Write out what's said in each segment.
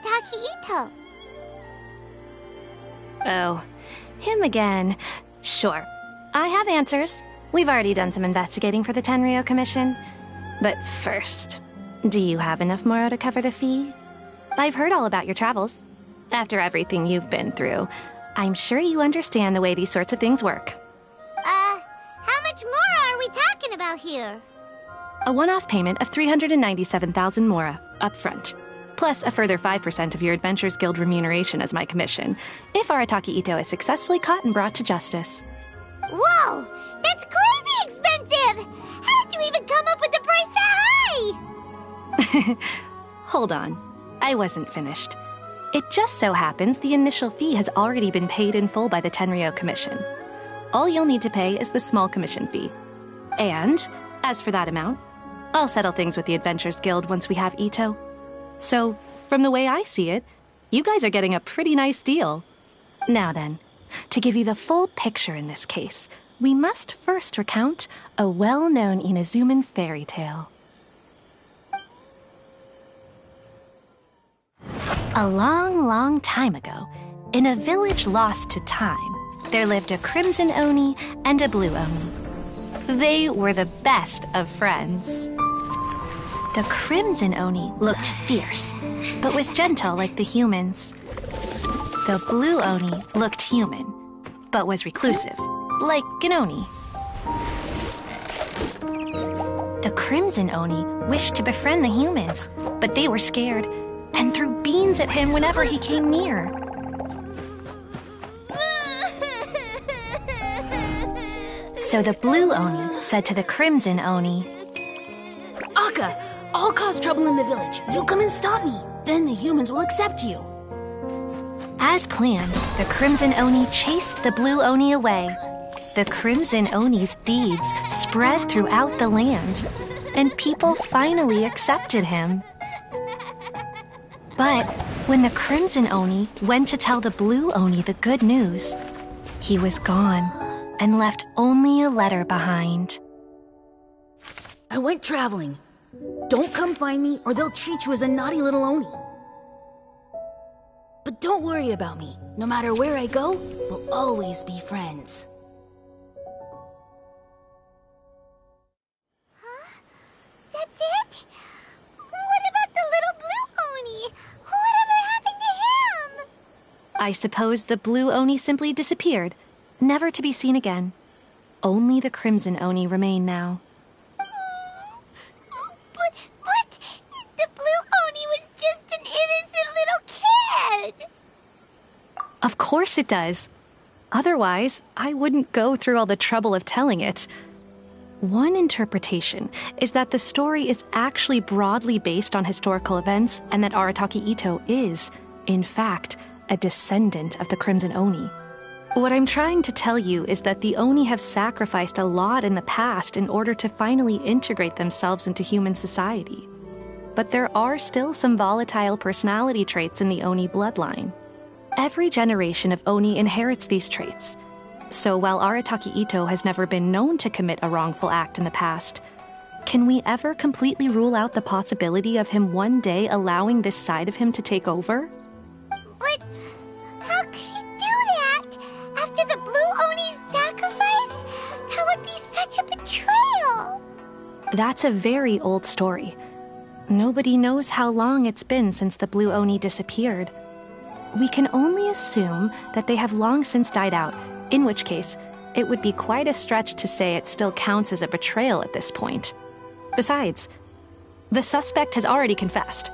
Arataki Itto. Oh, him again. Sure, I have answers. We've already done some investigating for the Tenryou Commission. But first, do you have enough Moro to cover the fee? I've heard all about your travels. After everything you've been through, I'm sure you understand the way these sorts of things work. How much Moro are we talking about here? A one-off payment of 397,000 Mora, up front. Plus a further 5% of your Adventures Guild remuneration as my commission, if Arataki Itto is successfully caught and brought to justice. Whoa! That's crazy expensive! How did you even come up with the price that high? Hold on. I wasn't finished. It just so happens the initial fee has already been paid in full by the Tenryou Commission. All you'll need to pay is the small commission fee. And, as for that amount, I'll settle things with the Adventures Guild once we have Itto. So, from the way I see it, you guys are getting a pretty nice deal. Now then, to give you the full picture in this case, we must first recount a well-known Inazuman fairy tale. A long, long time ago, in a village lost to time, there lived a crimson Oni and a blue Oni. They were the best of friends. The crimson Oni looked fierce, but was gentle like the humans. The blue Oni looked human, but was reclusive, like an Oni. The crimson Oni wished to befriend the humans, but they were scared and threw beans at him whenever he came near. So the blue Oni said to the crimson Oni, Akka, I'll cause trouble in the village. You come and stop me. Then the humans will accept you. As planned, the crimson Oni chased the blue Oni away. The crimson Oni's deeds spread throughout the land, and people finally accepted him. But when the crimson Oni went to tell the blue Oni the good news, he was gone and left only a letter behind. I went traveling. Don't come find me or they'll treat you as a naughty little Oni. But don't worry about me. No matter where I go, we'll always be friends. Huh? That's it? What about the little blue Oni? Whatever happened to him? I suppose the blue Oni simply disappeared, never to be seen again. Only the crimson Oni remain now. But the blue Oni was just an innocent little kid! Of course it does. Otherwise, I wouldn't go through all the trouble of telling it. One interpretation is that the story is actually broadly based on historical events and that Arataki Itto is, in fact, a descendant of the Crimson Oni. What I'm trying to tell you is that the Oni have sacrificed a lot in the past in order to finally integrate themselves into human society. But there are still some volatile personality traits in the Oni bloodline. Every generation of Oni inherits these traits. So while Arataki Itto has never been known to commit a wrongful act in the past, can we ever completely rule out the possibility of him one day allowing this side of him to take over? But how could he do that? After the blue Oni's sacrifice? That would be such a betrayal! That's a very old story. Nobody knows how long it's been since the blue Oni disappeared. We can only assume that they have long since died out, in which case, it would be quite a stretch to say it still counts as a betrayal at this point. Besides, the suspect has already confessed.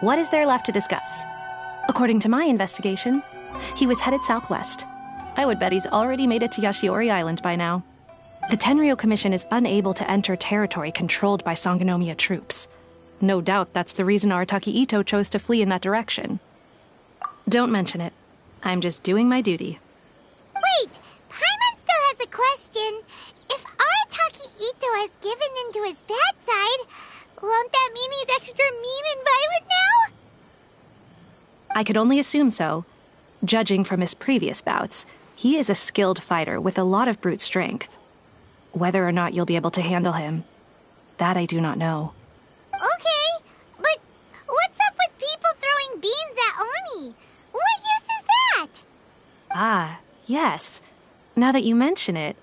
What is there left to discuss? According to my investigation, he was headed southwest. I would bet he's already made it to Yashiori Island by now. The Tenryou Commission is unable to enter territory controlled by Sangonomiya troops. No doubt that's the reason Arataki Itto chose to flee in that direction. Don't mention it. I'm just doing my duty. Wait! Paimon still has a question. If Arataki Itto has given in to his bad side, won't that mean he's extra mean and violent now? I could only assume so. Judging from his previous bouts, he is a skilled fighter with a lot of brute strength. Whether or not you'll be able to handle him, that I do not know. Okay, but what's up with people throwing beans Ah, yes. Now that you mention it,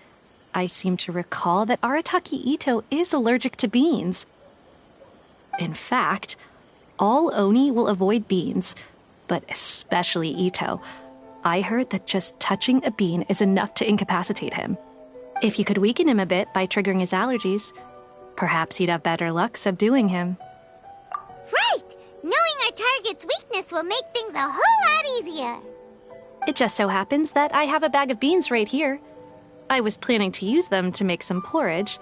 I seem to recall that Arataki Itto is allergic to beans. In fact, all Oni will avoid beans, but especially Itto. I heard that just touching a bean is enough to incapacitate him. If you could weaken him a bit by triggering his allergies, perhaps you'd have better luck subduing him. Right! Knowing our target's weakness will make things a whole lot easier. It just so happens that I have a bag of beans right here. I was planning to use them to make some porridge,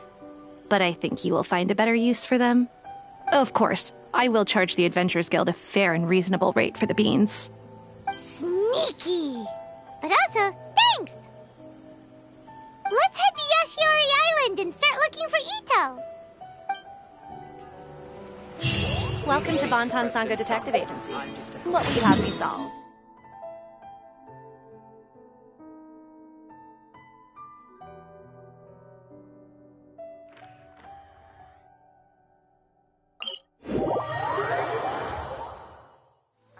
but I think you will find a better use for them. Of course, I will charge the Adventurers Guild a fair and reasonable rate for the beans. Sneaky! But also, thanks! Let's head to Yashiori Island and start looking for Itto! Welcome to Bonton Sango Detective Agency. What will you have me solve?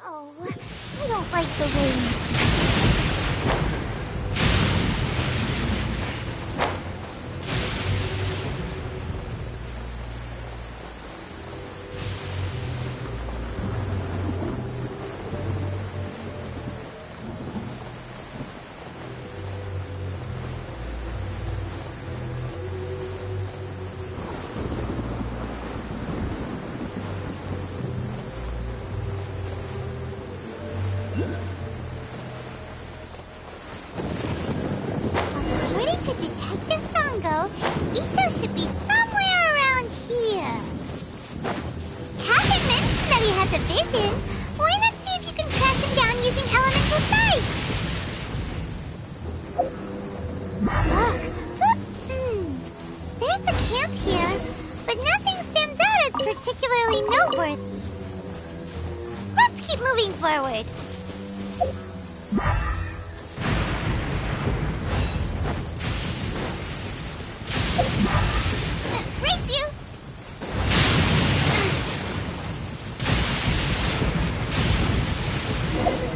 Oh, I don't like the rain. According to Detective Sango, Itto should be somewhere around here. Captain mentioned that he has a vision. Why not see if you can track him down using elemental sight? Look! There's a camp here, but nothing stands out as particularly noteworthy. Let's keep moving forward. Race you!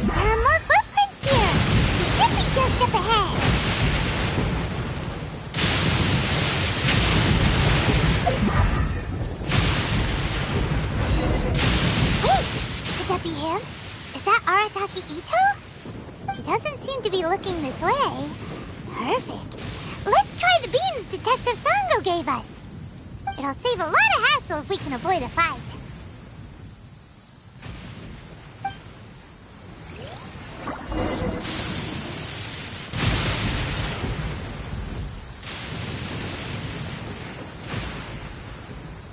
There are more footprints here. He should be just up ahead. Wait! Could that be him? Is that Arataki Itto? He doesn't seem to be looking this way. Perfect. Let's try the beans Detective Sango gave us. It'll save a lot of hassle if we can avoid a fight.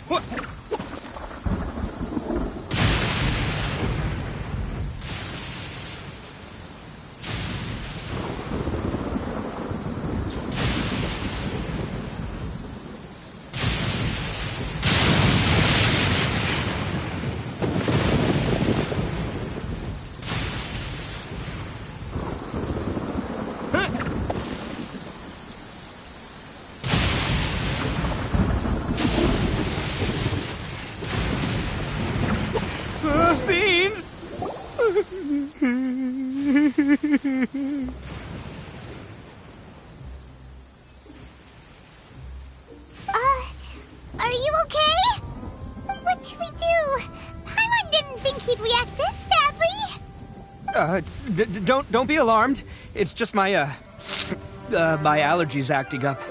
What? Beans! Are you okay? What should we do? Paimon didn't think he'd react this badly. Don't be alarmed. It's just my my allergies acting up.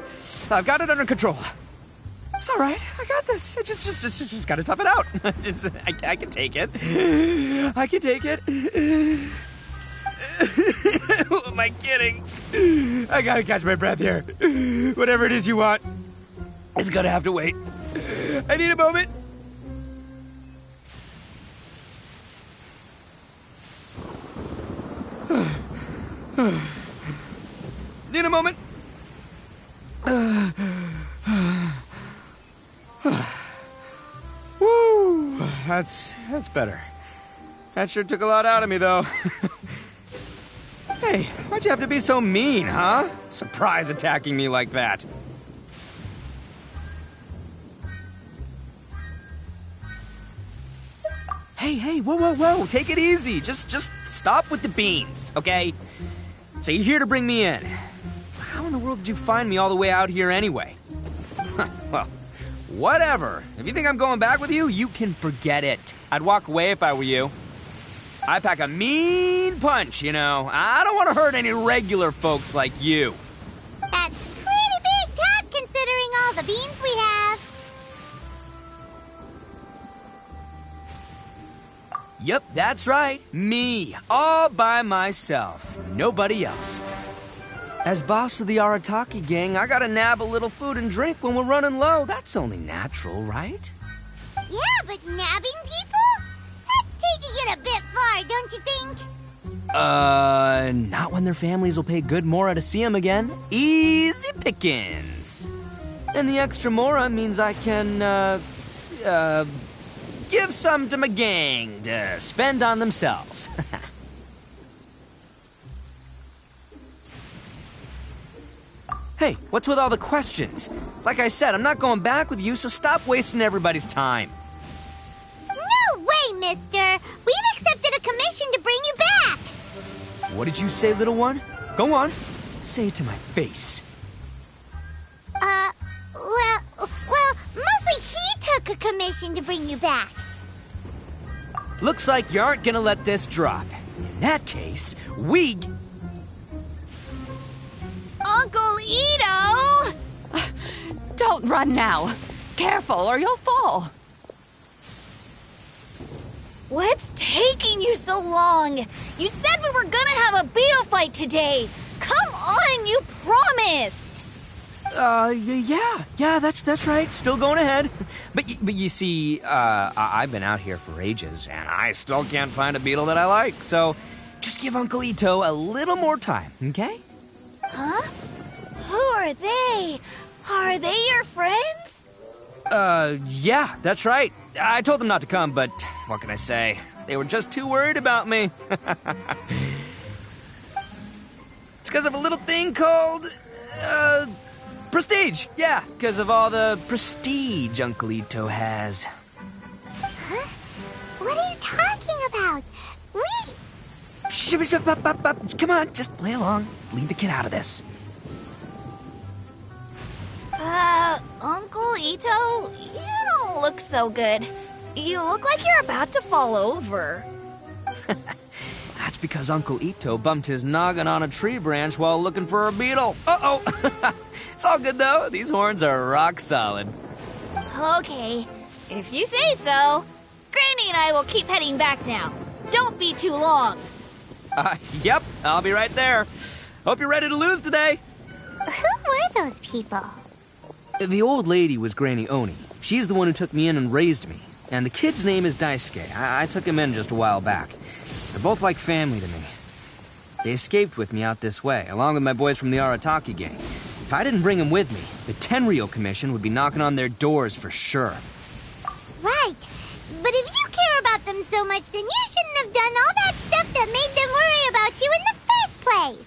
I've got it under control. It's all right. I got this. I just gotta tough it out. I can take it. I can take it. Who am I kidding? I gotta catch my breath here. Whatever it is you want, it's gonna have to wait. I need a moment. Need a moment. Woo! That's better. That sure took a lot out of me, though. Hey, why'd you have to be so mean, huh? Surprise attacking me like that. Hey, whoa, take it easy. Just stop with the beans, okay? So you're here to bring me in. How in the world did you find me all the way out here anyway? Well, whatever. If you think I'm going back with you, you can forget it. I'd walk away if I were you. I pack a mean punch, you know. I don't want to hurt any regular folks like you. That's pretty big talk considering all the beans we have. Yep, that's right. Me. All by myself. Nobody else. As boss of the Arataki gang, I gotta nab a little food and drink when we're running low. That's only natural, right? Yeah, but nabbing people? That's taking it a bit far, don't you think? Not when their families will pay good mora to see them again. Easy pickings. And the extra mora means I can, give some to my gang to spend on themselves. Hey, what's with all the questions? Like I said, I'm not going back with you, so stop wasting everybody's time. No way, mister! We've accepted a commission to bring you back! What did you say, little one? Go on. Say it to my face. Well, mostly he took a commission to bring you back. Looks like you aren't gonna let this drop. In that case, we... Uncle Itto! Don't run now. Careful or you'll fall. What's taking you so long? You said we were gonna have a beetle fight today. Come on, you promised. Yeah, that's right. Still going ahead. But you see, I've been out here for ages, and I still can't find a beetle that I like. So, just give Uncle Itto a little more time, okay? Huh? Who are they? Are they your friends? Yeah, that's right. I told them not to come, but what can I say? They were just too worried about me. It's because of a little thing called, prestige. Yeah, because of all the prestige Uncle Itto has. Huh? What are you talking about? Come on, just play along. Leave the kid out of this. Uncle Itto, you don't look so good. You look like you're about to fall over. That's because Uncle Itto bumped his noggin on a tree branch while looking for a beetle. Uh-oh. It's all good, though. These horns are rock solid. Okay, if you say so. Granny and I will keep heading back now. Don't be too long. Yep, I'll be right there. Hope you're ready to lose today. Who were those people? The old lady was Granny Oni. She's the one who took me in and raised me. And the kid's name is Daisuke. I took him in just a while back. They're both like family to me. They escaped with me out this way, along with my boys from the Arataki gang. If I didn't bring them with me, the Tenryou Commission would be knocking on their doors for sure. Right. But if you care about them so much, then you shouldn't have done all that stuff that made them worry about you in the first place.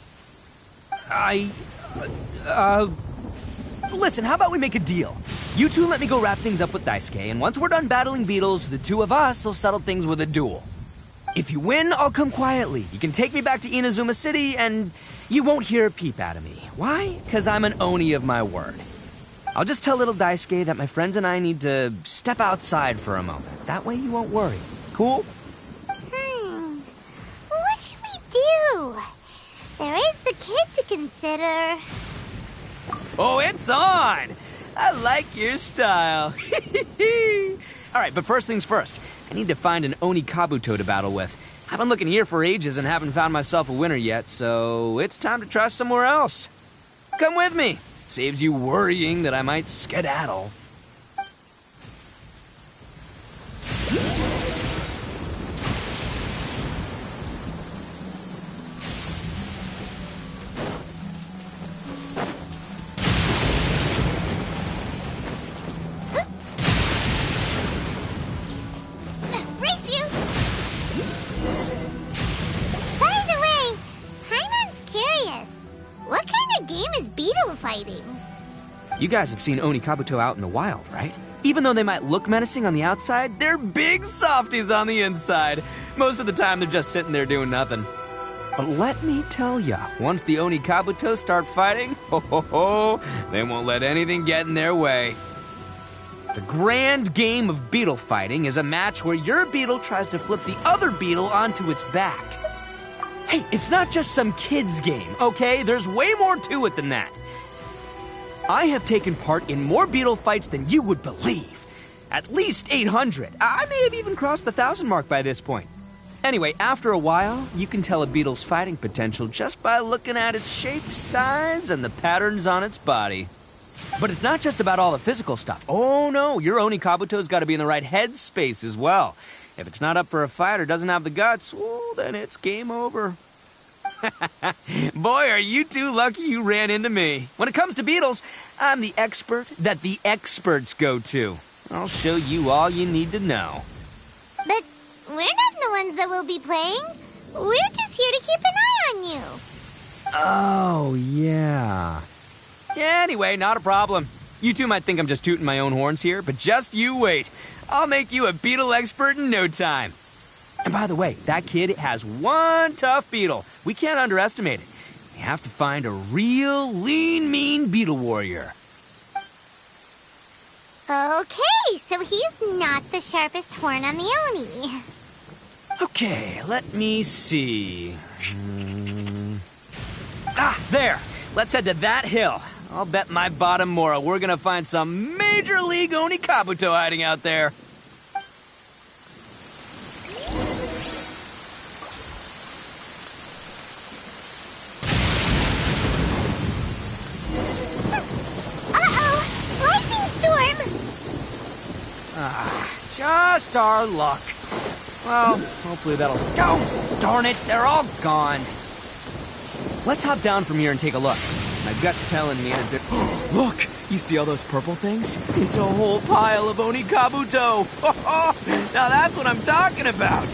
Listen, how about we make a deal? You two let me go wrap things up with Daisuke, and once we're done battling beetles, the two of us will settle things with a duel. If you win, I'll come quietly. You can take me back to Inazuma City, and you won't hear a peep out of me. Why? Because I'm an Oni of my word. I'll just tell little Daisuke that my friends and I need to step outside for a moment. That way you won't worry. Cool? What should we do? There is the kid to consider. Oh, it's on! I like your style. All right, but first things first. I need to find an Oni Kabuto to battle with. I've been looking here for ages and haven't found myself a winner yet, so it's time to try somewhere else. Come with me. Saves you worrying that I might skedaddle. You guys have seen Oni Kabuto out in the wild, right? Even though they might look menacing on the outside, they're big softies on the inside. Most of the time, they're just sitting there doing nothing. But let me tell ya, once the Oni Kabuto start fighting, they won't let anything get in their way. The grand game of beetle fighting is a match where your beetle tries to flip the other beetle onto its back. Hey, it's not just some kid's game, okay? There's way more to it than that. I have taken part in more beetle fights than you would believe. At least 800. I may have even crossed the 1,000 mark by this point. Anyway, after a while, you can tell a beetle's fighting potential just by looking at its shape, size, and the patterns on its body. But it's not just about all the physical stuff. Oh no, your Oni Kabuto's got to be in the right headspace as well. If it's not up for a fight or doesn't have the guts, well, then it's game over. Boy, are you two lucky you ran into me. When it comes to beetles, I'm the expert that the experts go to. I'll show you all you need to know. But we're not the ones that will be playing. We're just here to keep an eye on you. Oh, yeah. Anyway, not a problem. You two might think I'm just tooting my own horns here, but just you wait. I'll make you a beetle expert in no time. And by the way, that kid has one tough beetle. We can't underestimate it. We have to find a real lean, mean beetle warrior. Okay, so he's not the sharpest horn on the Oni. Okay, let me see. There. Let's head to that hill. I'll bet my bottom Mora we're gonna find some major league Oni Kabuto hiding out there. Uh-oh! Lightning storm! Just our luck. Well, hopefully that'll... Oh, darn it, they're all gone. Let's hop down from here and take a look. My gut's telling me that Look! You see all those purple things? It's a whole pile of Oni Kabuto! Now that's what I'm talking about!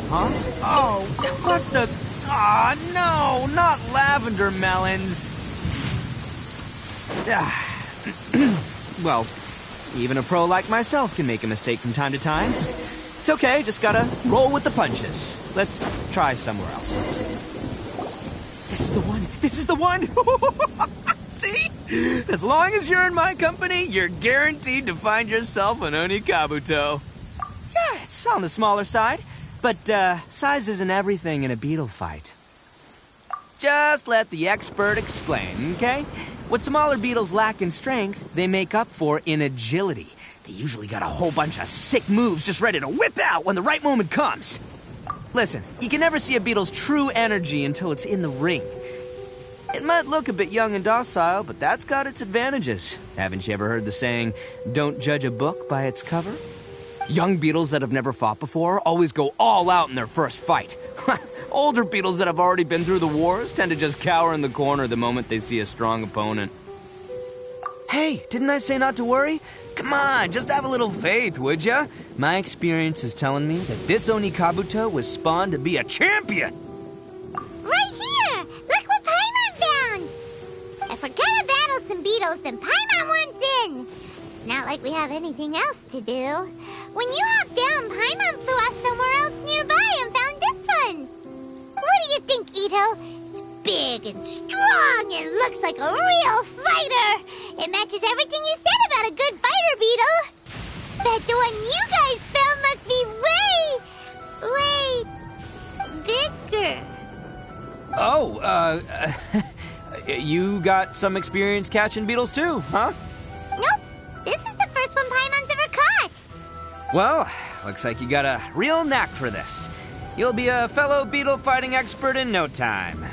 Huh? Oh, what the... Ah, no! Not lavender melons! Well, even a pro like myself can make a mistake from time to time. It's okay, just gotta roll with the punches. Let's try somewhere else. This is the one! This is the one! See? As long as you're in my company, you're guaranteed to find yourself an Oni Kabuto. Yeah, it's on the smaller side, but size isn't everything in a beetle fight. Just let the expert explain, okay? What smaller beetles lack in strength, they make up for in agility. They usually got a whole bunch of sick moves just ready to whip out when the right moment comes. Listen, you can never see a beetle's true energy until it's in the ring. It might look a bit young and docile, but that's got its advantages. Haven't you ever heard the saying, don't judge a book by its cover? Young beetles that have never fought before always go all out in their first fight. Older beetles that have already been through the wars tend to just cower in the corner the moment they see a strong opponent. Hey, didn't I say not to worry? Come on, just have a little faith, would ya? My experience is telling me that this Oni Kabuto was spawned to be a champion. Right here! Look what Paimon found! If we're gonna battle some beetles, then Paimon wants in! It's not like we have anything else to do. When you hopped down, Paimon flew off somewhere else nearby and found this one. What do you think, Itto? It's big and strong and looks like a real fighter. It matches everything you said about a good fighter beetle. Bet the one you guys found must be way bigger. Oh, you got some experience catching beetles too, huh? Nope. This is the first one Paimon's ever caught. Well, looks like you got a real knack for this. You'll be a fellow beetle fighting expert in no time.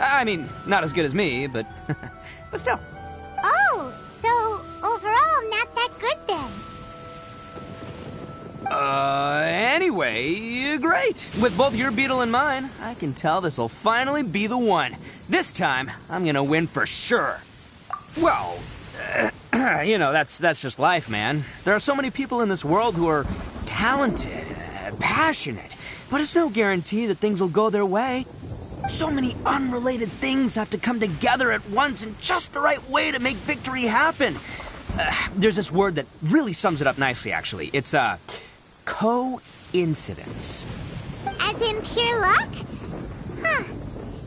I mean, not as good as me, but but still. Oh, so overall not that good then. Anyway, great. With both your beetle and mine, I can tell this'll finally be the one. This time, I'm gonna win for sure. Well, you know, that's just life, man. There are so many people in this world who are talented, passionate, but it's no guarantee that things will go their way. So many unrelated things have to come together at once in just the right way to make victory happen. There's this word that really sums it up nicely, actually. It's, coincidence. As in pure luck? Huh.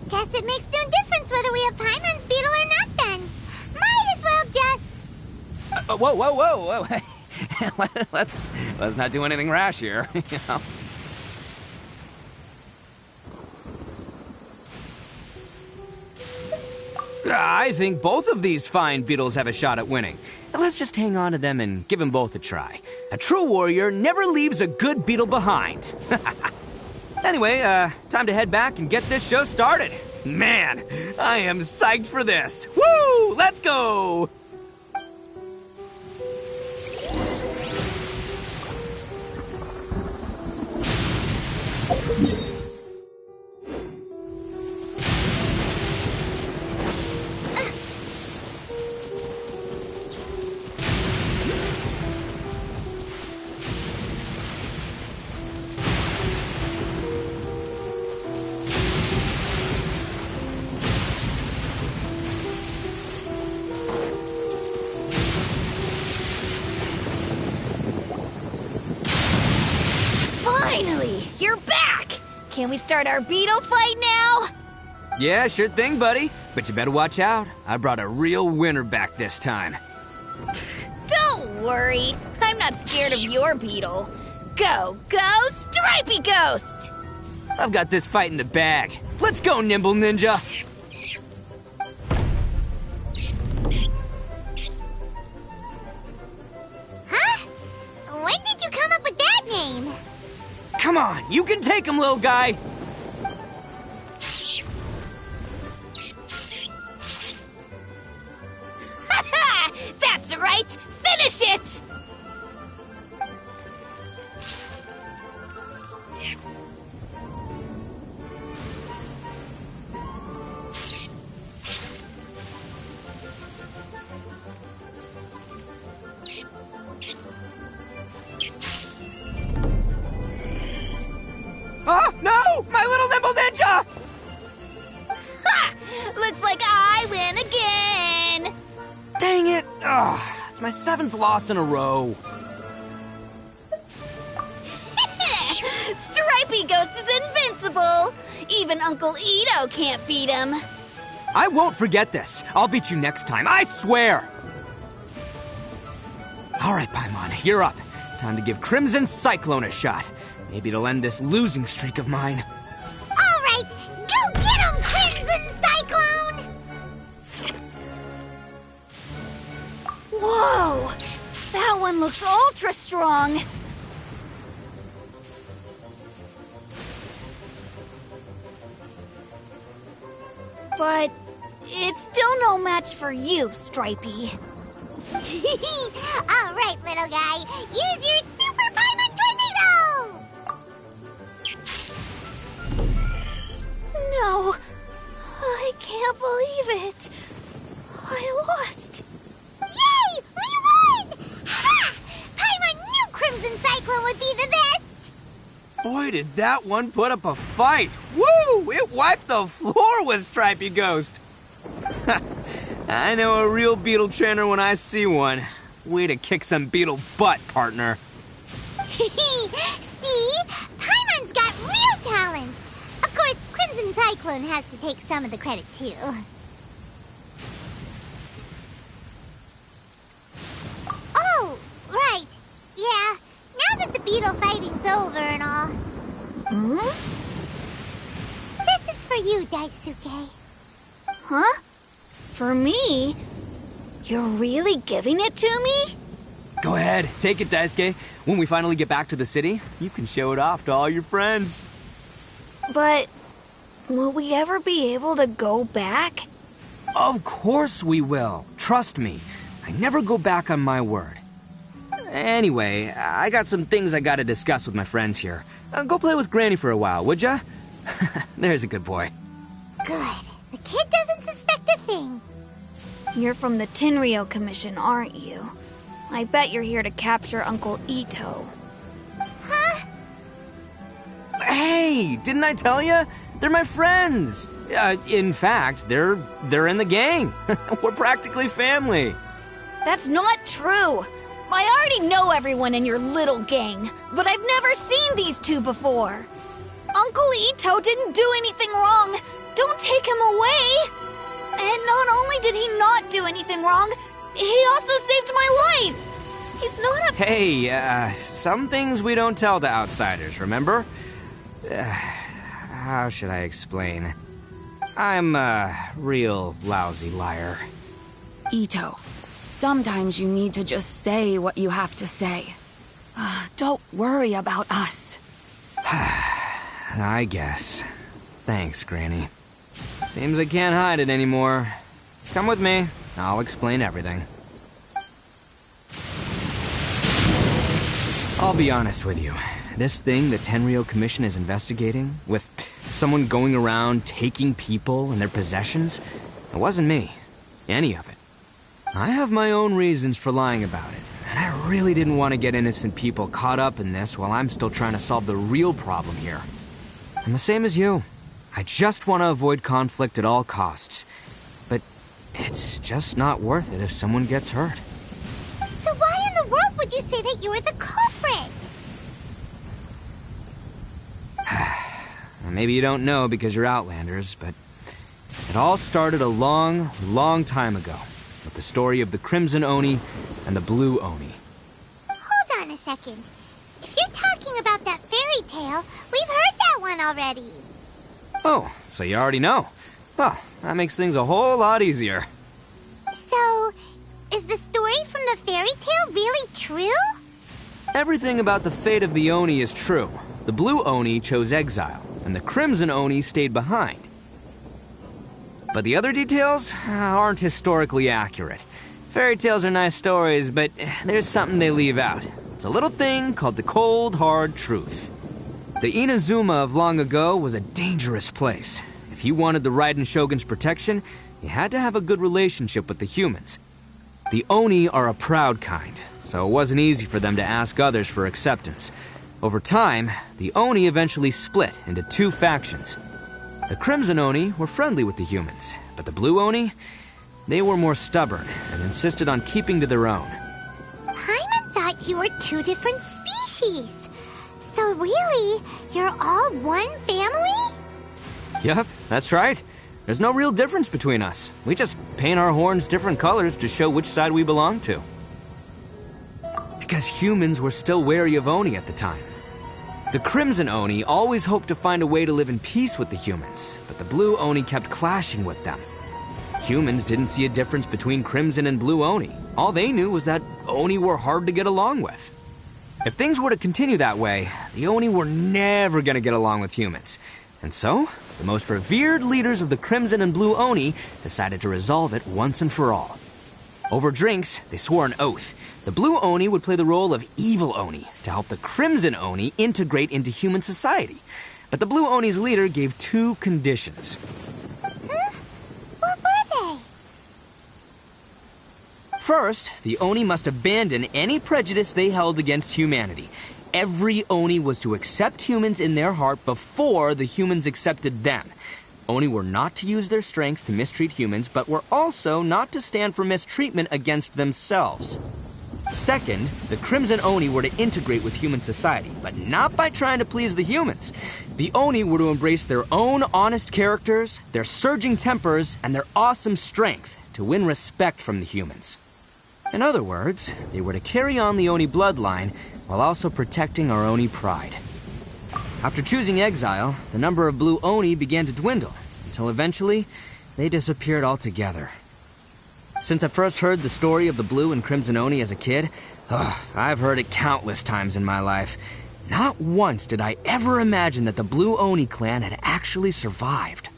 Guess it makes no difference whether we have Paimon's beetle or not then. Might as well just... Whoa. let's not do anything rash here, you know? I think both of these fine beetles have a shot at winning. Let's just hang on to them and give them both a try. A true warrior never leaves a good beetle behind. Anyway, time to head back and get this show started. Man, I am psyched for this. Woo! Let's go! Finally! You're back! Can we start our beetle fight now? Yeah, sure thing, buddy. But you better watch out. I brought a real winner back this time. Don't worry. I'm not scared of your beetle. Go, Stripey Ghost! I've got this fight in the bag. Let's go, Nimble Ninja! Huh? When did you come up with that name? Come on, you can take him, little guy! Ha! That's right! Finish it! Oh, no! My little Nimble Ninja! Ha! Looks like I win again! Dang it! Ugh, it's my 7th loss in a row. Stripey Ghost is invincible! Even Uncle Itto can't beat him. I won't forget this. I'll beat you next time, I swear! Alright, Paimon, you're up. Time to give Crimson Cyclone a shot. Maybe it'll end this losing streak of mine. All right, go get him, Crimson Cyclone! Whoa! That one looks ultra strong! But it's still no match for you, Stripey. All right, little guy, use your Super Paimon Tornado! No, I can't believe it. I lost. Yay! We won! Ha! Paimon knew Crimson Cyclone would be the best! Boy, did that one put up a fight. Woo! It wiped the floor with Stripey Ghost. I know a real beetle trainer when I see one. Way to kick some beetle butt, partner. See? Paimon's got real talent! Of course, Crimson Cyclone has to take some of the credit, too. Oh, right. Yeah, now that the beetle fighting's over and all. Hmm? This is for you, Daisuke. Huh? For me? You're really giving it to me? Go ahead, take it, Daisuke. When we finally get back to the city, you can show it off to all your friends. But will we ever be able to go back? Of course we will. Trust me. I never go back on my word. Anyway, I got some things I gotta discuss with my friends here. Go play with Granny for a while, would ya? There's a good boy. Good. The kid doesn't suspect a thing. You're from the Tenryo Commission, aren't you? I bet you're here to capture Uncle Itto. Huh? Hey, didn't I tell you? They're my friends. In fact, they're in the gang. We're practically family. That's not true. I already know everyone in your little gang, but I've never seen these two before. Uncle Itto didn't do anything wrong. Don't take him away. And not only did he not do anything wrong, he also saved my life. He's not a... Hey, some things we don't tell to outsiders, remember? How should I explain? I'm a real lousy liar. Itto, sometimes you need to just say what you have to say. Don't worry about us. I guess. Thanks, Granny. Seems I can't hide it anymore. Come with me. I'll explain everything. I'll be honest with you. This thing the Tenryou Commission is investigating, with someone going around taking people and their possessions, it wasn't me. Any of it. I have my own reasons for lying about it, and I really didn't want to get innocent people caught up in this while I'm still trying to solve the real problem here. And the same as you. I just want to avoid conflict at all costs. But it's just not worth it if someone gets hurt. So why in the world would you say that you were the culprit? Maybe you don't know because you're Outlanders, but it all started a long, long time ago with the story of the Crimson Oni and the Blue Oni. Hold on a second. If you're talking about that fairy tale, we've heard that one already. Oh, so you already know. Well, that makes things a whole lot easier. So, is the story from the fairy tale really true? Everything about the fate of the Oni is true. The Blue Oni chose exile, and the Crimson Oni stayed behind. But the other details aren't historically accurate. Fairy tales are nice stories, but there's something they leave out. It's a little thing called the cold, hard truth. The Inazuma of long ago was a dangerous place. If you wanted the Raiden Shogun's protection, you had to have a good relationship with the humans. The Oni are a proud kind, so it wasn't easy for them to ask others for acceptance. Over time, the Oni eventually split into two factions. The Crimson Oni were friendly with the humans, but the Blue Oni, they were more stubborn and insisted on keeping to their own. Paimon thought you were two different species. So really, you're all one family? Yep, that's right. There's no real difference between us. We just paint our horns different colors to show which side we belong to. Because humans were still wary of Oni at the time. The Crimson Oni always hoped to find a way to live in peace with the humans, but the Blue Oni kept clashing with them. Humans didn't see a difference between Crimson and Blue Oni. All they knew was that Oni were hard to get along with. If things were to continue that way, the Oni were never gonna get along with humans. And so, the most revered leaders of the Crimson and Blue Oni decided to resolve it once and for all. Over drinks, they swore an oath. The Blue Oni would play the role of evil Oni to help the Crimson Oni integrate into human society. But the Blue Oni's leader gave two conditions. Huh? What were they? First, the Oni must abandon any prejudice they held against humanity. Every Oni was to accept humans in their heart before the humans accepted them. Oni were not to use their strength to mistreat humans, but were also not to stand for mistreatment against themselves. Second, the Crimson Oni were to integrate with human society, but not by trying to please the humans. The Oni were to embrace their own honest characters, their surging tempers, and their awesome strength to win respect from the humans. In other words, they were to carry on the Oni bloodline while also protecting our Oni pride. After choosing exile, the number of Blue Oni began to dwindle, until eventually, they disappeared altogether. Since I first heard the story of the Blue and Crimson Oni as a kid, I've heard it countless times in my life. Not once did I ever imagine that the Blue Oni clan had actually survived.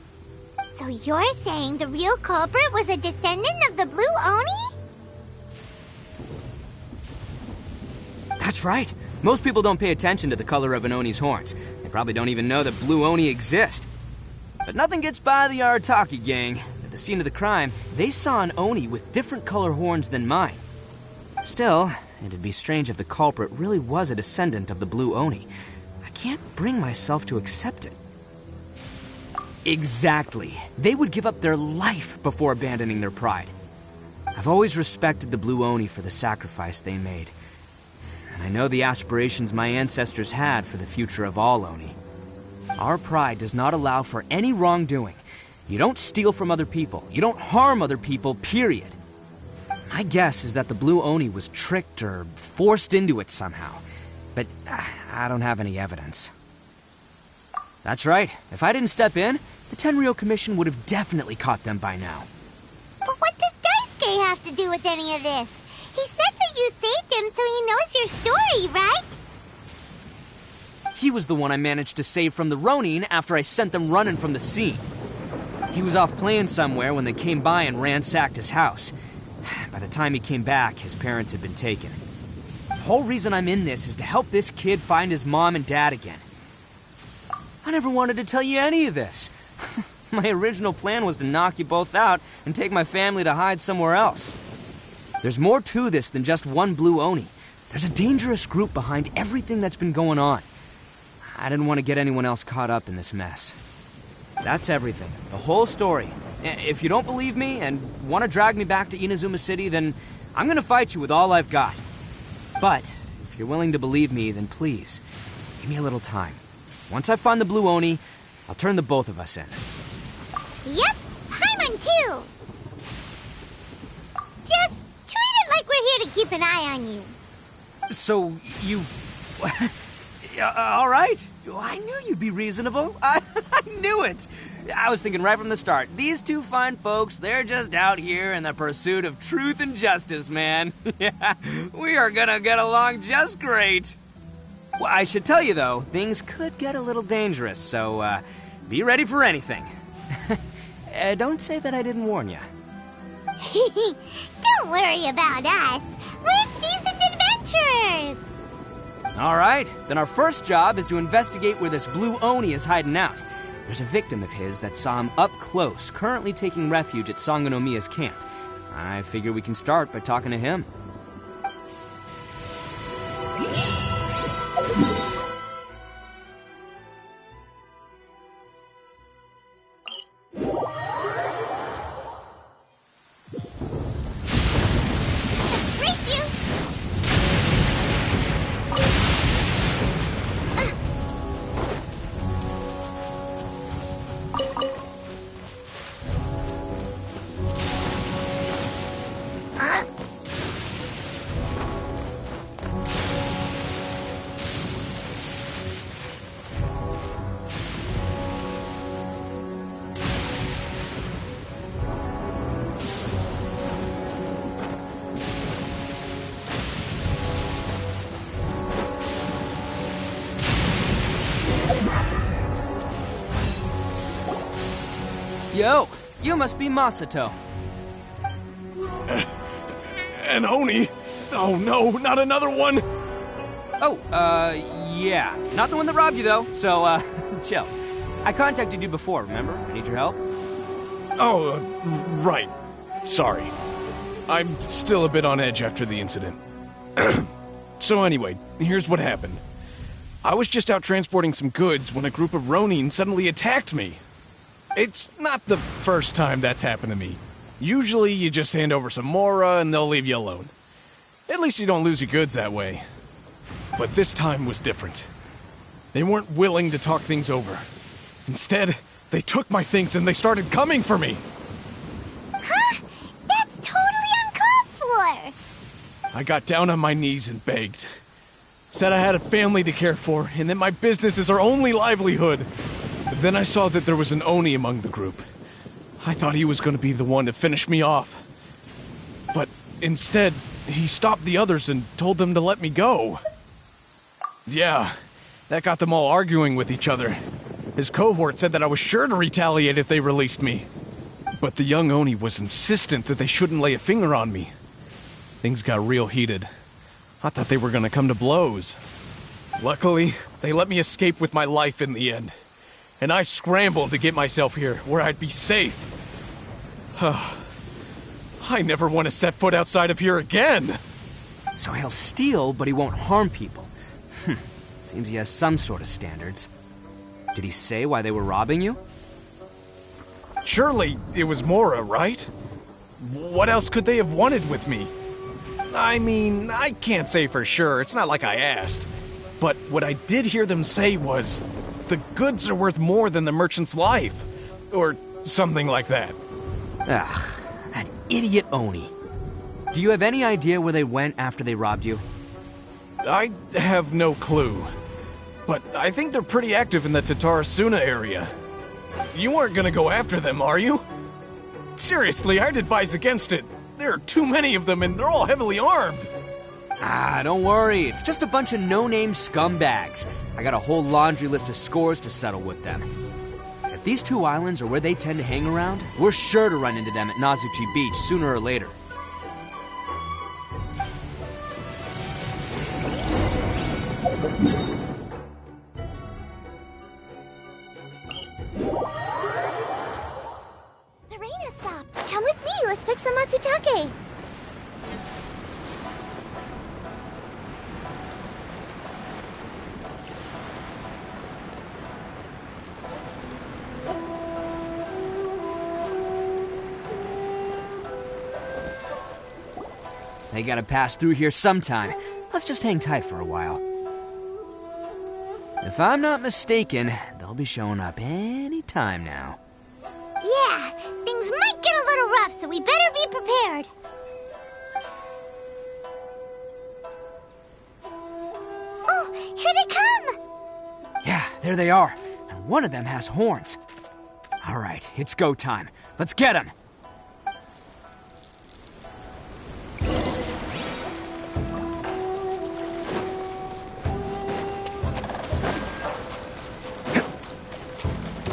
So you're saying the real culprit was a descendant of the Blue Oni? That's right. Most people don't pay attention to the color of an Oni's horns. They probably don't even know that Blue Oni exist. But nothing gets by the Arataki gang. At the scene of the crime, they saw an Oni with different color horns than mine. Still, it'd be strange if the culprit really was a descendant of the Blue Oni. I can't bring myself to accept it. Exactly. They would give up their life before abandoning their pride. I've always respected the Blue Oni for the sacrifice they made. And I know the aspirations my ancestors had for the future of all Oni. Our pride does not allow for any wrongdoing. You don't steal from other people. You don't harm other people, period. My guess is that the Blue Oni was tricked or forced into it somehow. But I don't have any evidence. That's right. If I didn't step in, the Tenryou Commission would have definitely caught them by now. But what does Daisuke have to do with any of this? He said that you saved him so he knows your story, right? He was the one I managed to save from the Ronin after I sent them running from the scene. He was off playing somewhere when they came by and ransacked his house. By the time he came back, his parents had been taken. The whole reason I'm in this is to help this kid find his mom and dad again. I never wanted to tell you any of this. My original plan was to knock you both out and take my family to hide somewhere else. There's more to this than just one Blue Oni. There's a dangerous group behind everything that's been going on. I didn't want to get anyone else caught up in this mess. That's everything. The whole story. If you don't believe me and want to drag me back to Inazuma City, then I'm going to fight you with all I've got. But if you're willing to believe me, then please, give me a little time. Once I find the Blue Oni, I'll turn the both of us in. Yep, Paimon too! Just treat it like we're here to keep an eye on you. So, you... all right. I knew you'd be reasonable. I knew it. I was thinking right from the start, these two fine folks, they're just out here in the pursuit of truth and justice, man. Yeah, we are gonna get along just great. Well, I should tell you, though, things could get a little dangerous, so be ready for anything. Don't say that I didn't warn you. Don't worry about us. We're seasoned adventurers. All right, then our first job is to investigate where this Blue Oni is hiding out. There's a victim of his that saw him up close, currently taking refuge at Sangonomiya's camp. I figure we can start by talking to him. Race you! Yo, you must be Masato. An Oni? Oh no, not another one! Oh, yeah. Not the one that robbed you, though, so, chill. I contacted you before, remember? I need your help. Oh, right. Sorry. I'm still a bit on edge after the incident. So anyway, here's what happened. I was just out transporting some goods when a group of Ronin suddenly attacked me. It's not the first time that's happened to me. Usually you just hand over some Mora and they'll leave you alone. At least you don't lose your goods that way. But this time was different. They weren't willing to talk things over. Instead, they took my things and they started coming for me. Huh? That's totally uncalled for! I got down on my knees and begged. Said I had a family to care for and that my business is our only livelihood. But then I saw that there was an Oni among the group. I thought he was going to be the one to finish me off. But instead, he stopped the others and told them to let me go. Yeah, that got them all arguing with each other. His cohort said that I was sure to retaliate if they released me. But the young Oni was insistent that they shouldn't lay a finger on me. Things got real heated. I thought they were going to come to blows. Luckily, they let me escape with my life in the end. And I scrambled to get myself here, where I'd be safe. I never want to set foot outside of here again! So he'll steal, but he won't harm people. Seems he has some sort of standards. Did he say why they were robbing you? Surely it was Mora, right? What else could they have wanted with me? I mean, I can't say for sure, it's not like I asked. But what I did hear them say was, the goods are worth more than the merchant's life. Or something like that. Ugh, that idiot Oni. Do you have any idea where they went after they robbed you? I have no clue. But I think they're pretty active in the Tatarasuna area. You aren't gonna go after them, are you? Seriously, I'd advise against it. There are too many of them and they're all heavily armed. Ah, don't worry. It's just a bunch of no-name scumbags. I got a whole laundry list of scores to settle with them. If these two islands are where they tend to hang around, we're sure to run into them at Nazuchi Beach sooner or later. The rain has stopped. Come with me. Let's pick some matsutake. They gotta pass through here sometime. Let's just hang tight for a while. If I'm not mistaken, they'll be showing up any time now. Yeah, things might get a little rough, so we better be prepared. Oh, here they come! Yeah, there they are. And one of them has horns. All right, it's go time. Let's get him.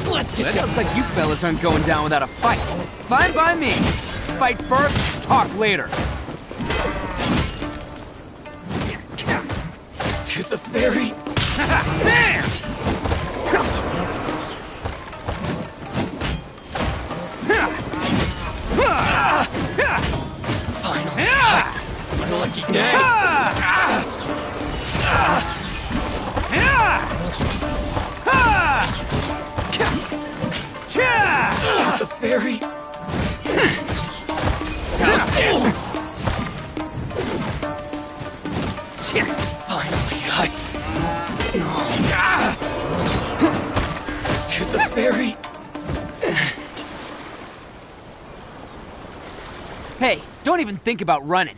Let's get It looks like you fellas aren't going down without a fight. Fine by me. Let's fight first, talk later. to the ferry. Bam! Finally. It's my lucky day. To the ferry. How's this? Finally, to the ferry. Hey, don't even think about running.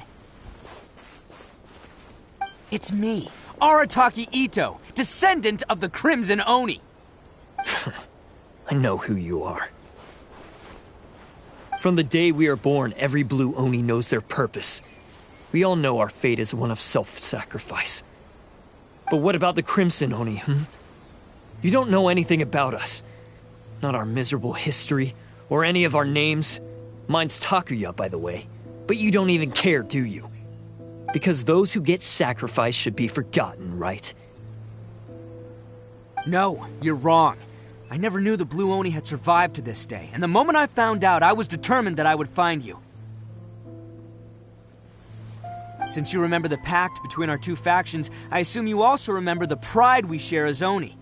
It's me, Arataki Itto, descendant of the Crimson Oni. I know who you are. From the day we are born, every blue Oni knows their purpose. We all know our fate is one of self-sacrifice. But what about the Crimson Oni, You don't know anything about us. Not our miserable history, or any of our names. Mine's Takuya, by the way. But you don't even care, do you? Because those who get sacrificed should be forgotten, right? No, you're wrong. I never knew the Blue Oni had survived to this day, and the moment I found out, I was determined that I would find you. Since you remember the pact between our two factions, I assume you also remember the pride we share as Oni.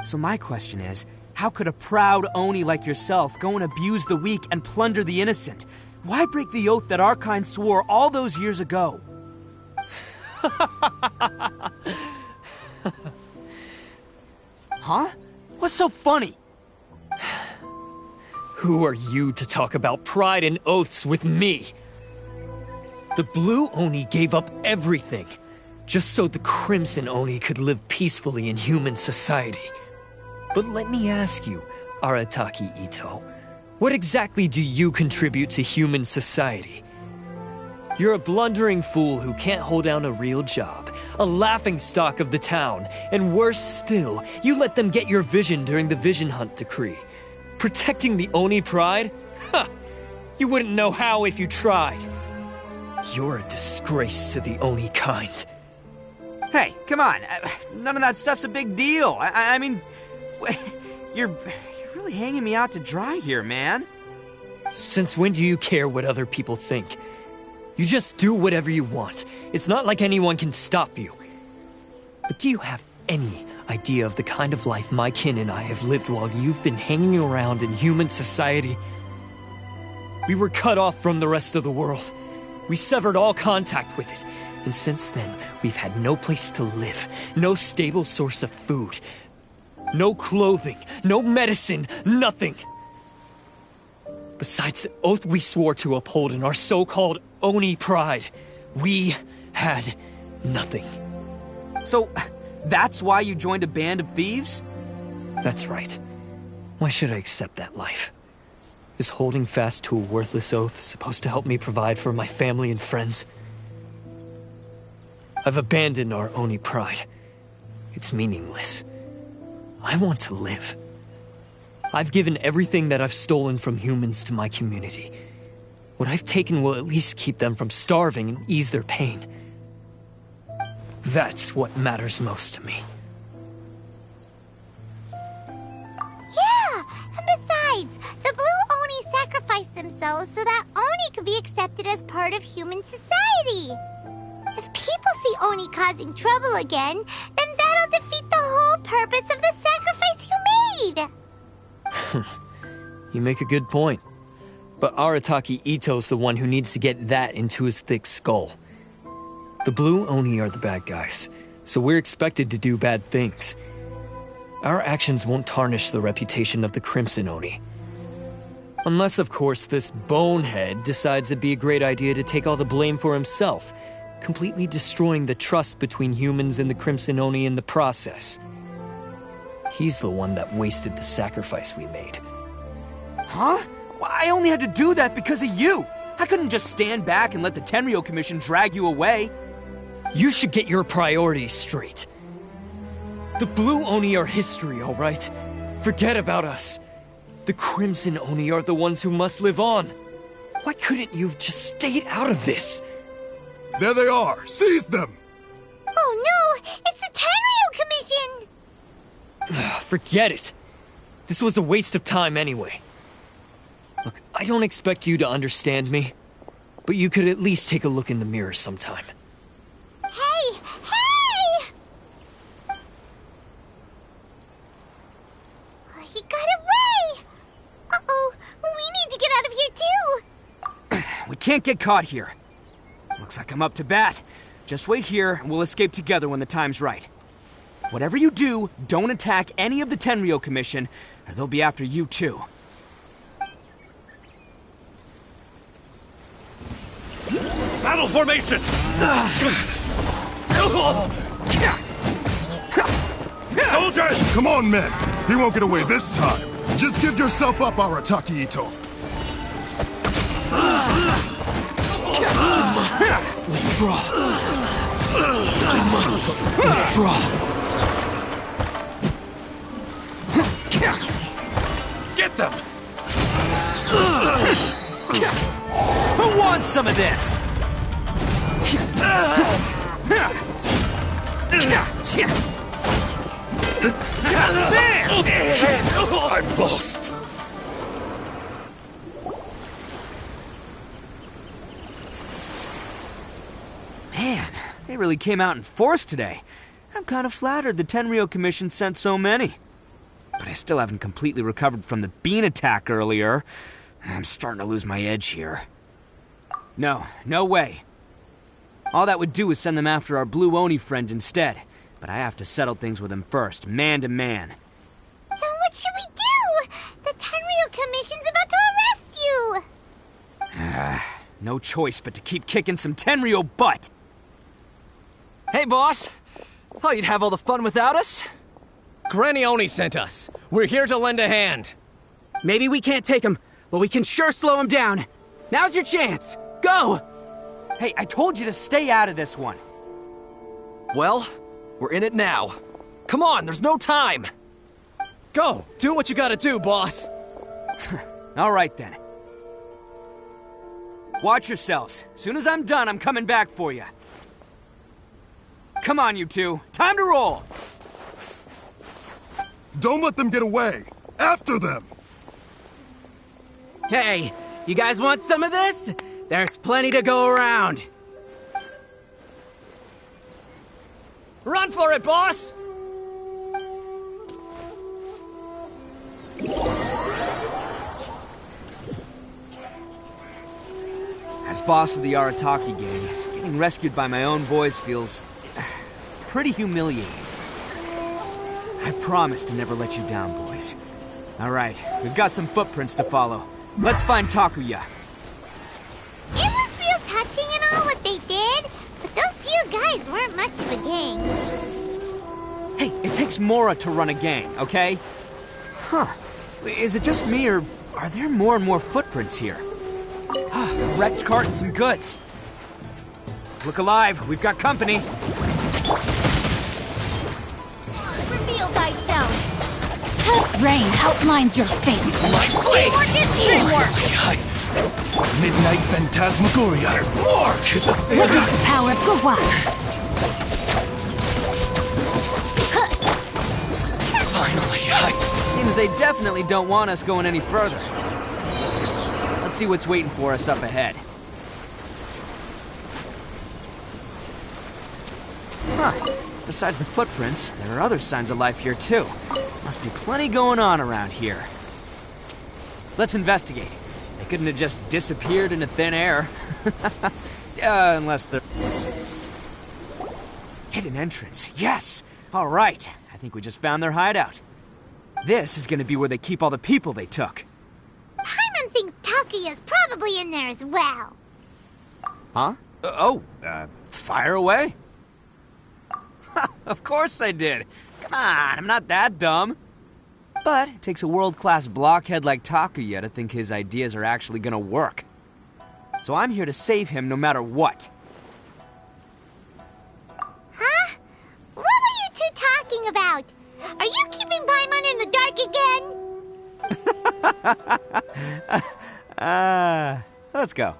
So my question is, how could a proud Oni like yourself go and abuse the weak and plunder the innocent? Why break the oath that our kind swore all those years ago? Huh? What's so funny? Who are you to talk about pride and oaths with me? The Blue Oni gave up everything, just so the Crimson Oni could live peacefully in human society. But let me ask you, Arataki Itto, what exactly do you contribute to human society? You're a blundering fool who can't hold down a real job, a laughingstock of the town, and worse still, you let them get your vision during the Vision Hunt decree. Protecting the Oni pride? Ha! You wouldn't know how if you tried. You're a disgrace to the Oni kind. Hey, come on. None of that stuff's a big deal. I mean, you're really hanging me out to dry here, man. Since when do you care what other people think? You just do whatever you want. It's not like anyone can stop you. But do you have any idea of the kind of life my kin and I have lived while you've been hanging around in human society? We were cut off from the rest of the world. We severed all contact with it. And since then, we've had no place to live, no stable source of food. No clothing, no medicine, nothing. Besides the oath we swore to uphold in our so-called Oni pride, we had nothing. So, that's why you joined a band of thieves? That's right. Why should I accept that life? Is holding fast to a worthless oath supposed to help me provide for my family and friends? I've abandoned our Oni pride. It's meaningless. I want to live. I've given everything that I've stolen from humans to my community. What I've taken will at least keep them from starving and ease their pain. That's what matters most to me. Yeah, and besides, the Blue Oni sacrificed themselves so that Oni could be accepted as part of human society. If people see Oni causing trouble again, then that'll defeat the whole purpose of the sacrifice you made. You make a good point. But Arataki Itto's the one who needs to get that into his thick skull. The Blue Oni are the bad guys, so we're expected to do bad things. Our actions won't tarnish the reputation of the Crimson Oni. Unless, of course, this bonehead decides it'd be a great idea to take all the blame for himself, completely destroying the trust between humans and the Crimson Oni in the process. He's the one that wasted the sacrifice we made. Huh? Well, I only had to do that because of you. I couldn't just stand back and let the Tenryou Commission drag you away. You should get your priorities straight. The Blue Oni are history, all right? Forget about us. The Crimson Oni are the ones who must live on. Why couldn't you have just stayed out of this? There they are! Seize them! Oh no! It's the Tenryou Commission! Forget it. This was a waste of time anyway. Look, I don't expect you to understand me, but you could at least take a look in the mirror sometime. Hey! Hey! He got away! Uh-oh, we need to get out of here too! We can't get caught here. Looks like I'm up to bat. Just wait here and we'll escape together when the time's right. Whatever you do, don't attack any of the Tenryou Commission, or they'll be after you too. Battle formation! Soldiers! Come on, men! He won't get away this time! Just give yourself up, Arataki Itto! Withdraw. I must withdraw. Get them! Who wants some of this? I've lost. Man, they really came out in force today. I'm kind of flattered the Tenryou Commission sent so many. But I still haven't completely recovered from the bean attack earlier. I'm starting to lose my edge here. No way. All that would do is send them after our Blue Oni friend instead. But I have to settle things with him first, man to man. Then what should we do? The Tenryou Commission's about to arrest you! No choice but to keep kicking some Tenryou butt! Hey, boss! Thought you'd have all the fun without us? Granny Oni sent us. We're here to lend a hand. Maybe we can't take him, but we can sure slow him down. Now's your chance. Go! Hey, I told you to stay out of this one. Well, we're in it now. Come on, there's no time. Go! Do what you gotta do, boss. All right, then. Watch yourselves. Soon as I'm done, I'm coming back for you. Come on, you two. Time to roll! Don't let them get away! After them! Hey, you guys want some of this? There's plenty to go around. Run for it, boss! As boss of the Arataki gang, getting rescued by my own boys feels pretty humiliating. I promise to never let you down, boys. Alright, we've got some footprints to follow. Let's find Takuya. It was real touching and all what they did, but those few guys weren't much of a gang. Hey, it takes Mora to run a gang, okay? Huh. Is it just me, or are there more and more footprints here? A wrecked cart and some goods. Look alive, we've got company. Reveal thyself. Rain outlines your fate. Teamwork is teamwork. Midnight Phantasmagoria. There's more! Witness the power of Gawak. Finally, Seems they definitely don't want us going any further. Let's see what's waiting for us up ahead. Huh. Besides the footprints, there are other signs of life here too. Must be plenty going on around here. Let's investigate. They couldn't have just disappeared into thin air. Unless they're... Hidden entrance, yes! Alright, I think we just found their hideout. This is gonna be where they keep all the people they took. Paimon thinks Takuya's probably in there as well. Huh? Fire away? Of course I did. Come on, I'm not that dumb. But it takes a world-class blockhead like Takuya to think his ideas are actually gonna work. So I'm here to save him no matter what. Huh? What were you two talking about? Are you keeping Paimon in the dark again? Let's go.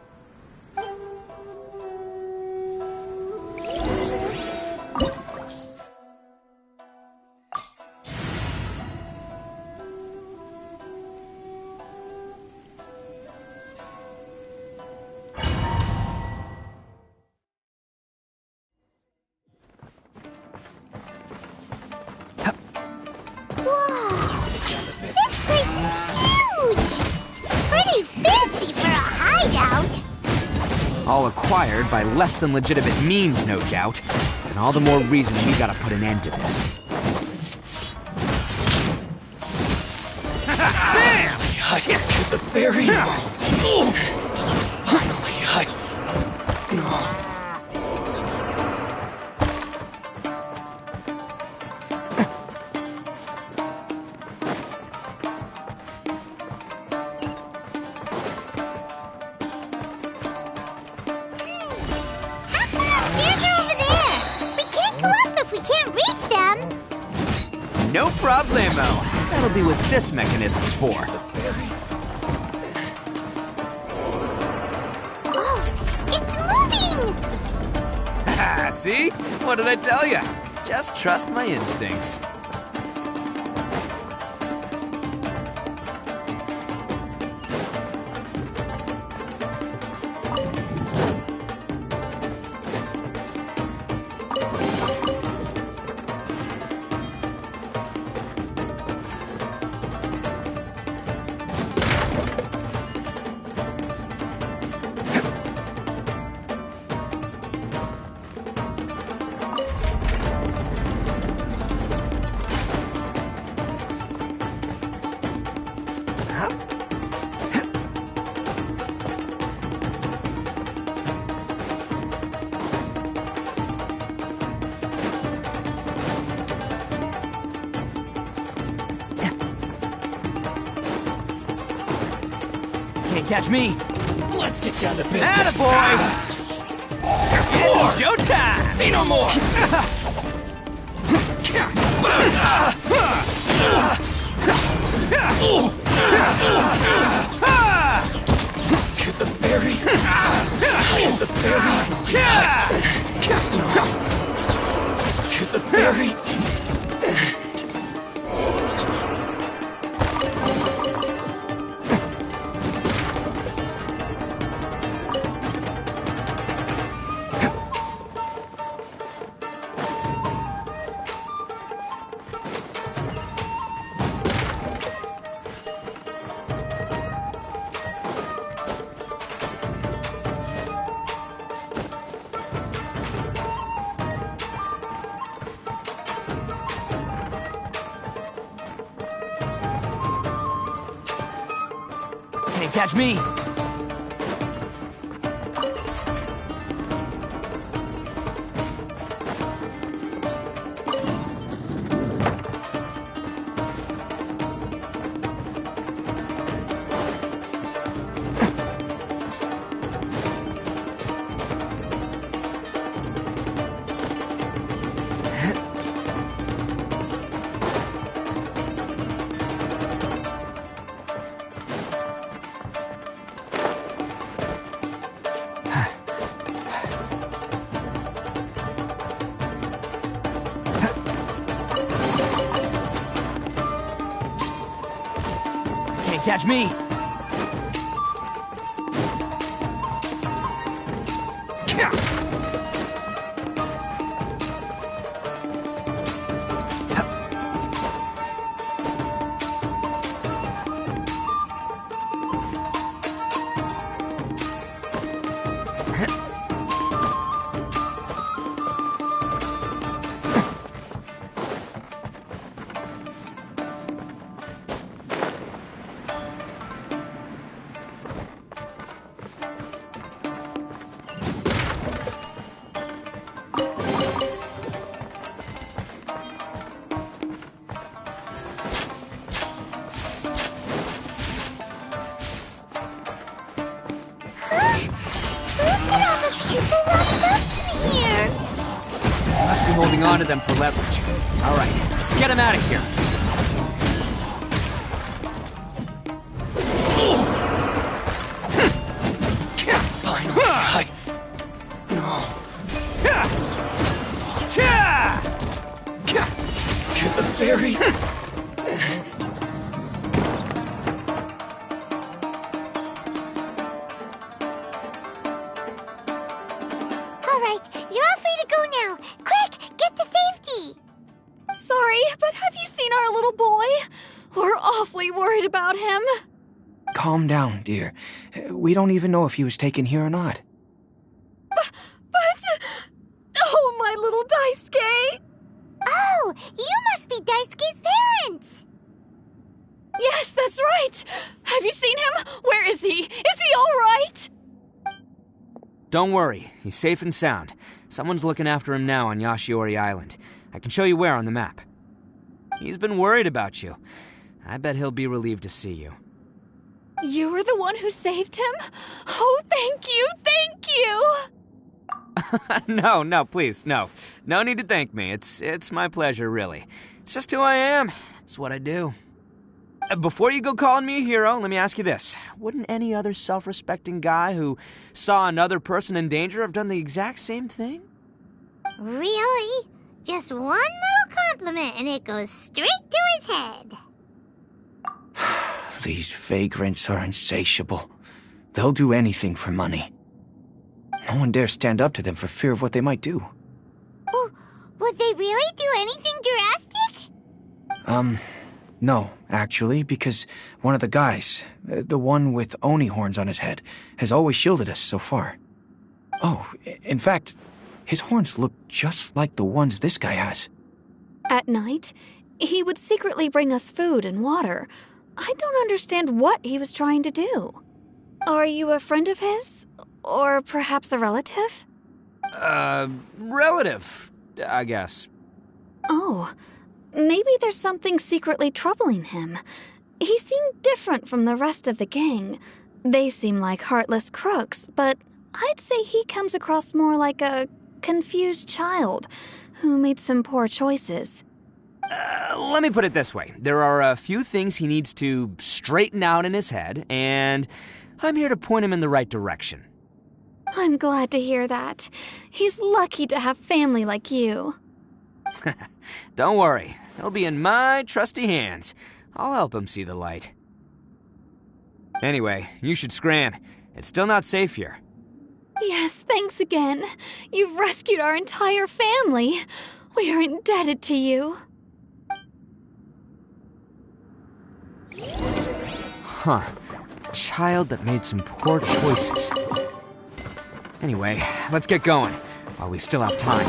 All acquired by less than legitimate means, no doubt. And all the more reason we gotta put an end to this. Bam! The fairy. Finally, No problemo. That'll be what this mechanism's for. Oh, it's moving! See? What did I tell you? Just trust my instincts. Can't catch me. let's get down to business. Attaboy! There's more! It's showtime! See no more! To the fairy. I am the fairy. To the fairy. Can't catch me! Can't catch me! Must be holding on to them for leverage. All right, let's get him out of here. Finally. No. Get the berry. All right, you're all free to go now. Quick, get to safety. Sorry, but have you seen our little boy? We're awfully worried about him. Calm down, dear. We don't even know if he was taken here or not. But... Oh, my little Daisuke! Oh, you must be Daisuke's parents. Yes, that's right. Have you seen him? Where is he? Is he all right? Don't worry, he's safe and sound. Someone's looking after him now on Yashiori Island. I can show you where on the map. He's been worried about you. I bet he'll be relieved to see you. You were the one who saved him? Oh, thank you, thank you! No, please, no. No need to thank me. It's my pleasure, really. It's just who I am. It's what I do. Before you go calling me a hero, let me ask you this. Wouldn't any other self-respecting guy who saw another person in danger have done the exact same thing? Really? Just one little compliment and it goes straight to his head. These vagrants are insatiable. They'll do anything for money. No one dares stand up to them for fear of what they might do. Oh, would they really do anything drastic? No, actually, because one of the guys, the one with Oni horns on his head, has always shielded us so far. Oh, in fact, his horns look just like the ones this guy has. At night, he would secretly bring us food and water. I don't understand what he was trying to do. Are you a friend of his? Or perhaps a relative? Relative, I guess. Oh, maybe there's something secretly troubling him. He seemed different from the rest of the gang. They seem like heartless crooks, but I'd say he comes across more like a confused child who made some poor choices. Let me put it this way. There are a few things he needs to straighten out in his head, and I'm here to point him in the right direction. I'm glad to hear that. He's lucky to have family like you. Don't worry. He'll be in my trusty hands. I'll help him see the light. Anyway, you should scram. It's still not safe here. Yes, thanks again. You've rescued our entire family. We are indebted to you. Huh. A child that made some poor choices. Anyway, let's get going, while we still have time.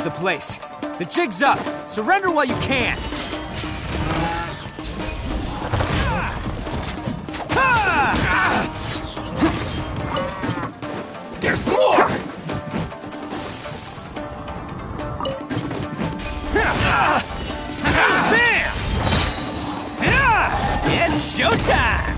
the place. The jig's up. Surrender while you can. There's more! Bam! It's showtime!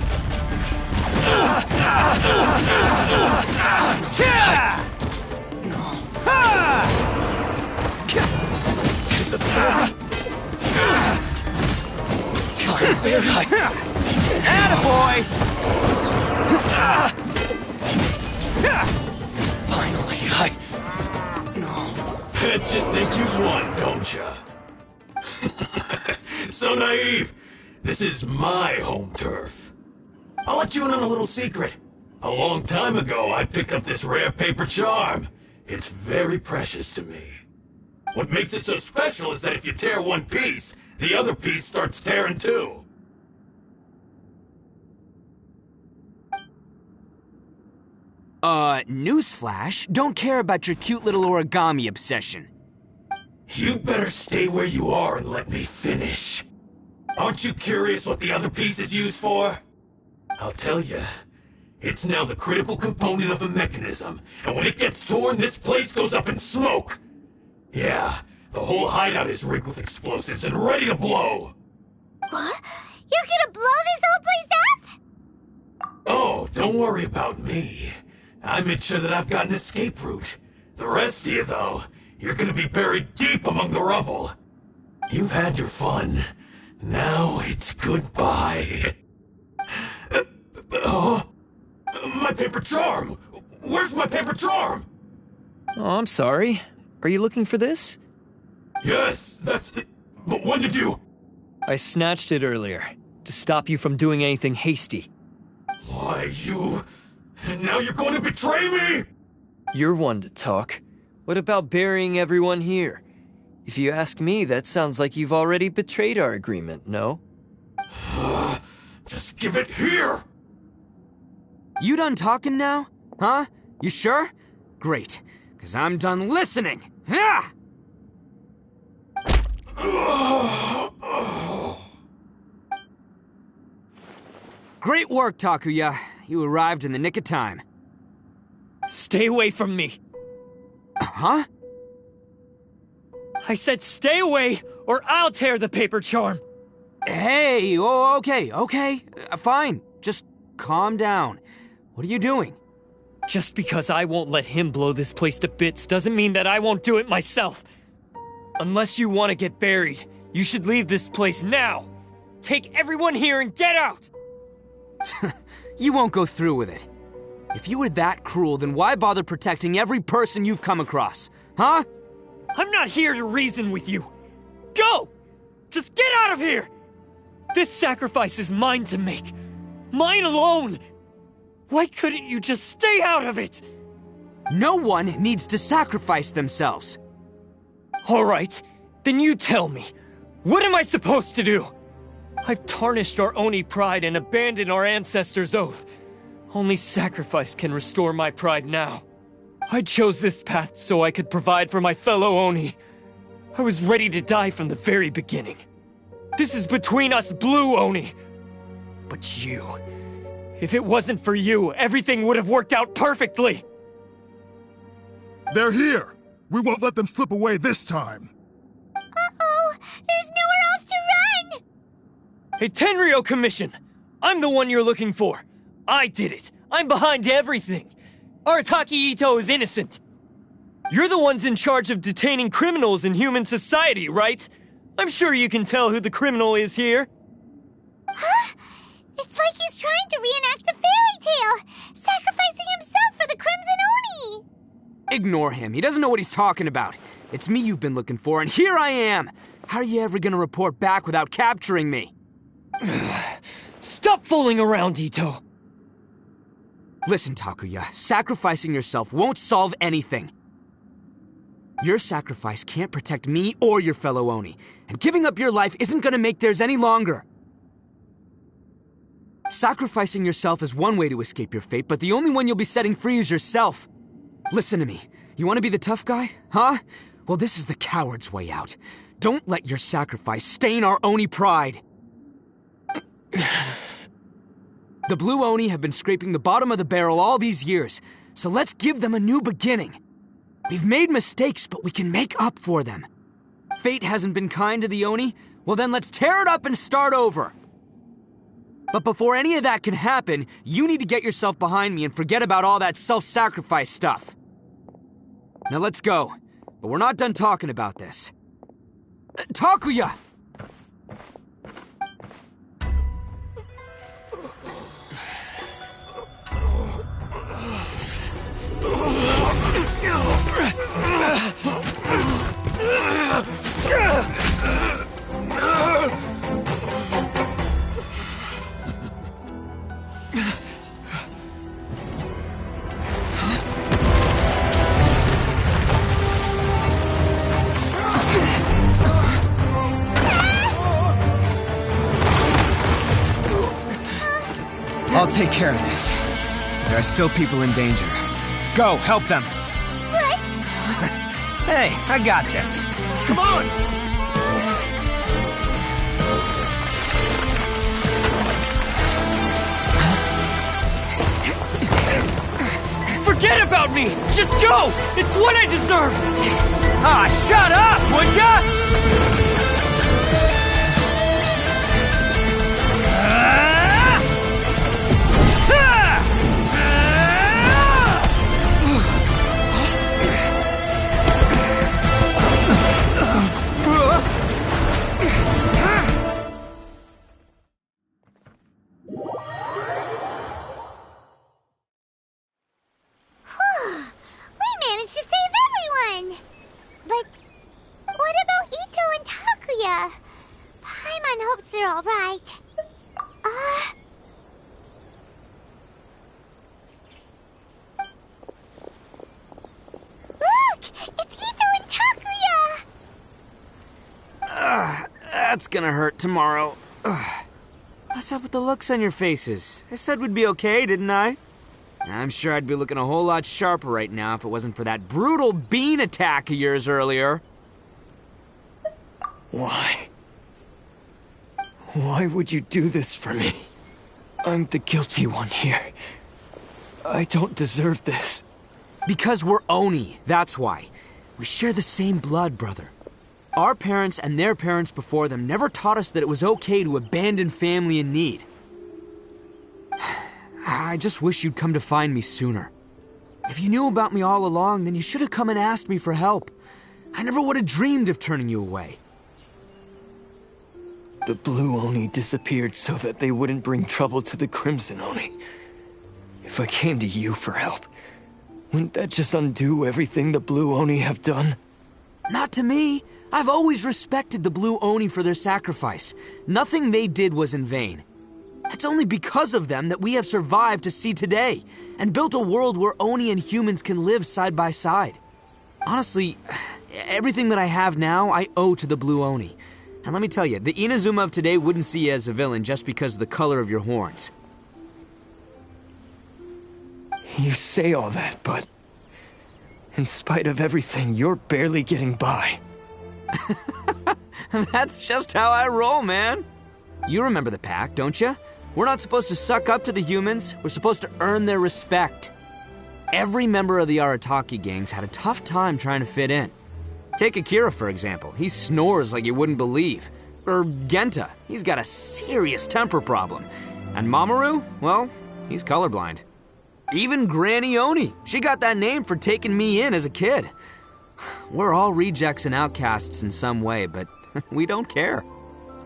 Attaboy! Finally, Bet you think you won, don't ya? So naive. This is my home turf. I'll let you in on a little secret. A long time ago, I picked up this rare paper charm. It's very precious to me. What makes it so special is that if you tear one piece, the other piece starts tearing too. Newsflash, don't care about your cute little origami obsession. You better stay where you are and let me finish. Aren't you curious what the other piece is used for? I'll tell you. It's now the critical component of the mechanism, and when it gets torn, this place goes up in smoke. Yeah, the whole hideout is rigged with explosives and ready to blow. What? You're gonna blow this whole place up? Oh, don't worry about me. I made sure that I've got an escape route. The rest of you, though, you're gonna be buried deep among the rubble. You've had your fun. Now it's goodbye. My paper charm! Where's my paper charm? Oh, I'm sorry. Are you looking for this? Yes, that's it. But when did you... I snatched it earlier, to stop you from doing anything hasty. Why, you... Now you're going to betray me? You're one to talk. What about burying everyone here? If you ask me, that sounds like you've already betrayed our agreement, no? Just give it here! You done talking now? Huh? You sure? Great, because I'm done listening! Ah! Great work, Takuya. You arrived in the nick of time. Stay away from me. Huh? I said stay away, or I'll tear the paper charm. Hey, okay. Fine. Just calm down. What are you doing? Just because I won't let him blow this place to bits doesn't mean that I won't do it myself. Unless you want to get buried, you should leave this place now. Take everyone here and get out! You won't go through with it. If you were that cruel, then why bother protecting every person you've come across? Huh? I'm not here to reason with you. Go! Just get out of here! This sacrifice is mine to make. Mine alone! Why couldn't you just stay out of it? No one needs to sacrifice themselves. All right, then you tell me. What am I supposed to do? I've tarnished our Oni pride and abandoned our ancestors' oath. Only sacrifice can restore my pride now. I chose this path so I could provide for my fellow Oni. I was ready to die from the very beginning. This is between us Blue Oni. But you... If it wasn't for you, everything would have worked out perfectly! They're here! We won't let them slip away this time! Uh-oh! There's nowhere else to run! Hey, Tenryo Commission! I'm the one you're looking for. I did it. I'm behind everything. Arataki Itto is innocent. You're the ones in charge of detaining criminals in human society, right? I'm sure you can tell who the criminal is here. Huh? It's like he's trying to reenact the fairy tale, sacrificing himself for the Crimson Oni! Ignore him. He doesn't know what he's talking about. It's me you've been looking for, and here I am! How are you ever gonna report back without capturing me? Stop fooling around, Itto! Listen, Takuya, sacrificing yourself won't solve anything. Your sacrifice can't protect me or your fellow Oni, and giving up your life isn't gonna make theirs any longer. Sacrificing yourself is one way to escape your fate, but the only one you'll be setting free is yourself. Listen to me. You want to be the tough guy? Huh? Well, this is the coward's way out. Don't let your sacrifice stain our Oni pride. The Blue Oni have been scraping the bottom of the barrel all these years, so let's give them a new beginning. We've made mistakes, but we can make up for them. Fate hasn't been kind to the Oni? Well then let's tear it up and start over. But before any of that can happen, you need to get yourself behind me and forget about all that self-sacrifice stuff. Now let's go. But we're not done talking about this. Takuya! I'll take care of this. There are still people in danger. Go, help them! What? Hey, I got this. Come on! Forget about me! Just go! It's what I deserve! Ah, shut up, would ya? We managed to save everyone! But what about Itto and Takuya? Paimon hopes they're alright. Look! It's Itto and Takuya! That's gonna hurt tomorrow. What's up with the looks on your faces? I said we'd be okay, didn't I? I'm sure I'd be looking a whole lot sharper right now if it wasn't for that brutal bean attack of yours earlier. Why? Why would you do this for me? I'm the guilty one here. I don't deserve this. Because we're Oni, that's why. We share the same blood, brother. Our parents and their parents before them never taught us that it was okay to abandon family in need. I just wish you'd come to find me sooner. If you knew about me all along, then you should have come and asked me for help. I never would have dreamed of turning you away. The Blue Oni disappeared so that they wouldn't bring trouble to the Crimson Oni. If I came to you for help, wouldn't that just undo everything the Blue Oni have done? Not to me. I've always respected the Blue Oni for their sacrifice. Nothing they did was in vain. It's only because of them that we have survived to see today, and built a world where Oni and humans can live side by side. Honestly, everything that I have now, I owe to the Blue Oni. And let me tell you, the Inazuma of today wouldn't see you as a villain just because of the color of your horns. You say all that, but in spite of everything, you're barely getting by. That's just how I roll, man. You remember the pact, don't you? We're not supposed to suck up to the humans. We're supposed to earn their respect. Every member of the Arataki gangs had a tough time trying to fit in. Take Akira, for example. He snores like you wouldn't believe. Or Genta. He's got a serious temper problem. And Mamoru, well, he's colorblind. Even Granny Oni. She got that name for taking me in as a kid. We're all rejects and outcasts in some way, but we don't care.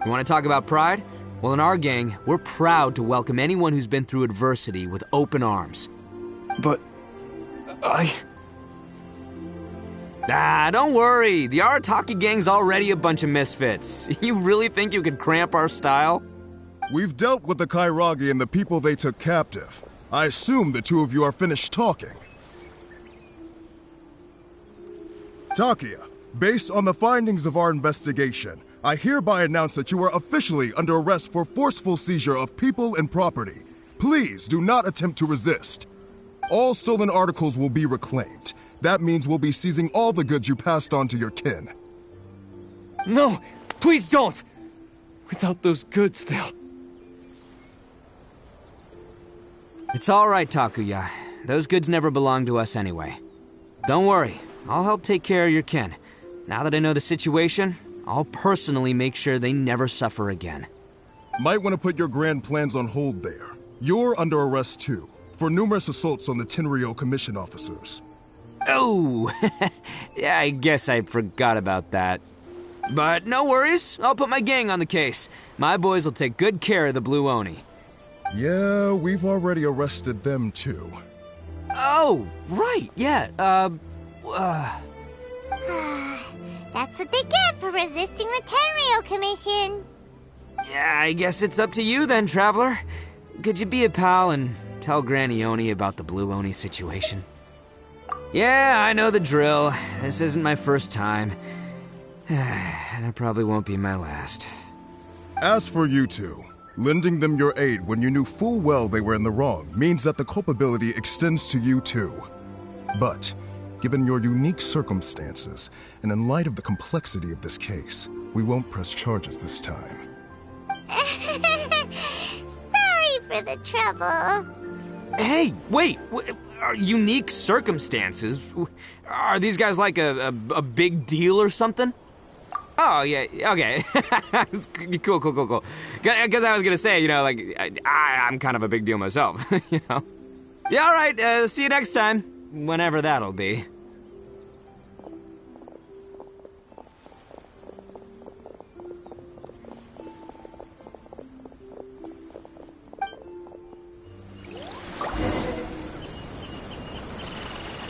You want to talk about pride? Well, in our gang, we're proud to welcome anyone who's been through adversity with open arms. But don't worry. The Arataki gang's already a bunch of misfits. You really think you could cramp our style? We've dealt with the Kairagi and the people they took captive. I assume the two of you are finished talking. Takuya, based on the findings of our investigation, I hereby announce that you are officially under arrest for forceful seizure of people and property. Please do not attempt to resist. All stolen articles will be reclaimed. That means we'll be seizing all the goods you passed on to your kin. No, please don't! Without those goods, they'll... It's all right, Takuya. Those goods never belonged to us anyway. Don't worry, I'll help take care of your kin. Now that I know the situation, I'll personally make sure they never suffer again. Might want to put your grand plans on hold there. You're under arrest too, for numerous assaults on the Tenryou Commission officers. Oh, yeah, I guess I forgot about that. But no worries, I'll put my gang on the case. My boys will take good care of the Blue Oni. Yeah, we've already arrested them too. Oh, right, yeah, That's what they get for resisting the Tenryou Commission. Yeah, I guess it's up to you then, Traveler. Could you be a pal and tell Granny Oni about the Blue Oni situation? Yeah, I know the drill. This isn't my first time. And it probably won't be my last. As for you two, lending them your aid when you knew full well they were in the wrong means that the culpability extends to you too. But, given your unique circumstances, and in light of the complexity of this case, we won't press charges this time. Sorry for the trouble. Hey, wait! Unique circumstances? Are these guys like a big deal or something? Oh, yeah, okay. Cool. Because I was gonna say, you know, like, I'm kind of a big deal myself, you know? Yeah, all right, see you next time. Whenever that'll be.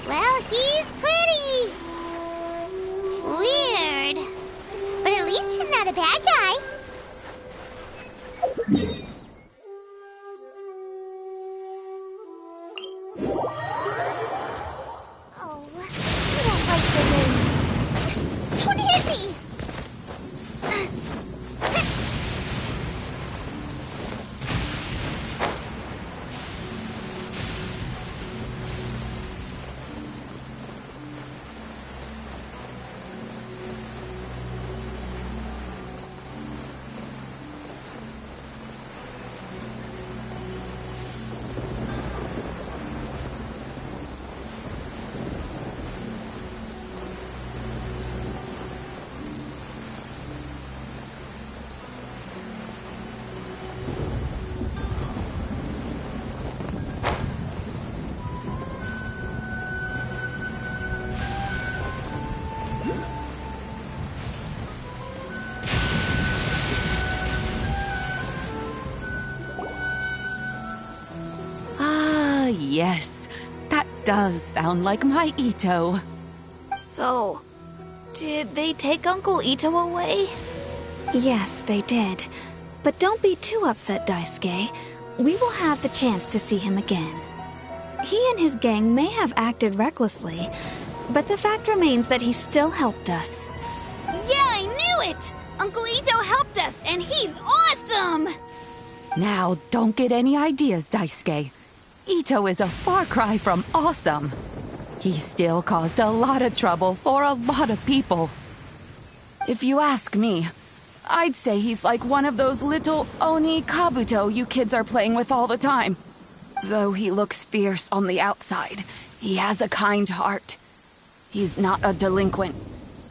Well, he's pretty. Weird. But at least he's not a bad guy. Oh, I don't like the rain. Don't hit me! Yes, that does sound like my Itto. So, did they take Uncle Itto away? Yes, they did. But don't be too upset, Daisuke. We will have the chance to see him again. He and his gang may have acted recklessly, but the fact remains that he still helped us. Yeah, I knew it! Uncle Itto helped us, and he's awesome! Now, don't get any ideas, Daisuke. Itto is a far cry from awesome. He still caused a lot of trouble for a lot of people. If you ask me, I'd say he's like one of those little Oni Kabuto you kids are playing with all the time. Though he looks fierce on the outside, he has a kind heart. He's not a delinquent,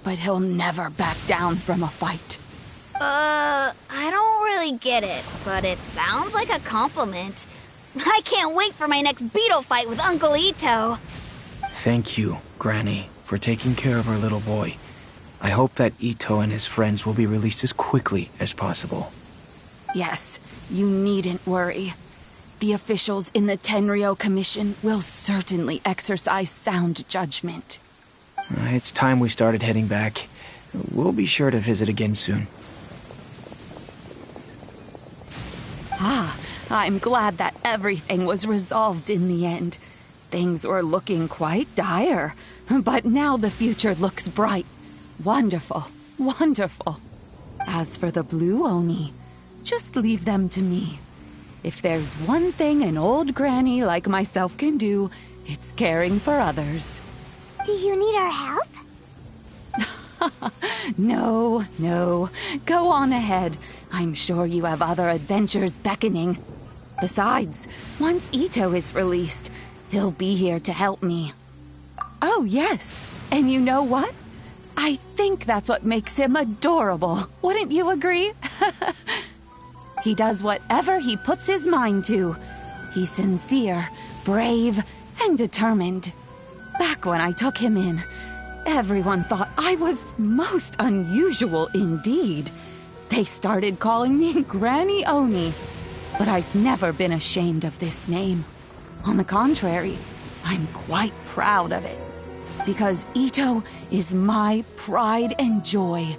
but he'll never back down from a fight. I don't really get it, but it sounds like a compliment. I can't wait for my next beetle fight with Uncle Itto. Thank you, Granny, for taking care of our little boy. I hope that Itto and his friends will be released as quickly as possible. Yes, you needn't worry. The officials in the Tenryou Commission will certainly exercise sound judgment. It's time we started heading back. We'll be sure to visit again soon. I'm glad that everything was resolved in the end. Things were looking quite dire, but now the future looks bright. Wonderful, wonderful. As for the Blue Oni, just leave them to me. If there's one thing an old granny like myself can do, it's caring for others. Do you need our help? No. Go on ahead. I'm sure you have other adventures beckoning. Besides, once Itto is released, he'll be here to help me. Oh, yes. And you know what? I think that's what makes him adorable. Wouldn't you agree? He does whatever he puts his mind to. He's sincere, brave, and determined. Back when I took him in, everyone thought I was most unusual indeed. They started calling me Granny Oni. But I've never been ashamed of this name. On the contrary, I'm quite proud of it. Because Itto is my pride and joy.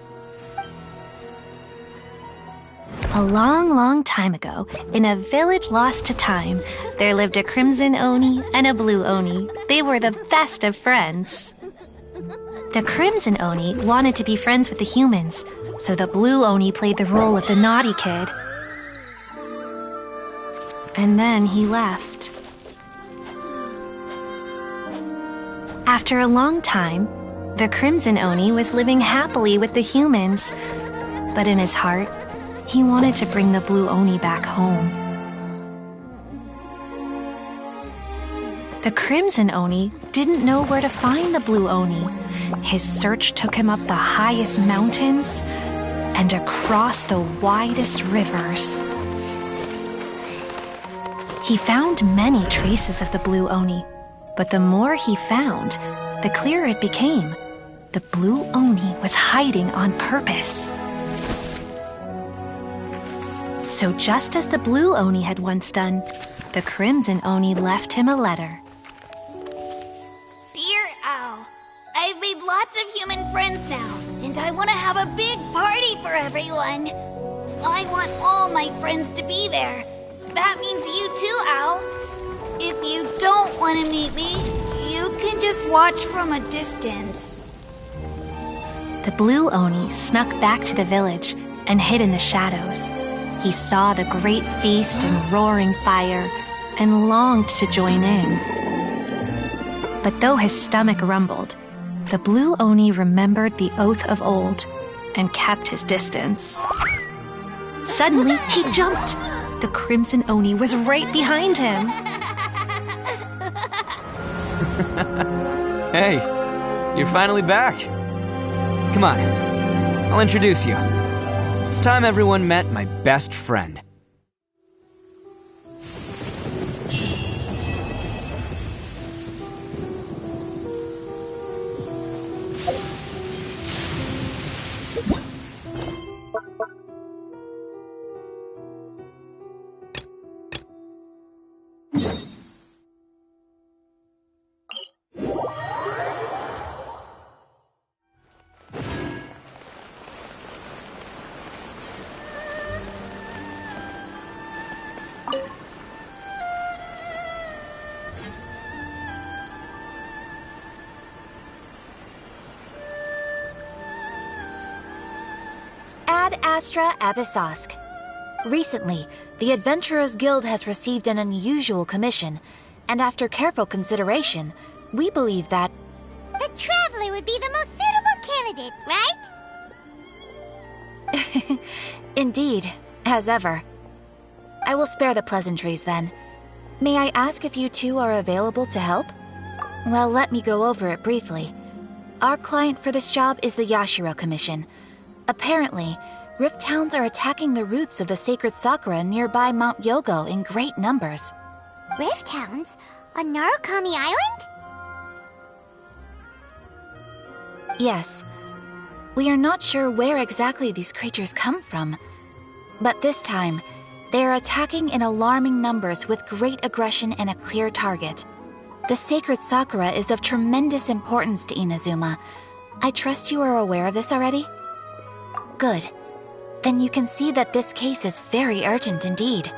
A long, long time ago, in a village lost to time, there lived a crimson Oni and a blue Oni. They were the best of friends. The crimson Oni wanted to be friends with the humans, so the blue Oni played the role of the naughty kid. And then he left. After a long time, the crimson Oni was living happily with the humans, but in his heart, he wanted to bring the blue Oni back home. The crimson Oni didn't know where to find the blue Oni. His search took him up the highest mountains and across the widest rivers. He found many traces of the blue Oni, but the more he found, the clearer it became. The blue Oni was hiding on purpose. So just as the blue Oni had once done, the crimson Oni left him a letter. Dear Owl, I've made lots of human friends now, and I want to have a big party for everyone. I want all my friends to be there. That means you too, Owl. If you don't want to meet me, you can just watch from a distance. The blue Oni snuck back to the village and hid in the shadows. He saw the great feast and roaring fire and longed to join in. But though his stomach rumbled, the blue Oni remembered the oath of old and kept his distance. Suddenly, he jumped. The crimson Oni was right behind him. Hey, you're finally back. Come on, I'll introduce you. It's time everyone met my best friend. Ad Astra Abyssosk. Recently, the Adventurers Guild has received an unusual commission, and after careful consideration, we believe that The Traveler would be the most suitable candidate, right? Indeed, as ever. I will spare the pleasantries then. May I ask if you two are available to help? Well, let me go over it briefly. Our client for this job is the Yashiro Commission. Apparently, Rift Hounds are attacking the roots of the sacred sakura nearby Mount Yogo in great numbers. Rift Hounds? On Narukami Island? Yes. We are not sure where exactly these creatures come from. But this time, they are attacking in alarming numbers with great aggression and a clear target. The sacred sakura is of tremendous importance to Inazuma. I trust you are aware of this already? Good. Then you can see that this case is very urgent indeed.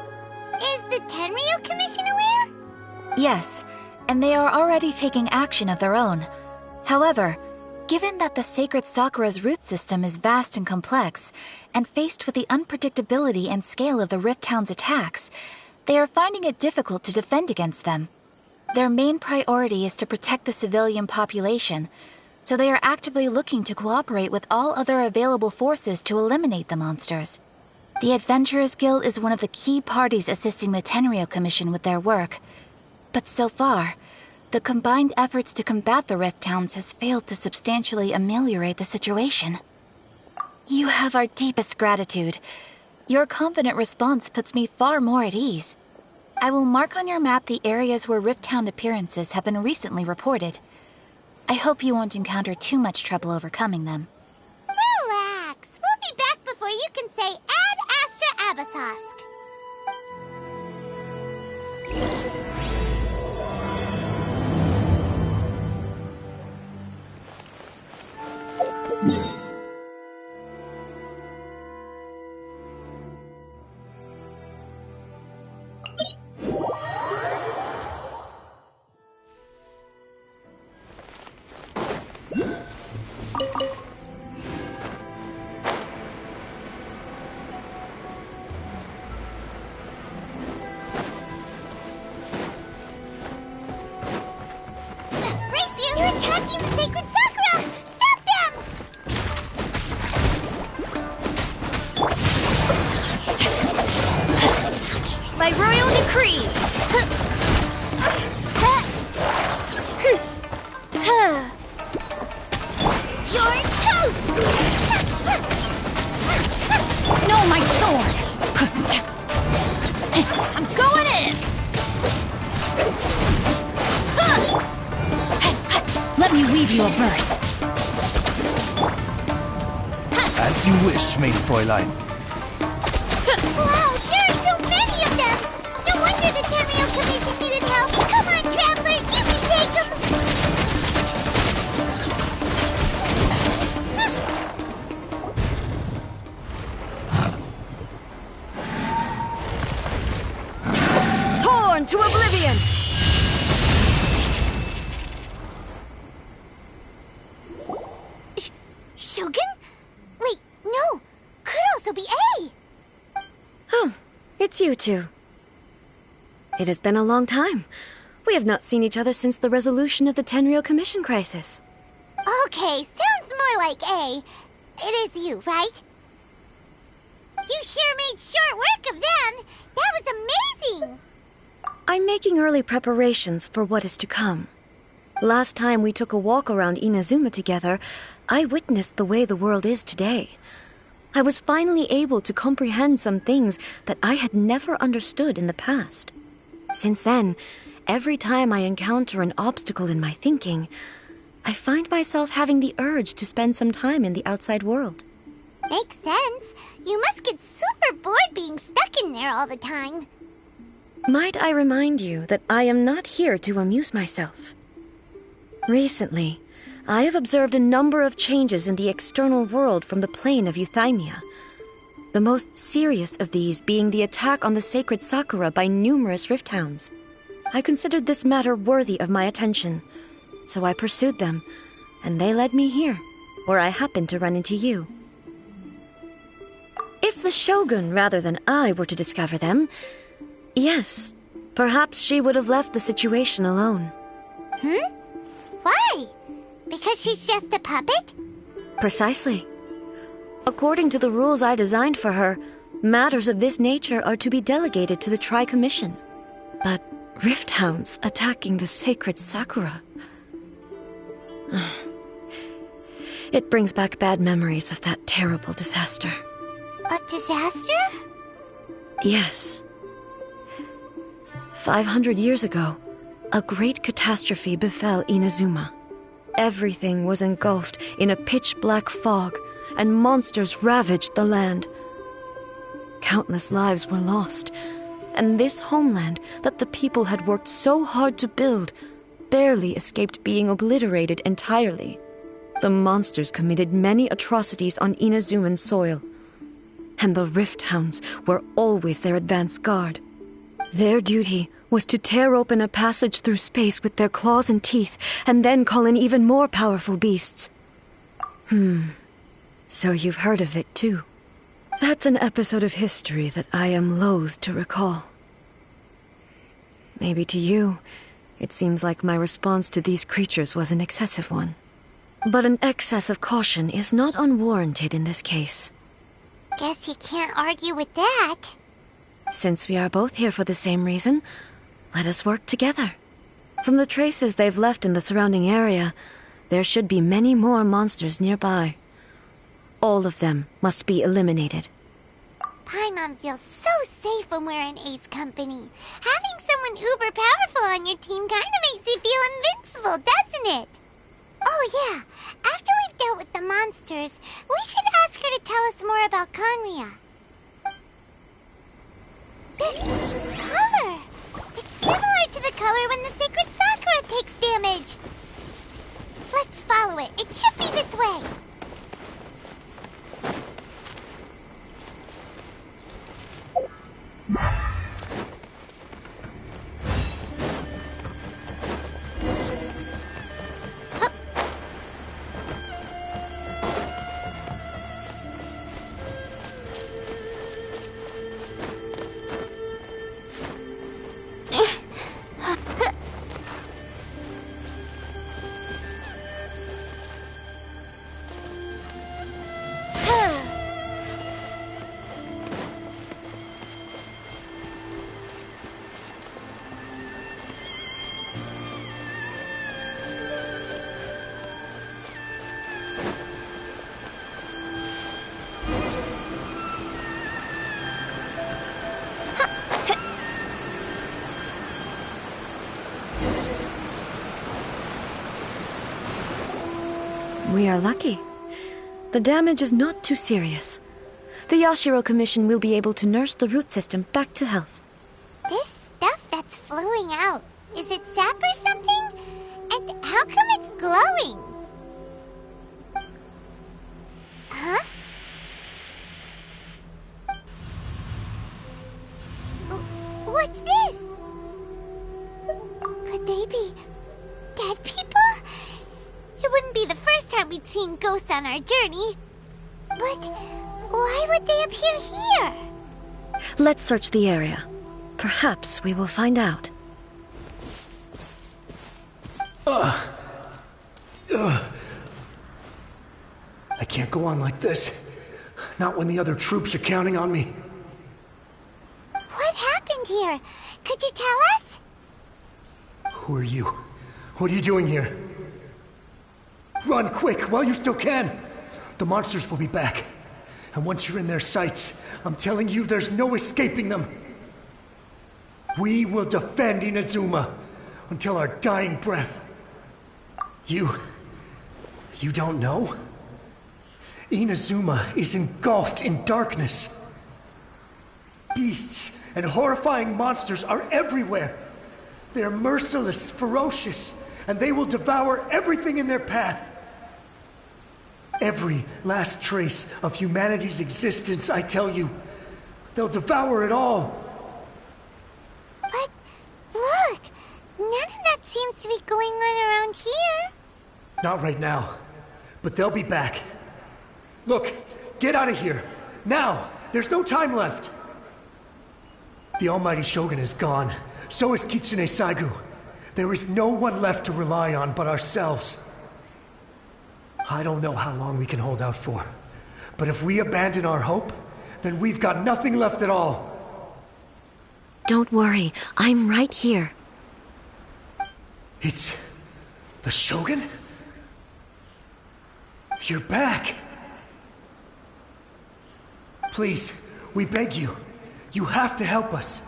Is the Tenryu Commission aware? Yes, and they are already taking action of their own. However, given that the sacred sakura's root system is vast and complex, and faced with the unpredictability and scale of the Rift Hound's attacks, they are finding it difficult to defend against them. Their main priority is to protect the civilian population, so they are actively looking to cooperate with all other available forces to eliminate the monsters. The Adventurers Guild is one of the key parties assisting the Tenryou Commission with their work. But so far, the combined efforts to combat the Rift Towns has failed to substantially ameliorate the situation. You have our deepest gratitude. Your confident response puts me far more at ease. I will mark on your map the areas where Rift Town appearances have been recently reported. I hope you won't encounter too much trouble overcoming them. Relax. We'll be back before you can say Ad Astra Abasosk. You're attacking the sacred Sakura! Stop them! By royal decree! You're toast! No, my sword! I'm going in! Let me weave you a verse. As you wish, maid Fräulein. Wow, there are so many of them! No wonder the Tenryou Commission needed help! Come on, Traveler, you can take them! Torn to oblivion! Shogun? Wait, no! Could also be A! Oh, it's you two. It has been a long time. We have not seen each other since the resolution of the Tenryou Commission crisis. Okay, sounds more like A. It is you, right? You sure made short work of them! That was amazing! I'm making early preparations for what is to come. Last time we took a walk around Inazuma together, I witnessed the way the world is today. I was finally able to comprehend some things that I had never understood in the past. Since then, every time I encounter an obstacle in my thinking, I find myself having the urge to spend some time in the outside world. Makes sense. You must get super bored being stuck in there all the time. Might I remind you that I am not here to amuse myself? Recently, I have observed a number of changes in the external world from the plane of Euthymia. The most serious of these being the attack on the sacred Sakura by numerous Rift Hounds. I considered this matter worthy of my attention, so I pursued them, and they led me here, where I happened to run into you. If the Shogun rather than I were to discover them, yes, perhaps she would have left the situation alone. Why? Because she's just a puppet? Precisely. According to the rules I designed for her, matters of this nature are to be delegated to the Tri-Commission. But Rift Hounds attacking the sacred Sakura... It brings back bad memories of that terrible disaster. A disaster? Yes. 500 years ago, a great catastrophe befell Inazuma. Everything was engulfed in a pitch-black fog, and monsters ravaged the land. Countless lives were lost, and this homeland that the people had worked so hard to build barely escaped being obliterated entirely. The monsters committed many atrocities on Inazuman soil, and the Rift Hounds were always their advance guard. Their duty was to tear open a passage through space with their claws and teeth, and then call in even more powerful beasts. So you've heard of it, too. That's an episode of history that I am loath to recall. Maybe to you, It seems like my response to these creatures was an excessive one. But an excess of caution is not unwarranted in this case. Guess you can't argue with that. Since we are both here for the same reason, let us work together. From the traces they've left in the surrounding area, there should be many more monsters nearby. All of them must be eliminated. Paimon feels so safe when we're in Ace company. Having someone uber powerful on your team kinda makes you feel invincible, doesn't it? Oh yeah, after we've dealt with the monsters, we should ask her to tell us more about Conria. This color! It's similar to the color when the sacred Sakura takes damage. Let's follow it. It should be this way. We are lucky. The damage is not too serious. The Yashiro Commission will be able to nurse the root system back to health. This stuff that's flowing out, is it sap or something? And how come it's glowing? Huh? What's this? Could they be dead people? It wouldn't be the first time we'd seen ghosts on our journey. But why would they appear here? Let's search the area. Perhaps we will find out. I can't go on like this. Not when the other troops are counting on me. What happened here? Could you tell us? Who are you? What are you doing here? Run quick while you still can! The monsters will be back. And once you're in their sights, I'm telling you there's no escaping them. We will defend Inazuma until our dying breath. You don't know? Inazuma is engulfed in darkness. Beasts and horrifying monsters are everywhere. They are merciless, ferocious, and they will devour everything in their path. Every last trace of humanity's existence, I tell you. They'll devour it all. But look, none of that seems to be going on around here. Not right now, but they'll be back. Look, get out of here. Now! There's no time left. The almighty Shogun is gone. So is Kitsune Saigu. There is no one left to rely on but ourselves. I don't know how long we can hold out for. But if we abandon our hope, then we've got nothing left at all. Don't worry, I'm right here. It's the Shogun? You're back. Please, we beg you. You have to help us.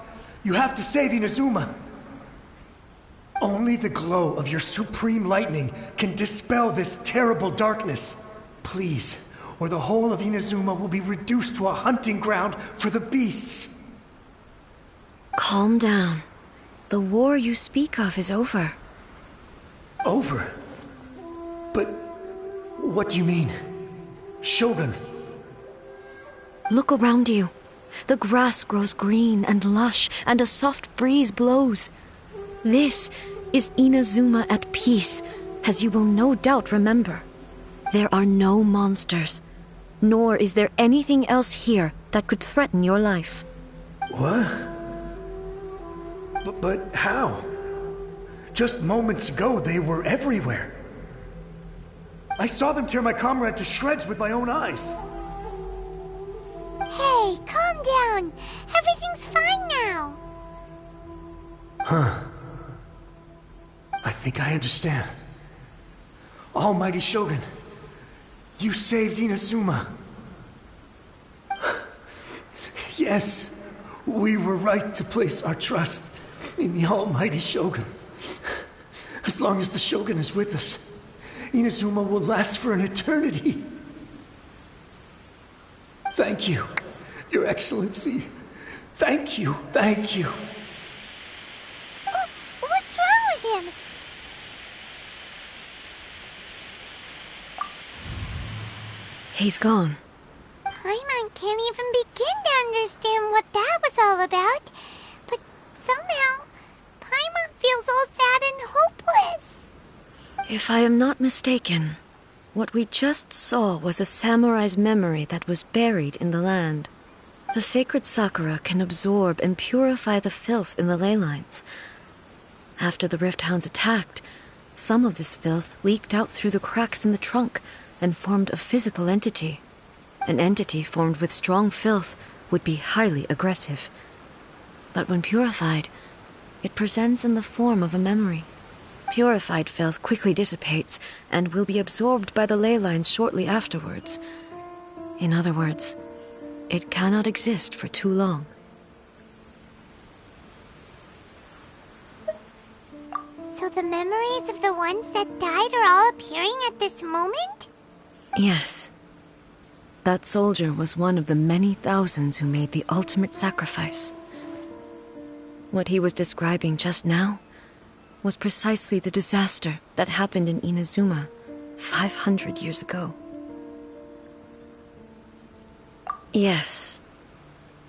You have to save Inazuma. Only the glow of your supreme lightning can dispel this terrible darkness. Please, or the whole of Inazuma will be reduced to a hunting ground for the beasts. Calm down. The war you speak of is over. Over? But what do you mean? Shogun? Look around you. The grass grows green and lush, and a soft breeze blows. This is Inazuma at peace, as you will no doubt remember. There are no monsters, nor is there anything else here that could threaten your life. What? But how? Just moments ago, they were everywhere. I saw them tear my comrade to shreds with my own eyes. Hey, calm down. Everything's fine now. Huh. I think I understand. Almighty Shogun, you saved Inazuma. Yes, we were right to place our trust in the Almighty Shogun. As long as the Shogun is with us, Inazuma will last for an eternity. Thank you, Your Excellency. Thank you, thank you. What's wrong with him? He's gone. Paimon can't even begin to understand what that was all about. But somehow, Paimon feels all sad and hopeless. If I am not mistaken, what we just saw was a samurai's memory that was buried in the land. The sacred Sakura can absorb and purify the filth in the ley lines. After the Rift Hounds attacked, some of this filth leaked out through the cracks in the trunk and formed a physical entity. An entity formed with strong filth would be highly aggressive. But when purified, it presents in the form of a memory. Purified filth quickly dissipates and will be absorbed by the ley lines shortly afterwards. In other words, it cannot exist for too long. So the memories of the ones that died are all appearing at this moment? Yes. That soldier was one of the many thousands who made the ultimate sacrifice. What he was describing just now was precisely the disaster that happened in Inazuma 500 years ago. Yes.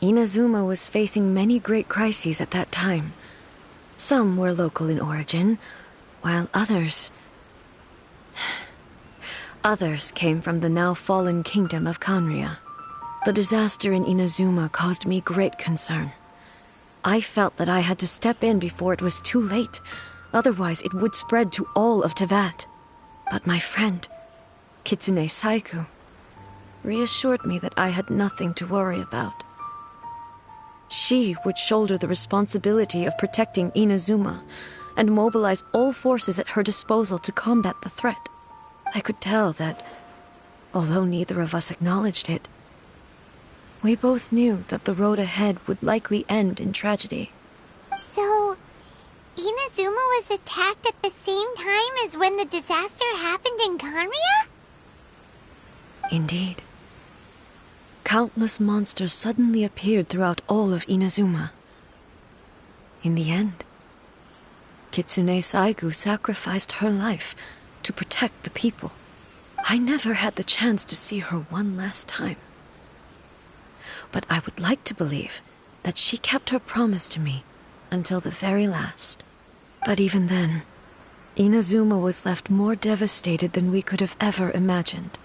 Inazuma was facing many great crises at that time. Some were local in origin, while others came from the now fallen kingdom of Kanria. The disaster in Inazuma caused me great concern. I felt that I had to step in before it was too late, otherwise it would spread to all of Teyvat. But my friend, Kitsune Saiku, reassured me that I had nothing to worry about. She would shoulder the responsibility of protecting Inazuma and mobilize all forces at her disposal to combat the threat. I could tell that, although neither of us acknowledged it, we both knew that the road ahead would likely end in tragedy. So, Inazuma was attacked at the same time as when the disaster happened in Kanria? Indeed. Countless monsters suddenly appeared throughout all of Inazuma. In the end, Kitsune Saigu sacrificed her life to protect the people. I never had the chance to see her one last time. But I would like to believe that she kept her promise to me until the very last. But even then, Inazuma was left more devastated than we could have ever imagined.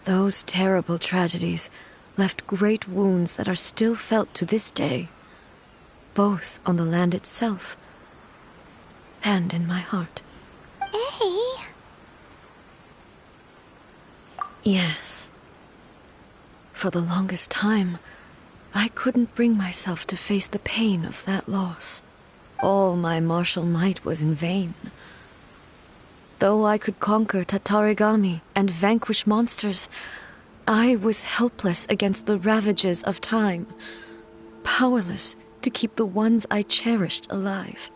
Those terrible tragedies left great wounds that are still felt to this day, both on the land itself and in my heart. Hey? Yes. For the longest time, I couldn't bring myself to face the pain of that loss. All my martial might was in vain. Though I could conquer Tatarigami and vanquish monsters, I was helpless against the ravages of time, powerless to keep the ones I cherished alive.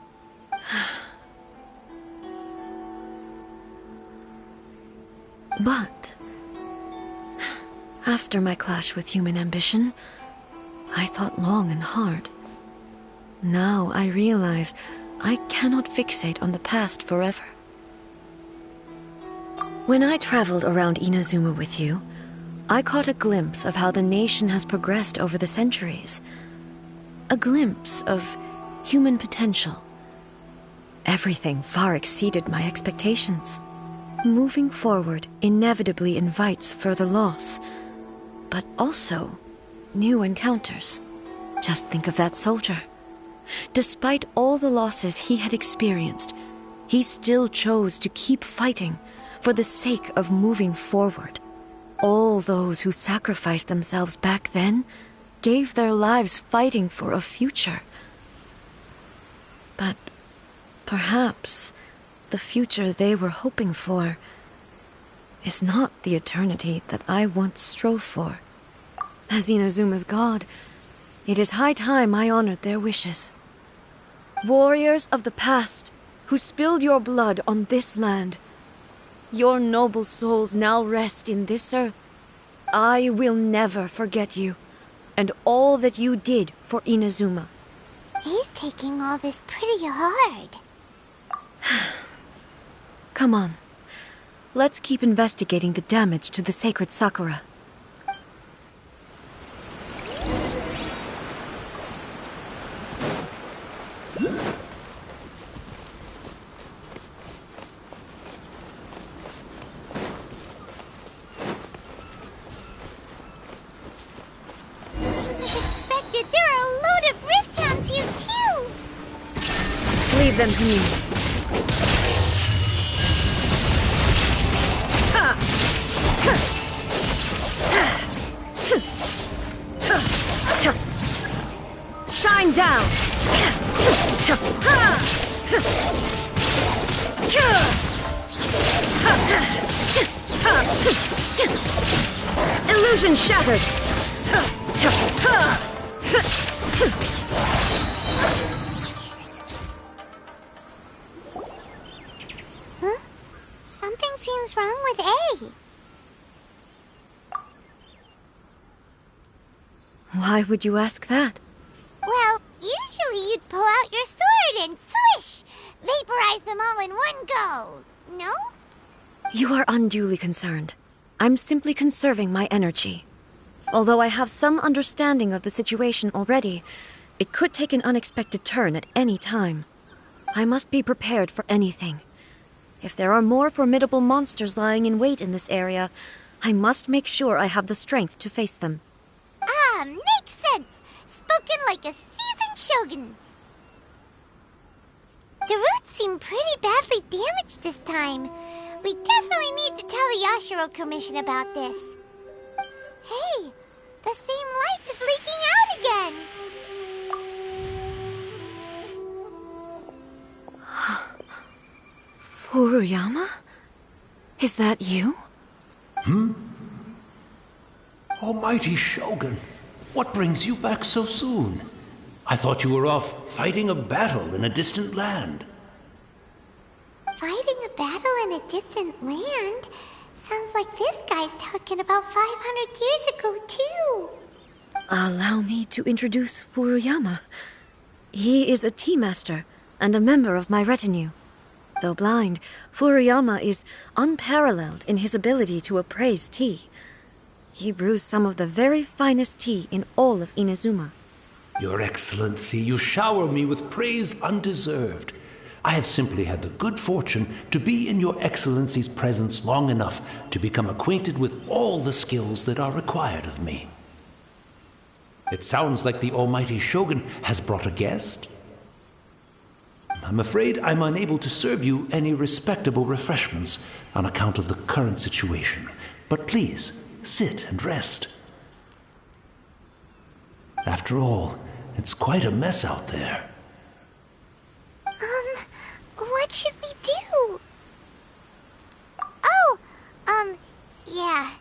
But after my clash with human ambition, I thought long and hard. Now I realize I cannot fixate on the past forever. When I traveled around Inazuma with you, I caught a glimpse of how the nation has progressed over the centuries. A glimpse of human potential. Everything far exceeded my expectations. Moving forward inevitably invites further loss, but also new encounters. Just think of that soldier. Despite all the losses he had experienced, he still chose to keep fighting for the sake of moving forward. All those who sacrificed themselves back then gave their lives fighting for a future. But perhaps the future they were hoping for is not the eternity that I once strove for. As Inazuma's god, it is high time I honored their wishes. Warriors of the past who spilled your blood on this land, your noble souls now rest in this earth. I will never forget you and all that you did for Inazuma. He's taking all this pretty hard. Come on. Let's keep investigating the damage to the sacred Sakura. Leave them to me. Shine down. Illusion shattered. Something seems wrong with A. Why would you ask that? Well, usually you'd pull out your sword and swish! Vaporize them all in one go, no? You are unduly concerned. I'm simply conserving my energy. Although I have some understanding of the situation already, it could take an unexpected turn at any time. I must be prepared for anything. If there are more formidable monsters lying in wait in this area, I must make sure I have the strength to face them. Ah, makes sense! Spoken like a seasoned shogun. The roots seem pretty badly damaged this time. We definitely need to tell the Yashiro Commission about this. Hey, the same light is leaking out again! Furuyama? Is that you? Almighty Shogun, what brings you back so soon? I thought you were off fighting a battle in a distant land. Fighting a battle in a distant land? Sounds like this guy's talking about 500 years ago, too. Allow me to introduce Furuyama. He is a tea master and a member of my retinue. Though blind, Furuyama is unparalleled in his ability to appraise tea. He brews some of the very finest tea in all of Inazuma. Your Excellency, you shower me with praise undeserved. I have simply had the good fortune to be in Your Excellency's presence long enough to become acquainted with all the skills that are required of me. It sounds like the Almighty Shogun has brought a guest. I'm afraid I'm unable to serve you any respectable refreshments on account of the current situation. But please, sit and rest. After all, it's quite a mess out there. What should we do? Yeah.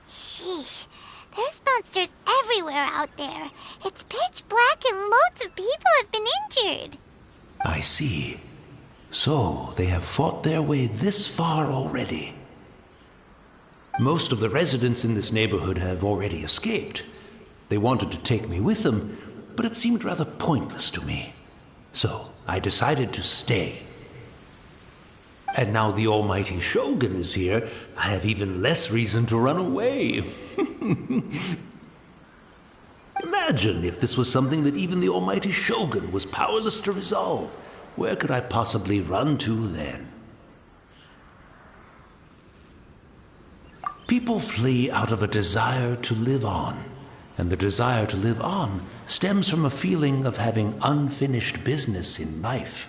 Sheesh. There's monsters everywhere out there. It's pitch black and loads of people have been injured. I see. So, they have fought their way this far already. Most of the residents in this neighborhood have already escaped. They wanted to take me with them, but it seemed rather pointless to me. So, I decided to stay. And now the Almighty Shogun is here, I have even less reason to run away. Imagine if this was something that even the Almighty Shogun was powerless to resolve. Where could I possibly run to then? People flee out of a desire to live on, and the desire to live on stems from a feeling of having unfinished business in life.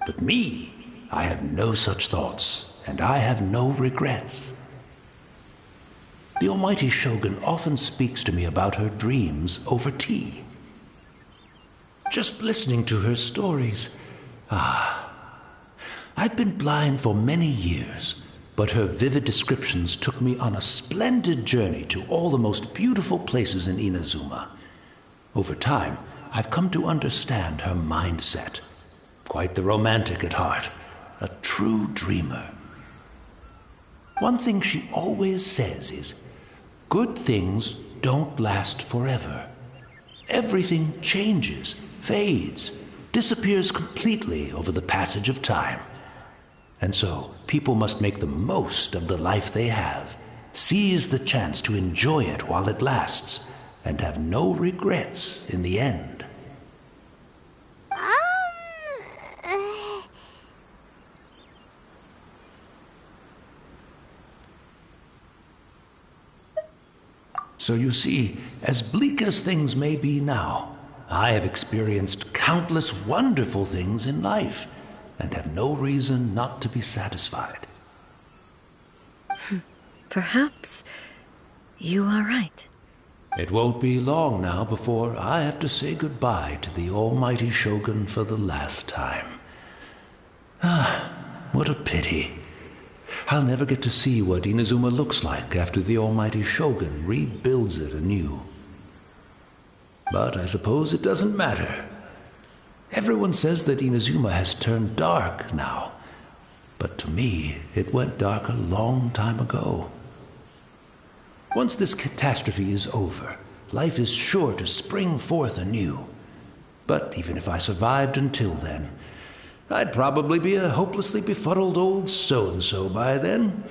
But me, I have no such thoughts, and I have no regrets. The almighty Shogun often speaks to me about her dreams over tea. Just listening to her stories. I've been blind for many years, but her vivid descriptions took me on a splendid journey to all the most beautiful places in Inazuma. Over time, I've come to understand her mindset. Quite the romantic at heart, a true dreamer. One thing she always says is, good things don't last forever. Everything changes, fades, disappears completely over the passage of time. And so, people must make the most of the life they have, seize the chance to enjoy it while it lasts, and have no regrets in the end. So you see, as bleak as things may be now, I have experienced countless wonderful things in life, and have no reason not to be satisfied. Perhaps you are right. It won't be long now before I have to say goodbye to the almighty Shogun for the last time. What a pity. I'll never get to see what Inazuma looks like after the almighty Shogun rebuilds it anew. But I suppose it doesn't matter. Everyone says that Inazuma has turned dark now, but to me, it went dark a long time ago. Once this catastrophe is over, life is sure to spring forth anew. But even if I survived until then, I'd probably be a hopelessly befuddled old so-and-so by then.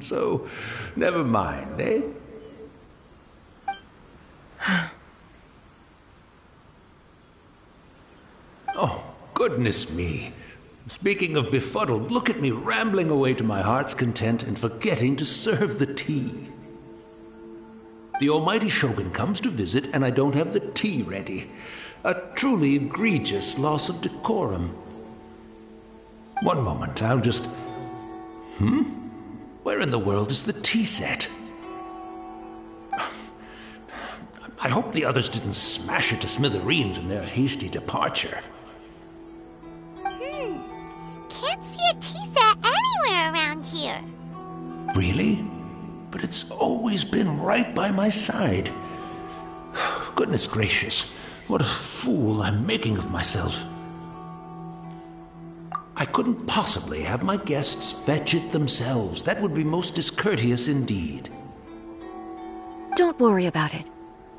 So, never mind, eh? Oh, goodness me. Speaking of befuddled, look at me rambling away to my heart's content and forgetting to serve the tea. The almighty Shogun comes to visit and I don't have the tea ready. A truly egregious loss of decorum. One moment, I'll just... Where in the world is the tea set? I hope the others didn't smash it to smithereens in their hasty departure. Can't see a tea set anywhere around here. Really? But it's always been right by my side. Goodness gracious, what a fool I'm making of myself. I couldn't possibly have my guests fetch it themselves. That would be most discourteous indeed. Don't worry about it.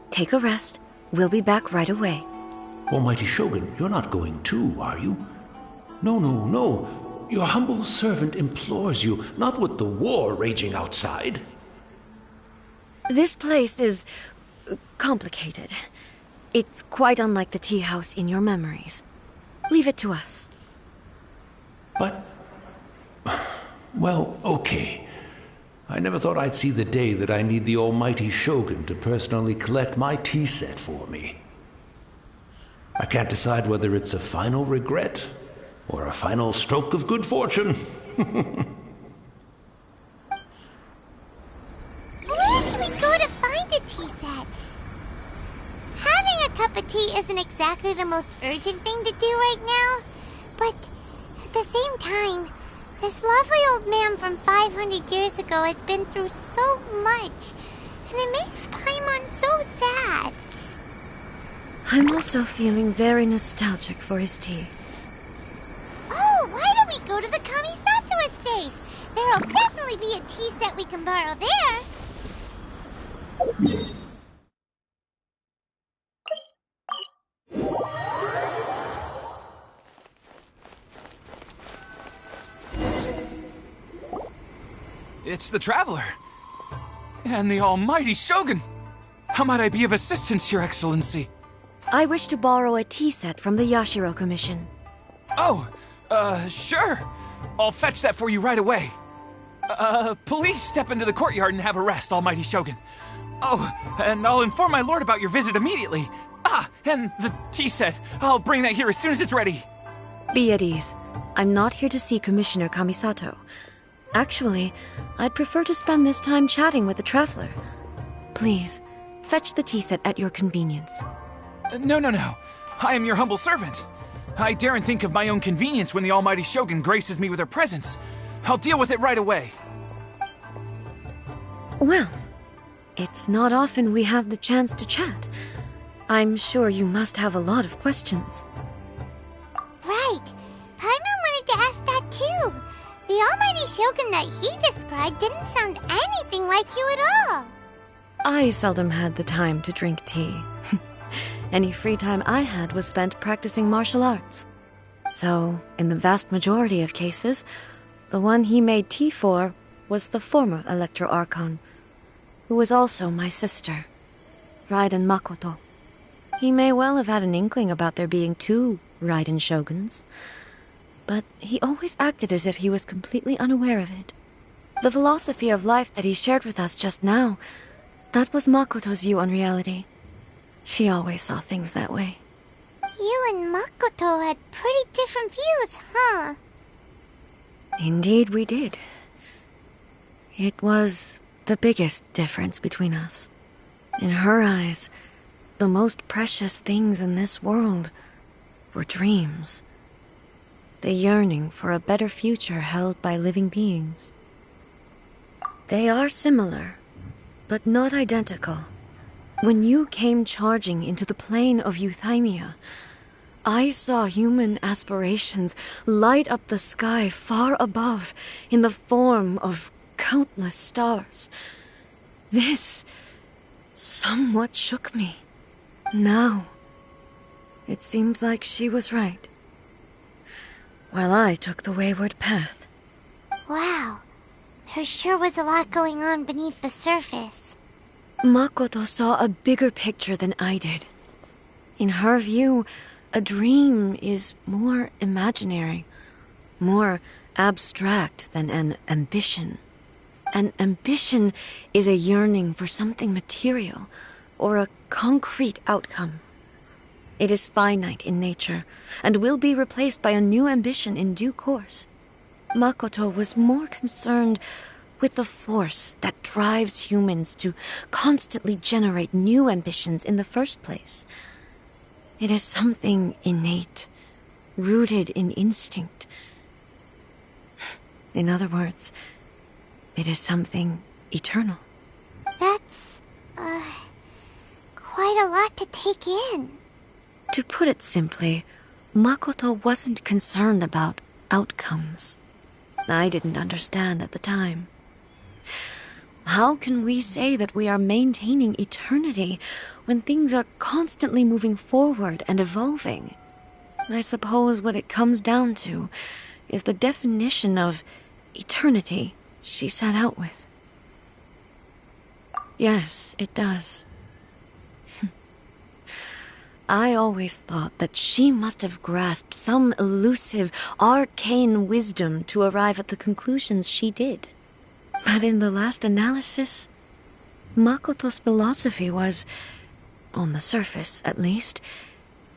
Take a rest. We'll be back right away. Almighty Shogun, you're not going too, are you? No. Your humble servant implores you, not with the war raging outside. This place is complicated. It's quite unlike the tea house in your memories. Leave it to us. But... well, okay. I never thought I'd see the day that I need the almighty Shogun to personally collect my tea set for me. I can't decide whether it's a final regret or a final stroke of good fortune. Where should we go to find a tea set? Having a cup of tea isn't exactly the most urgent thing to do right now, but at the same time, this lovely old man from 500 years ago has been through so much, and it makes Paimon so sad. I'm also feeling very nostalgic for his tea. Oh, why don't we go to the Kamisato estate? There'll definitely be a tea set we can borrow there. It's the Traveler. And the almighty Shogun. How might I be of assistance, Your Excellency? I wish to borrow a tea set from the Yashiro Commission. Oh, sure. I'll fetch that for you right away. Please step into the courtyard and have a rest, almighty Shogun. Oh, and I'll inform my lord about your visit immediately. Ah, and the tea set. I'll bring that here as soon as it's ready. Be at ease. I'm not here to see Commissioner Kamisato. Actually, I'd prefer to spend this time chatting with the Traveler. Please, fetch the tea set at your convenience. No. I am your humble servant. I daren't think of my own convenience when the Almighty Shogun graces me with her presence. I'll deal with it right away. Well, it's not often we have the chance to chat. I'm sure you must have a lot of questions. Right. Paimon wanted to ask that too. The Almighty Shogun that he described didn't sound anything like you at all. I seldom had the time to drink tea. Any free time I had was spent practicing martial arts. So, in the vast majority of cases, the one he made tea for was the former Electro Archon, who was also my sister, Raiden Makoto. He may well have had an inkling about there being two Raiden Shoguns, but he always acted as if he was completely unaware of it. The philosophy of life that he shared with us just now, that was Makoto's view on reality. She always saw things that way. You and Makoto had pretty different views, huh? Indeed we did. It was the biggest difference between us. In her eyes, the most precious things in this world were dreams. The yearning for a better future held by living beings. They are similar, but not identical. When you came charging into the plane of Euthymia, I saw human aspirations light up the sky far above in the form of countless stars. This somewhat shook me. Now, it seems like she was right, while I took the wayward path. Wow, there sure was a lot going on beneath the surface. Makoto saw a bigger picture than I did. In her view, a dream is more imaginary, more abstract than an ambition. An ambition is a yearning for something material, or a concrete outcome. It is finite in nature, and will be replaced by a new ambition in due course. Makoto was more concerned with the force that drives humans to constantly generate new ambitions in the first place. It is something innate, rooted in instinct. In other words, it is something eternal. That's, quite a lot to take in. To put it simply, Makoto wasn't concerned about outcomes. I didn't understand at the time. How can we say that we are maintaining eternity when things are constantly moving forward and evolving? I suppose what it comes down to is the definition of eternity she set out with. Yes, it does. I always thought that she must have grasped some elusive, arcane wisdom to arrive at the conclusions she did. But in the last analysis, Makoto's philosophy was, on the surface at least,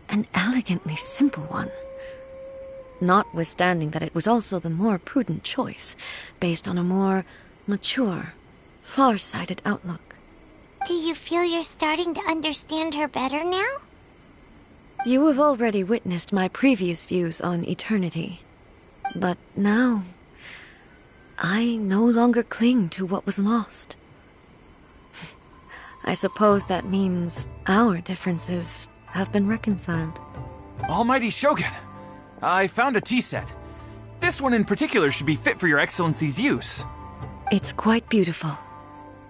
an elegantly simple one. Notwithstanding that it was also the more prudent choice, based on a more mature, far-sighted outlook. Do you feel you're starting to understand her better now? You have already witnessed my previous views on eternity. But now, I no longer cling to what was lost. I suppose that means our differences have been reconciled. Almighty Shogun, I found a tea set. This one in particular should be fit for your Excellency's use. It's quite beautiful.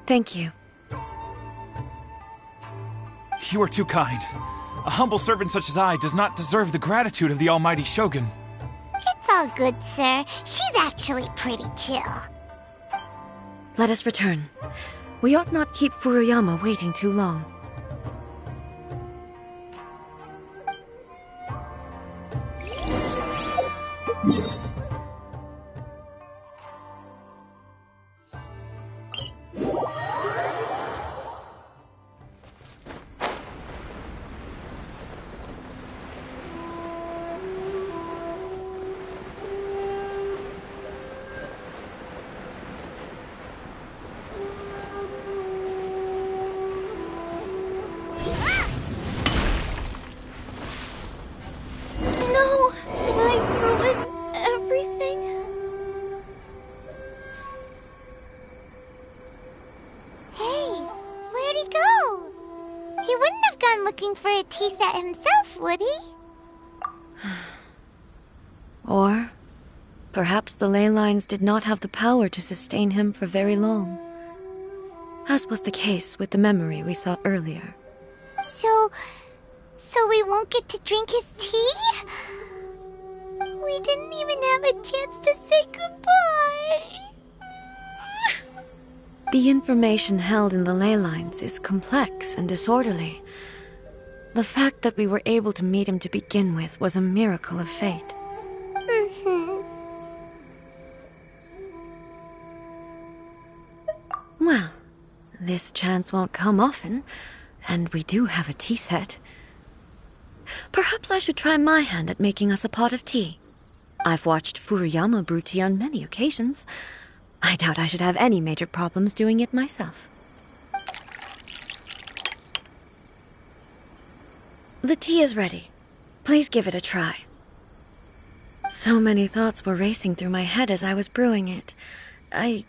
Thank you. You are too kind. A humble servant such as I does not deserve the gratitude of the Almighty Shogun. It's all good, sir. She's actually pretty chill. Let us return. We ought not keep Furuyama waiting too long. that himself, would he? Or perhaps the ley lines did not have the power to sustain him for very long, as was the case with the memory we saw earlier. So we won't get to drink his tea? We didn't even have a chance to say goodbye. The information held in the ley lines is complex and disorderly. The fact that we were able to meet him to begin with was a miracle of fate. Well, this chance won't come often, and we do have a tea set. Perhaps I should try my hand at making us a pot of tea. I've watched Furuyama brew tea on many occasions. I doubt I should have any major problems doing it myself. The tea is ready. Please give it a try. So many thoughts were racing through my head as I was brewing it. I'm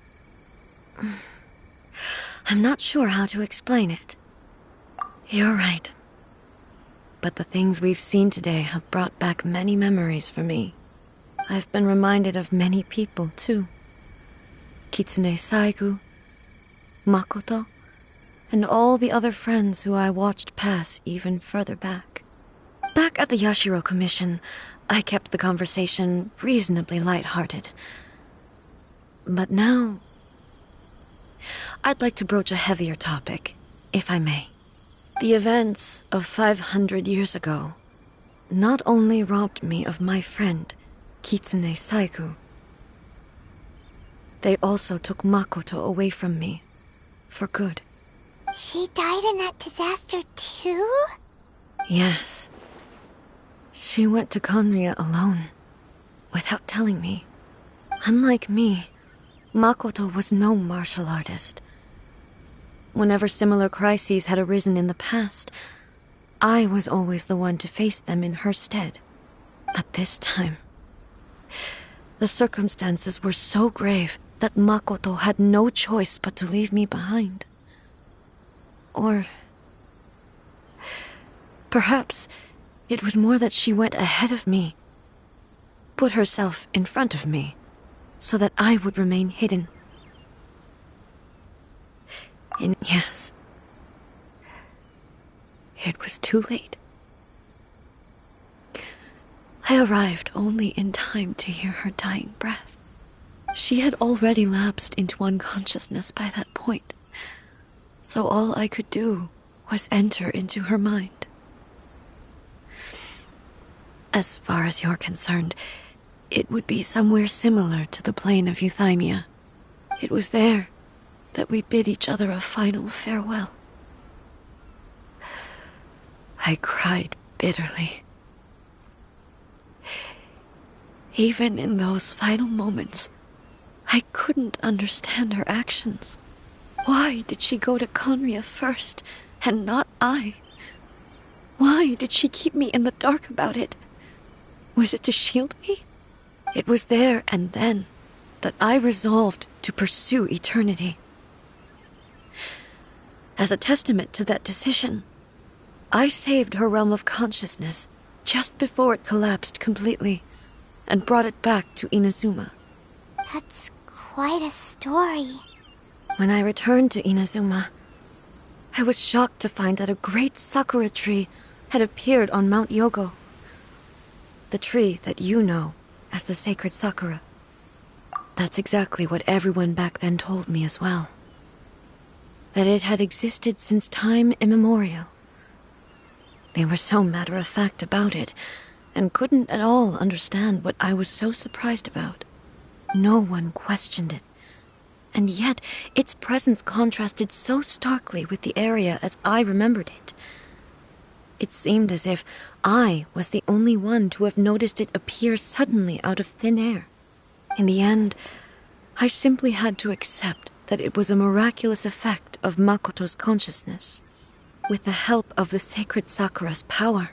not sure how to explain it. You're right. But the things we've seen today have brought back many memories for me. I've been reminded of many people, too. Kitsune Saigu, Makoto, and all the other friends who I watched pass even further back. Back at the Yashiro Commission, I kept the conversation reasonably lighthearted. But now, I'd like to broach a heavier topic, if I may. The events of 500 years ago not only robbed me of my friend, Kitsune Saigu, they also took Makoto away from me, for good. She died in that disaster too? Yes. She went to Conria alone, without telling me. Unlike me, Makoto was no martial artist. Whenever similar crises had arisen in the past, I was always the one to face them in her stead. But this time, the circumstances were so grave that Makoto had no choice but to leave me behind. Or perhaps it was more that she went ahead of me, put herself in front of me, so that I would remain hidden. And yes, it was too late. I arrived only in time to hear her dying breath. She had already lapsed into unconsciousness by that point, so all I could do was enter into her mind. As far as you're concerned, it would be somewhere similar to the plane of Euthymia. It was there that we bid each other a final farewell. I cried bitterly. Even in those final moments, I couldn't understand her actions. Why did she go to Conria first, and not I? Why did she keep me in the dark about it? Was it to shield me? It was there and then that I resolved to pursue eternity. As a testament to that decision, I saved her realm of consciousness just before it collapsed completely, and brought it back to Inazuma. That's quite a story. When I returned to Inazuma, I was shocked to find that a great sakura tree had appeared on Mount Yogo. The tree that you know as the sacred sakura. That's exactly what everyone back then told me as well. That it had existed since time immemorial. They were so matter-of-fact about it, and couldn't at all understand what I was so surprised about. No one questioned it, and yet its presence contrasted so starkly with the area as I remembered it. It seemed as if I was the only one to have noticed it appear suddenly out of thin air. In the end, I simply had to accept that it was a miraculous effect of Makoto's consciousness. With the help of the sacred Sakura's power,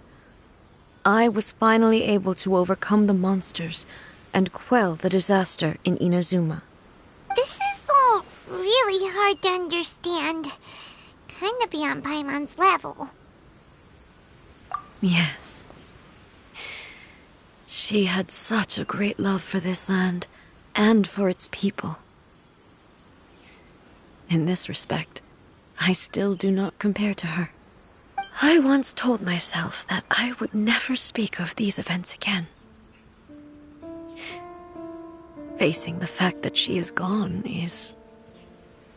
I was finally able to overcome the monsters and quell the disaster in Inazuma. This is all really hard to understand. Kinda beyond Paimon's level. Yes. She had such a great love for this land, and for its people. In this respect, I still do not compare to her. I once told myself that I would never speak of these events again. Facing the fact that she is gone is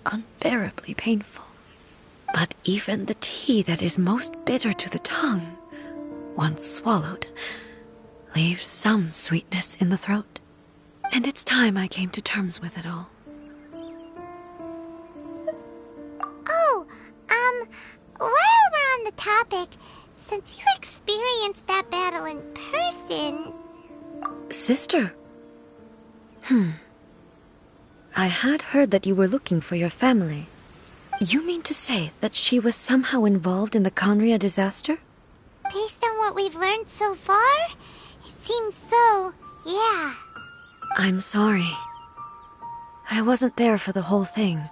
unbearably painful. But even the tea that is most bitter to the tongue, once swallowed, leaves some sweetness in the throat. And it's time I came to terms with it all. Oh, while we're on the topic, since you experienced that battle in person... Sister? I had heard that you were looking for your family. You mean to say that she was somehow involved in the Conria disaster? Based on what we've learned so far, it seems so, yeah. I'm sorry. I wasn't there for the whole thing.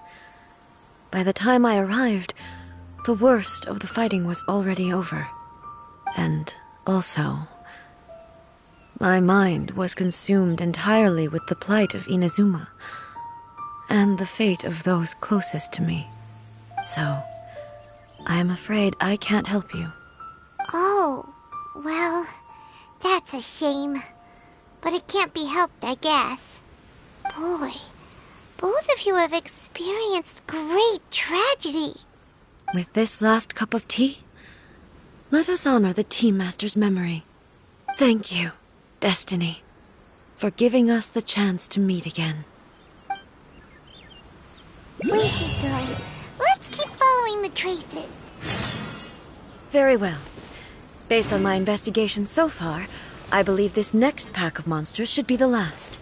By the time I arrived, the worst of the fighting was already over. And also, my mind was consumed entirely with the plight of Inazuma, and the fate of those closest to me. So, I am afraid I can't help you. Oh, well, that's a shame. But it can't be helped, I guess. Boy, both of you have experienced great tragedy. With this last cup of tea, let us honor the Tea Master's memory. Thank you, Destiny, for giving us the chance to meet again. We should go. Let's keep following the traces. Very well. Based on my investigation so far, I believe this next pack of monsters should be the last.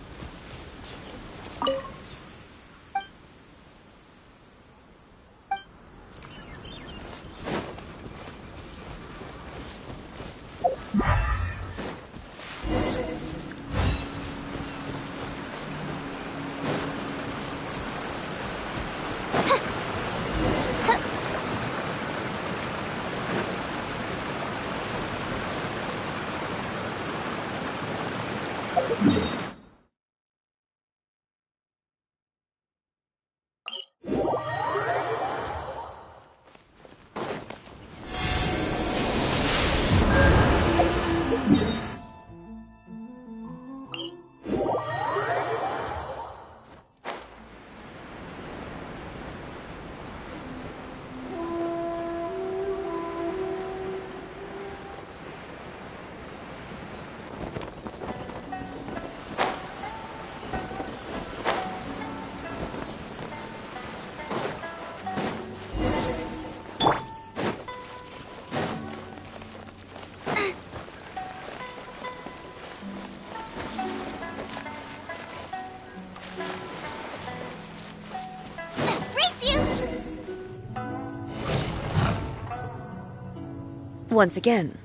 Once again,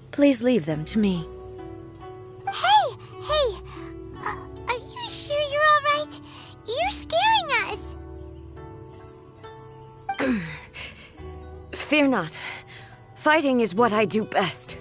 please leave them to me. Hey! Are you sure you're all right? You're scaring us! Fear not. Fighting is what I do best.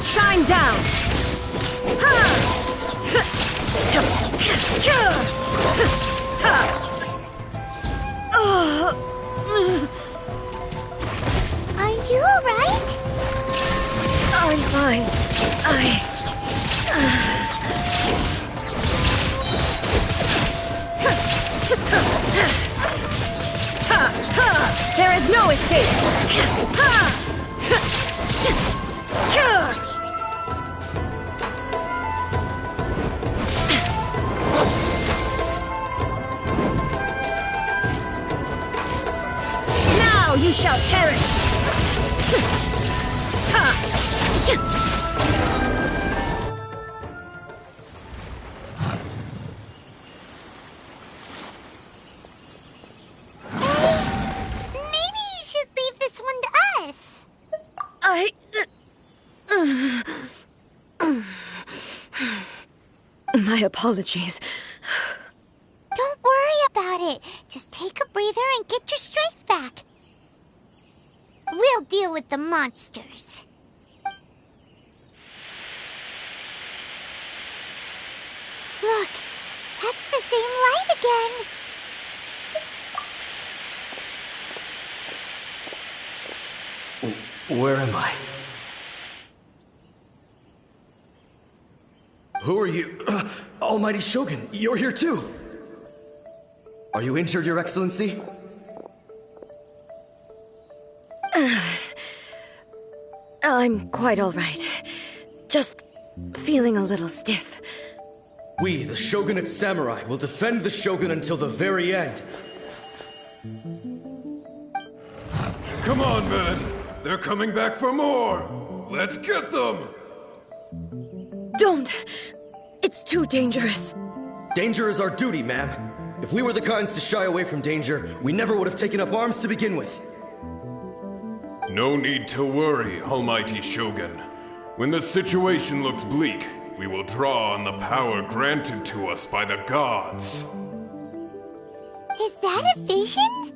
Shine down! Are you all right? I'm fine. There is no escape! Now you shall perish! My apologies. Don't worry about it. Just take a breather and get your strength back. We'll deal with the monsters. Look, that's the same light again. Where am I? Who are you? Almighty Shogun, you're here too! Are you injured, Your Excellency? I'm quite all right. Just feeling a little stiff. We, the Shogunate Samurai, will defend the Shogun until the very end. Come on, men! They're coming back for more! Let's get them! Don't! It's too dangerous. Danger is our duty, ma'am. If we were the kinds to shy away from danger, we never would have taken up arms to begin with. No need to worry, Almighty Shogun. When the situation looks bleak, we will draw on the power granted to us by the gods. Is that a vision?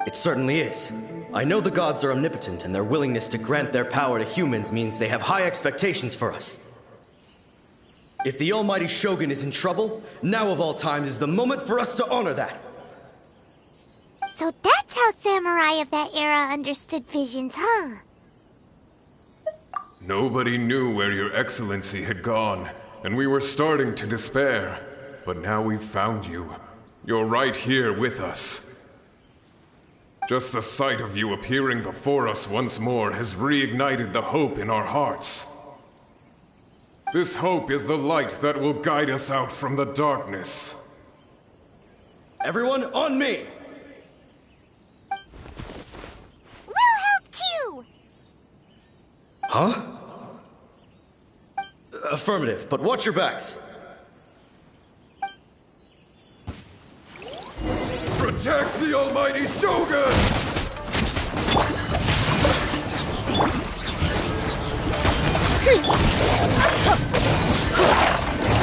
It certainly is. I know the gods are omnipotent, and their willingness to grant their power to humans means they have high expectations for us. If the Almighty Shogun is in trouble, now of all times is the moment for us to honor that. So that's how samurai of that era understood visions, huh? Nobody knew where Your Excellency had gone, and we were starting to despair. But now we've found you. You're right here with us. Just the sight of you appearing before us once more has reignited the hope in our hearts. This hope is the light that will guide us out from the darkness. Everyone, on me! We'll help too! Huh? Affirmative, but watch your backs. Protect the Almighty Shogun!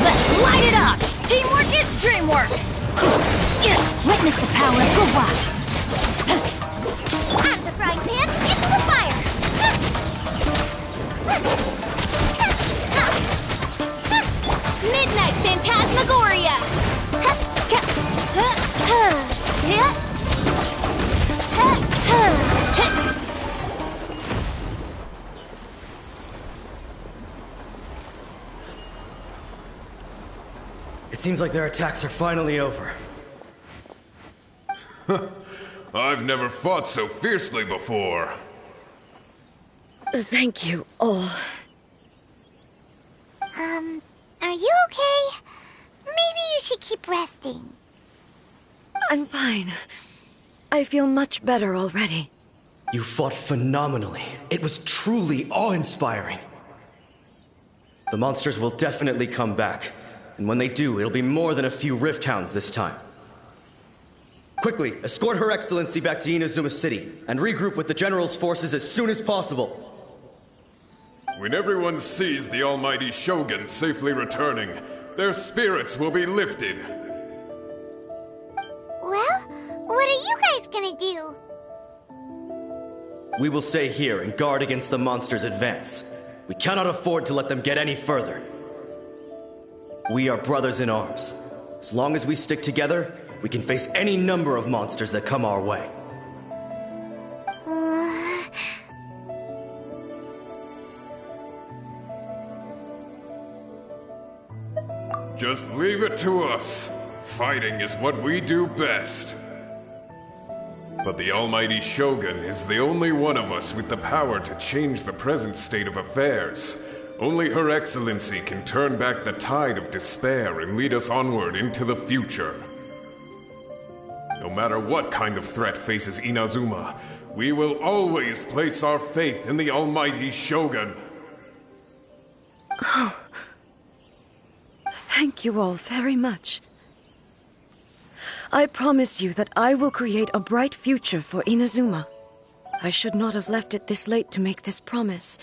Let's light it up! Teamwork is dreamwork! Witness the power of good luck! Out of the frying pan, into the fire! Midnight Phantasmagoria! It seems like their attacks are finally over. I've never fought so fiercely before. Thank you all. Are you okay? Maybe you should keep resting. I'm fine. I feel much better already. You fought phenomenally. It was truly awe-inspiring. The monsters will definitely come back. And when they do, it'll be more than a few Rift Hounds this time. Quickly, escort Her Excellency back to Inazuma City, and regroup with the General's forces as soon as possible. When everyone sees the Almighty Shogun safely returning, their spirits will be lifted. Well, what are you guys gonna do? We will stay here and guard against the monsters' advance. We cannot afford to let them get any further. We are brothers in arms. As long as we stick together, we can face any number of monsters that come our way. Just leave it to us. Fighting is what we do best. But the Almighty Shogun is the only one of us with the power to change the present state of affairs. Only Her Excellency can turn back the tide of despair and lead us onward into the future. No matter what kind of threat faces Inazuma, we will always place our faith in the Almighty Shogun. Oh. Thank you all very much. I promise you that I will create a bright future for Inazuma. I should not have left it this late to make this promise.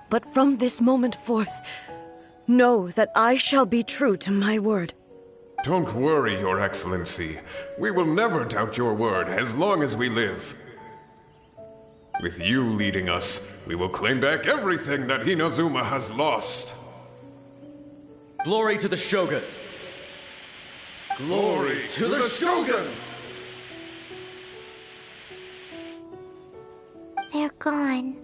But from this moment forth, know that I shall be true to my word. Don't worry, Your Excellency. We will never doubt your word as long as we live. With you leading us, we will claim back everything that Inazuma has lost. Glory to the Shogun! Glory to the Shogun! They're gone.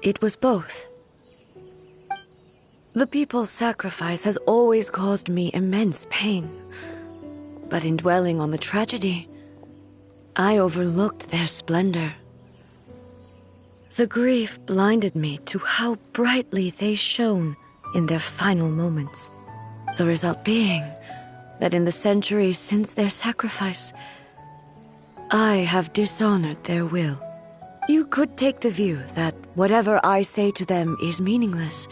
It was both. The people's sacrifice has always caused me immense pain. But in dwelling on the tragedy, I overlooked their splendor. The grief blinded me to how brightly they shone in their final moments. The result being that in the centuries since their sacrifice, I have dishonored their will. You could take the view that whatever I say to them is meaningless,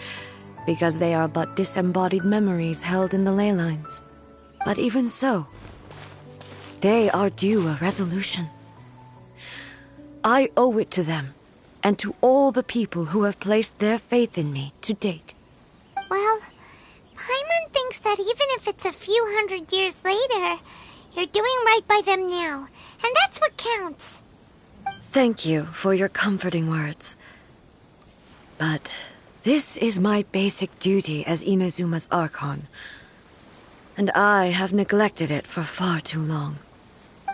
because they are but disembodied memories held in the ley lines. But even so, they are due a resolution. I owe it to them, and to all the people who have placed their faith in me to date. Well, Paimon thinks that even if it's a few hundred years later, you're doing right by them now, and that's what counts. Thank you for your comforting words. But this is my basic duty as Inazuma's Archon, and I have neglected it for far too long.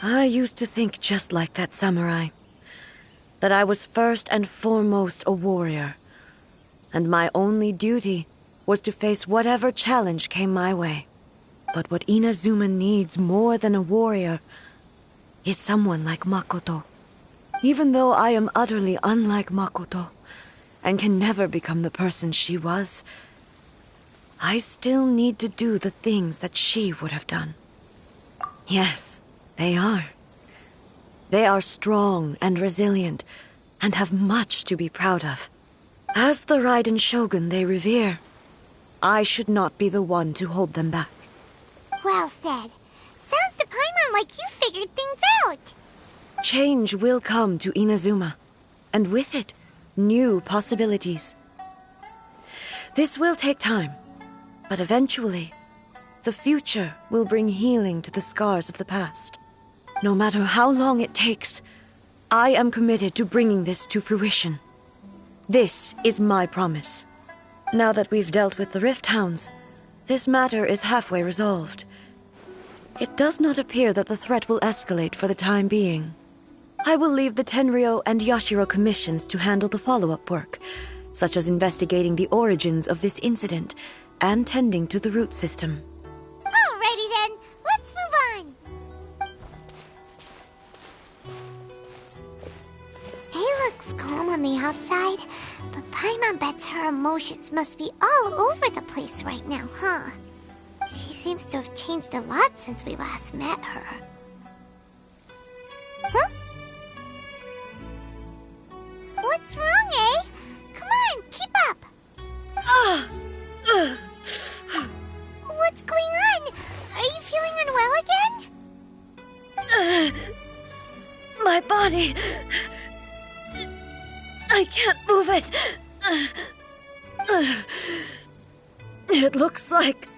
I used to think just like that samurai, that I was first and foremost a warrior, and my only duty was to face whatever challenge came my way. But what Inazuma needs more than a warrior is someone like Makoto. Even though I am utterly unlike Makoto, and can never become the person she was, I still need to do the things that she would have done. Yes, they are. They are strong and resilient, and have much to be proud of. As the Raiden Shogun they revere, I should not be the one to hold them back. Well said. Sounds to Paimon like you figured things out. Change will come to Inazuma, and with it, new possibilities. This will take time, but eventually, the future will bring healing to the scars of the past. No matter how long it takes, I am committed to bringing this to fruition. This is my promise. Now that we've dealt with the Rift Hounds, this matter is halfway resolved. It does not appear that the threat will escalate for the time being. I will leave the Tenryo and Yashiro commissions to handle the follow-up work, such as investigating the origins of this incident and tending to the root system. Alrighty then, let's move on. It looks calm on the outside, but Paimon bets her emotions must be all over the place right now, huh? She seems to have changed a lot since we last met her. Huh? What's wrong, eh? Come on, keep up! What's going on? Are you feeling unwell again? My body... I can't move it. It looks like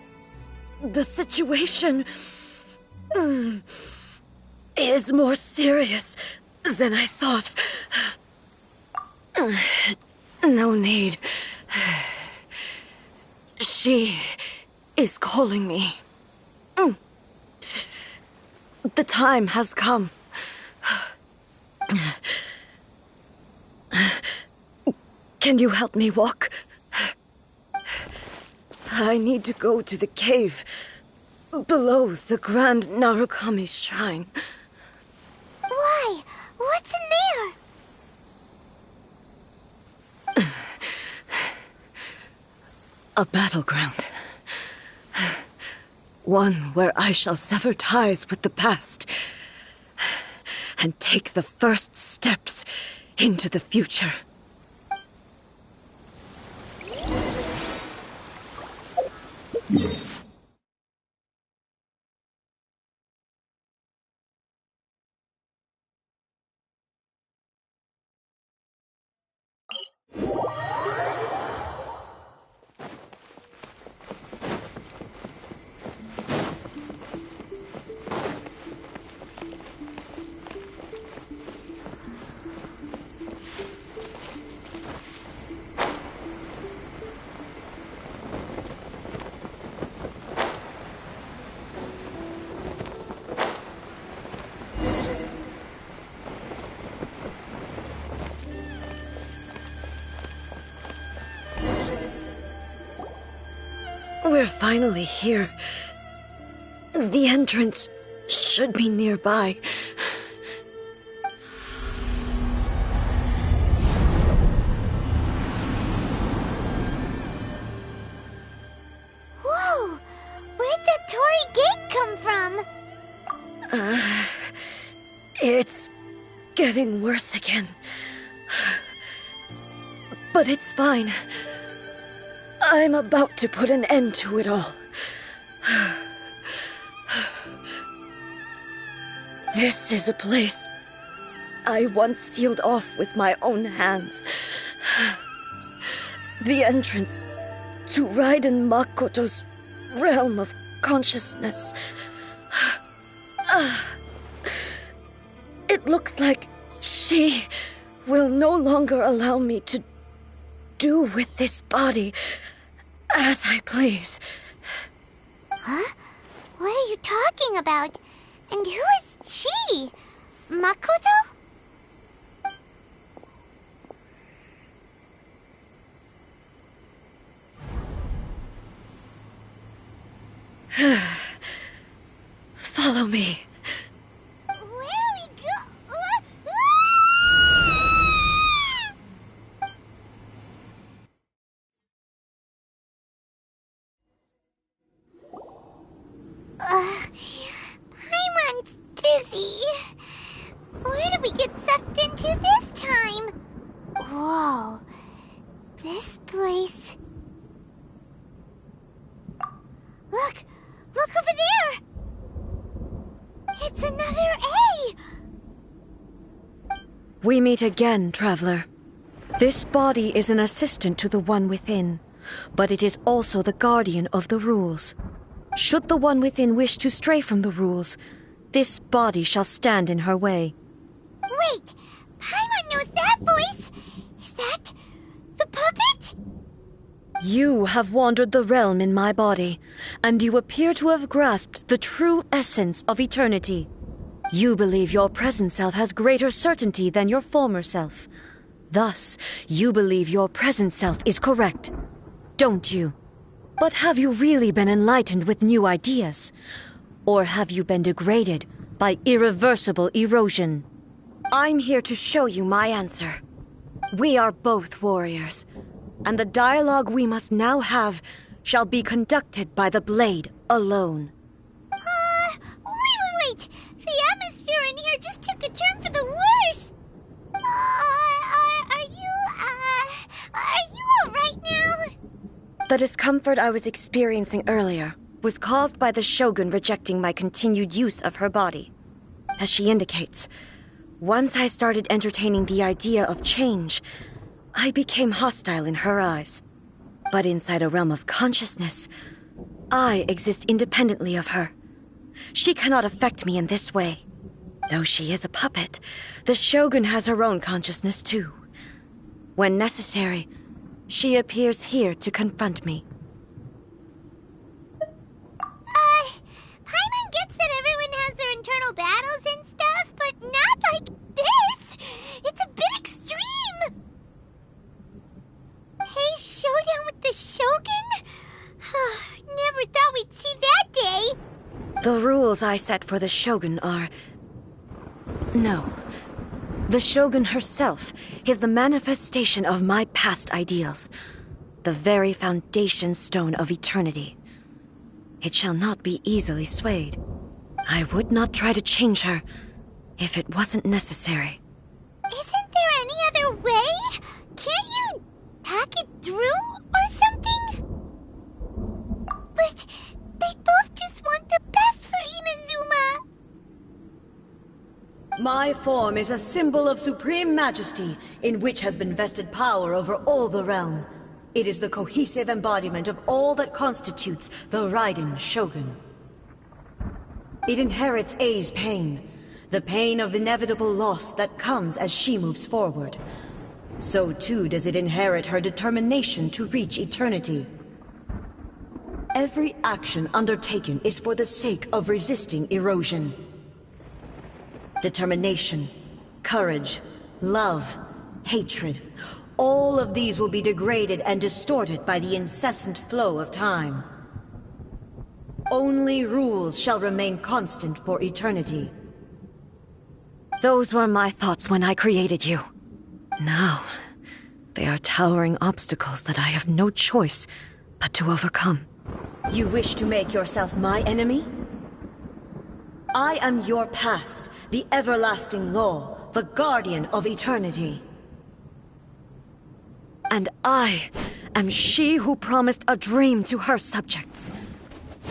the situation is more serious than I thought. No need. She is calling me. The time has come. Can you help me walk? I need to go to the cave below the Grand Narukami's shrine. Why? What's in there? A battleground. One where I shall sever ties with the past and take the first steps into the future. We're finally here. The entrance should be nearby. Whoa! Where'd the Torii Gate come from? It's getting worse again. But it's fine. I'm about to put an end to it all. This is a place I once sealed off with my own hands. The entrance to Raiden Makoto's realm of consciousness. It looks like she will no longer allow me to do with this body as I please. Huh? What are you talking about? And who is she? Makoto? Follow me. Where are we Paimon's dizzy. Where did we get sucked into this time? Whoa. This place... Look! Look over there! It's another A! We meet again, traveler. This body is an assistant to the One Within, but it is also the guardian of the rules. Should the One Within wish to stray from the rules, this body shall stand in her way. Wait! Paimon knows that voice! Is that the puppet? You have wandered the realm in my body, and you appear to have grasped the true essence of eternity. You believe your present self has greater certainty than your former self. Thus, you believe your present self is correct, don't you? But have you really been enlightened with new ideas? Or have you been degraded by irreversible erosion? I'm here to show you my answer. We are both warriors, and the dialogue we must now have shall be conducted by the blade alone. Wait! The atmosphere in here just took a turn for the worse! Are you alright now? The discomfort I was experiencing earlier was caused by the Shogun rejecting my continued use of her body. As she indicates, once I started entertaining the idea of change, I became hostile in her eyes. But inside a realm of consciousness, I exist independently of her. She cannot affect me in this way. Though she is a puppet, the Shogun has her own consciousness too. When necessary, she appears here to confront me. Paimon gets that everyone has their internal battles and stuff, but not like this! It's a bit extreme! Hey, showdown with the Shogun? Never thought we'd see that day! The rules I set for the Shogun are... No. The Shogun herself is the manifestation of my past ideals. The very foundation stone of eternity. It shall not be easily swayed. I would not try to change her if it wasn't necessary. Isn't there any other way? Can't you talk it through or something? But they both just want the best for Inazuma. My form is a symbol of supreme majesty, in which has been vested power over all the realm. It is the cohesive embodiment of all that constitutes the Raiden Shogun. It inherits Ei's pain, the pain of inevitable loss that comes as she moves forward. So too does it inherit her determination to reach eternity. Every action undertaken is for the sake of resisting erosion. Determination, courage, love, hatred, all of these will be degraded and distorted by the incessant flow of time. only rules shall remain constant for eternity. Those were my thoughts when I created you. Now, they are towering obstacles that I have no choice but to overcome. You wish to make yourself my enemy? I am your past, the everlasting law, the guardian of eternity. And I am she who promised a dream to her subjects.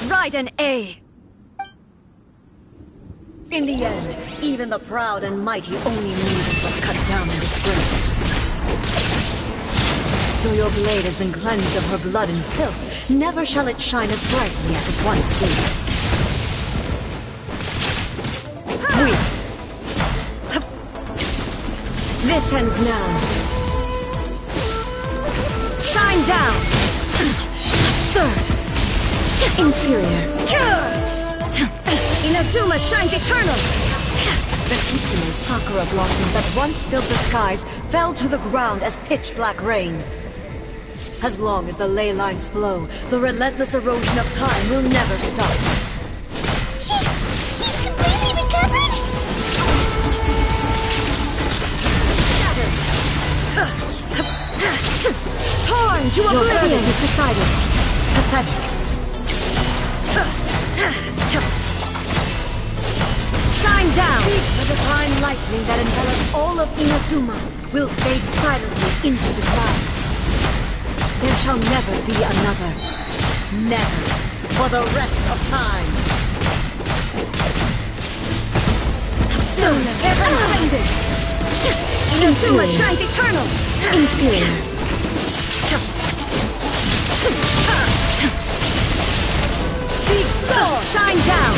Raiden A. In the end, even the proud and mighty Oni Musen was cut down and disgraced. Though your blade has been cleansed of her blood and filth, never shall it shine as brightly as it once did. This ends now. Shine down! Third. Inferior. Inazuma shines eternal! The Kitsune sakura blossoms that once filled the skies fell to the ground as pitch-black rain. As long as the ley lines flow, the relentless erosion of time will never stop. She's completely recovered? Torn to oblivion! Your verdict is decided. Pathetic. Shine down! The divine lightning that envelops all of Inazuma will fade silently into the clouds. There shall never be another. Never. For the rest of time. Stillness transcended! Inazuma shines eternal! Inferior. Shine down!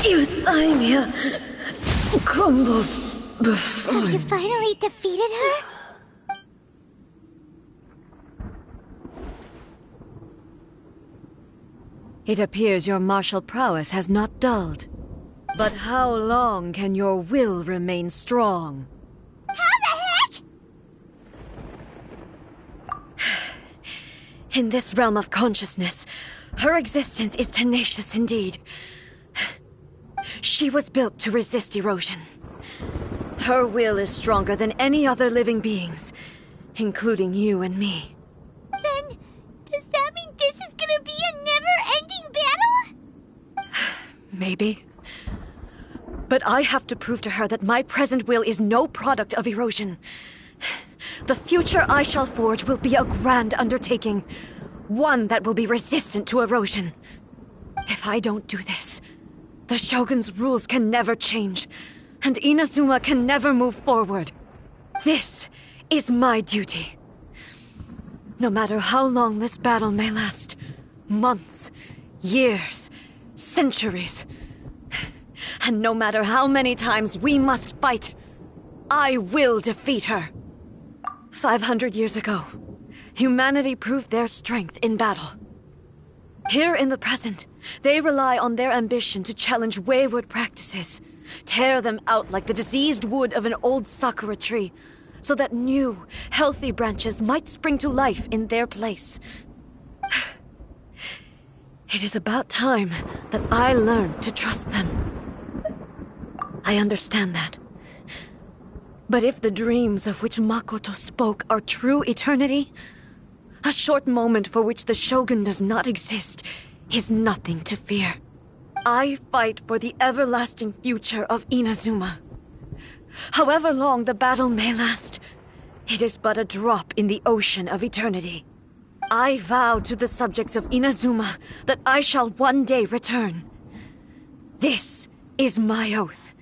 Euthymia crumbles before Have you finally defeated her? It appears your martial prowess has not dulled. But how long can your will remain strong? How the heck? In this realm of consciousness, her existence is tenacious indeed. She was built to resist erosion. Her will is stronger than any other living being's, including you and me. Then, does that mean this is gonna be a never-ending battle? Maybe. But I have to prove to her that my present will is no product of erosion. The future I shall forge will be a grand undertaking, one that will be resistant to erosion. If I don't do this, the Shogun's rules can never change, and Inazuma can never move forward. This is my duty. No matter how long this battle may last, months, years, centuries, and no matter how many times we must fight, I will defeat her. 500 years ago, humanity proved their strength in battle. Here in the present, they rely on their ambition to challenge wayward practices, tear them out like the diseased wood of an old sakura tree, so that new, healthy branches might spring to life in their place. It is about time that I learned to trust them. I understand that. But if the dreams of which Makoto spoke are true eternity, a short moment for which the Shogun does not exist is nothing to fear. I fight for the everlasting future of Inazuma. However long the battle may last, it is but a drop in the ocean of eternity. I vow to the subjects of Inazuma that I shall one day return. This is my oath.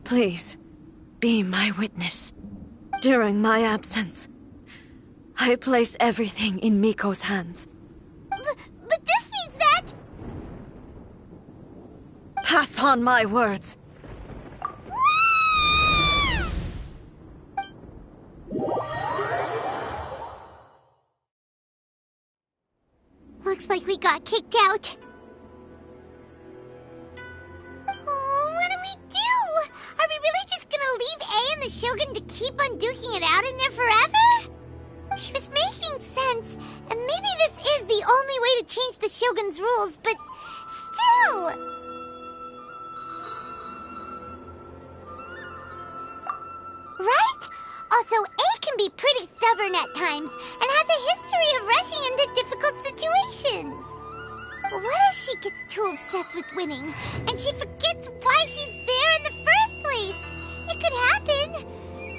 Please, be my witness. During my absence, I place everything in Miko's hands. But this means that... Pass on my words. Looks like we got kicked out. Oh, what do we do? Are we really just gonna leave A and the Shogun to keep on duking it out in there forever? She was making sense. to change the Shogun's rules, but still... Right? Also, A can be pretty stubborn at times, and has a history of rushing into difficult situations. What if she gets too obsessed with winning, and she forgets why she's there in the first place? It could happen,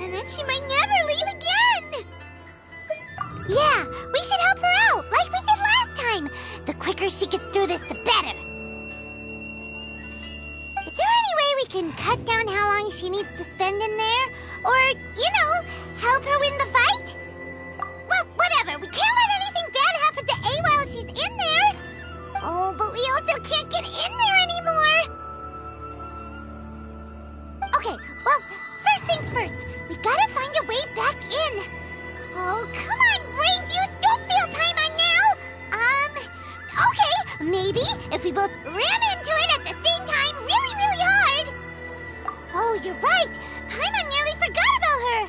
and then she might never leave again. Yeah, we should help her out, like we did last time. The quicker she gets through this, the better. Is there any way we can cut down how long she needs to spend in there? Or, help her win the fight? Well, whatever. We can't let anything bad happen to A while she's in there. Oh, but we also can't get in there anymore. Okay, well, first things first. We gotta find a way back in. Oh, come on, brain juice. Don't feel Paimon now. Okay, maybe if we both ram into it at the same time really, really hard. Oh, you're right. Paimon nearly forgot about her.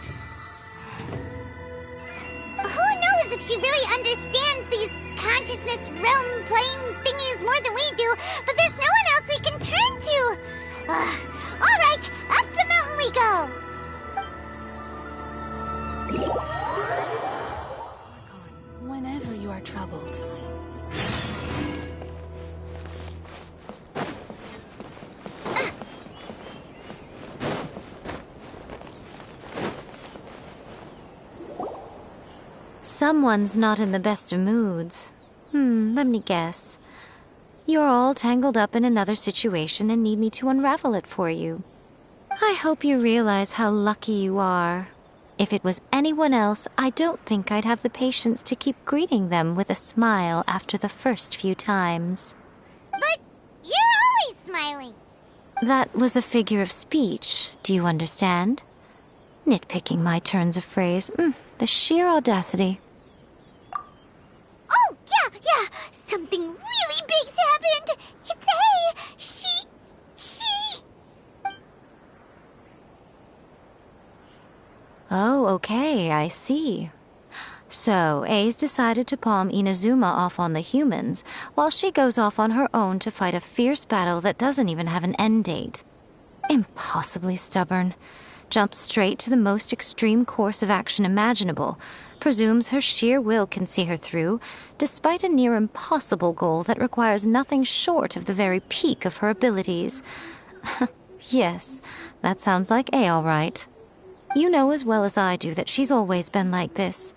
Who knows if she really understands these consciousness realm plane thingies more than we do, but there's no one else we can turn to. All right, up the mountain we go. Whenever you are troubled. Someone's not in the best of moods. Let me guess. You're all tangled up in another situation and need me to unravel it for you. I hope you realize how lucky you are. If it was anyone else, I don't think I'd have the patience to keep greeting them with a smile after the first few times. But you're always smiling. That was a figure of speech, do you understand? Nitpicking my turns of phrase. The sheer audacity. Oh, yeah. Something really big's happened. It's A. She... Oh, okay, I see. So, A's decided to palm Inazuma off on the humans, while she goes off on her own to fight a fierce battle that doesn't even have an end date. Impossibly stubborn. Jumps straight to the most extreme course of action imaginable, presumes her sheer will can see her through, despite a near impossible goal that requires nothing short of the very peak of her abilities. Yes, that sounds like A all right. You know as well as I do that she's always been like this.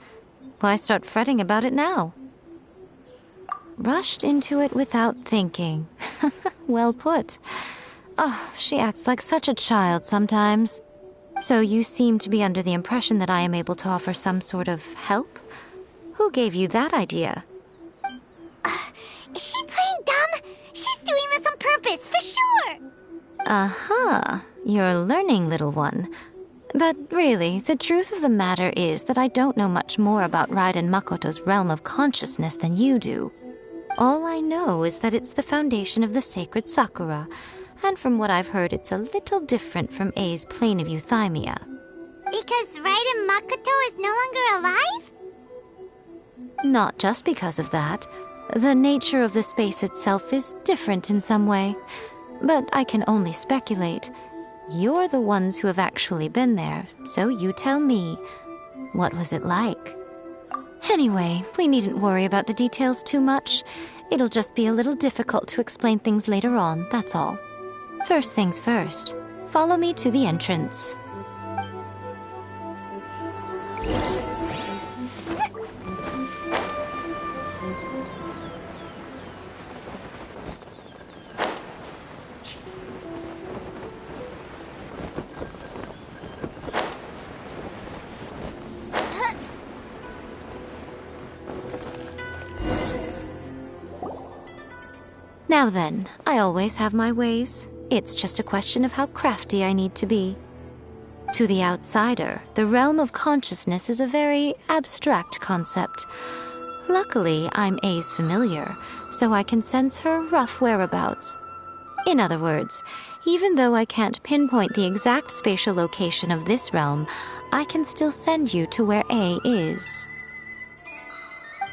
Why start fretting about it now? Rushed into it without thinking. Well put. Oh, she acts like such a child sometimes. So you seem to be under the impression that I am able to offer some sort of help? Who gave you that idea? Is she playing dumb? She's doing this on purpose, for sure! Uh-huh. You're learning, little one. But really, the truth of the matter is that I don't know much more about Raiden Makoto's realm of consciousness than you do. All I know is that it's the foundation of the sacred Sakura, and from what I've heard, it's a little different from A's plane of euthymia. Because Raiden Makoto is no longer alive? Not just because of that. The nature of the space itself is different in some way. But I can only speculate. You're the ones who have actually been there, so you tell me. What was it like? Anyway, we needn't worry about the details too much. It'll just be a little difficult to explain things later on, that's all. First things first, follow me to the entrance. Now then, I always have my ways. It's just a question of how crafty I need to be. To the outsider, the realm of consciousness is a very abstract concept. Luckily, I'm A's familiar, so I can sense her rough whereabouts. In other words, even though I can't pinpoint the exact spatial location of this realm, I can still send you to where A is.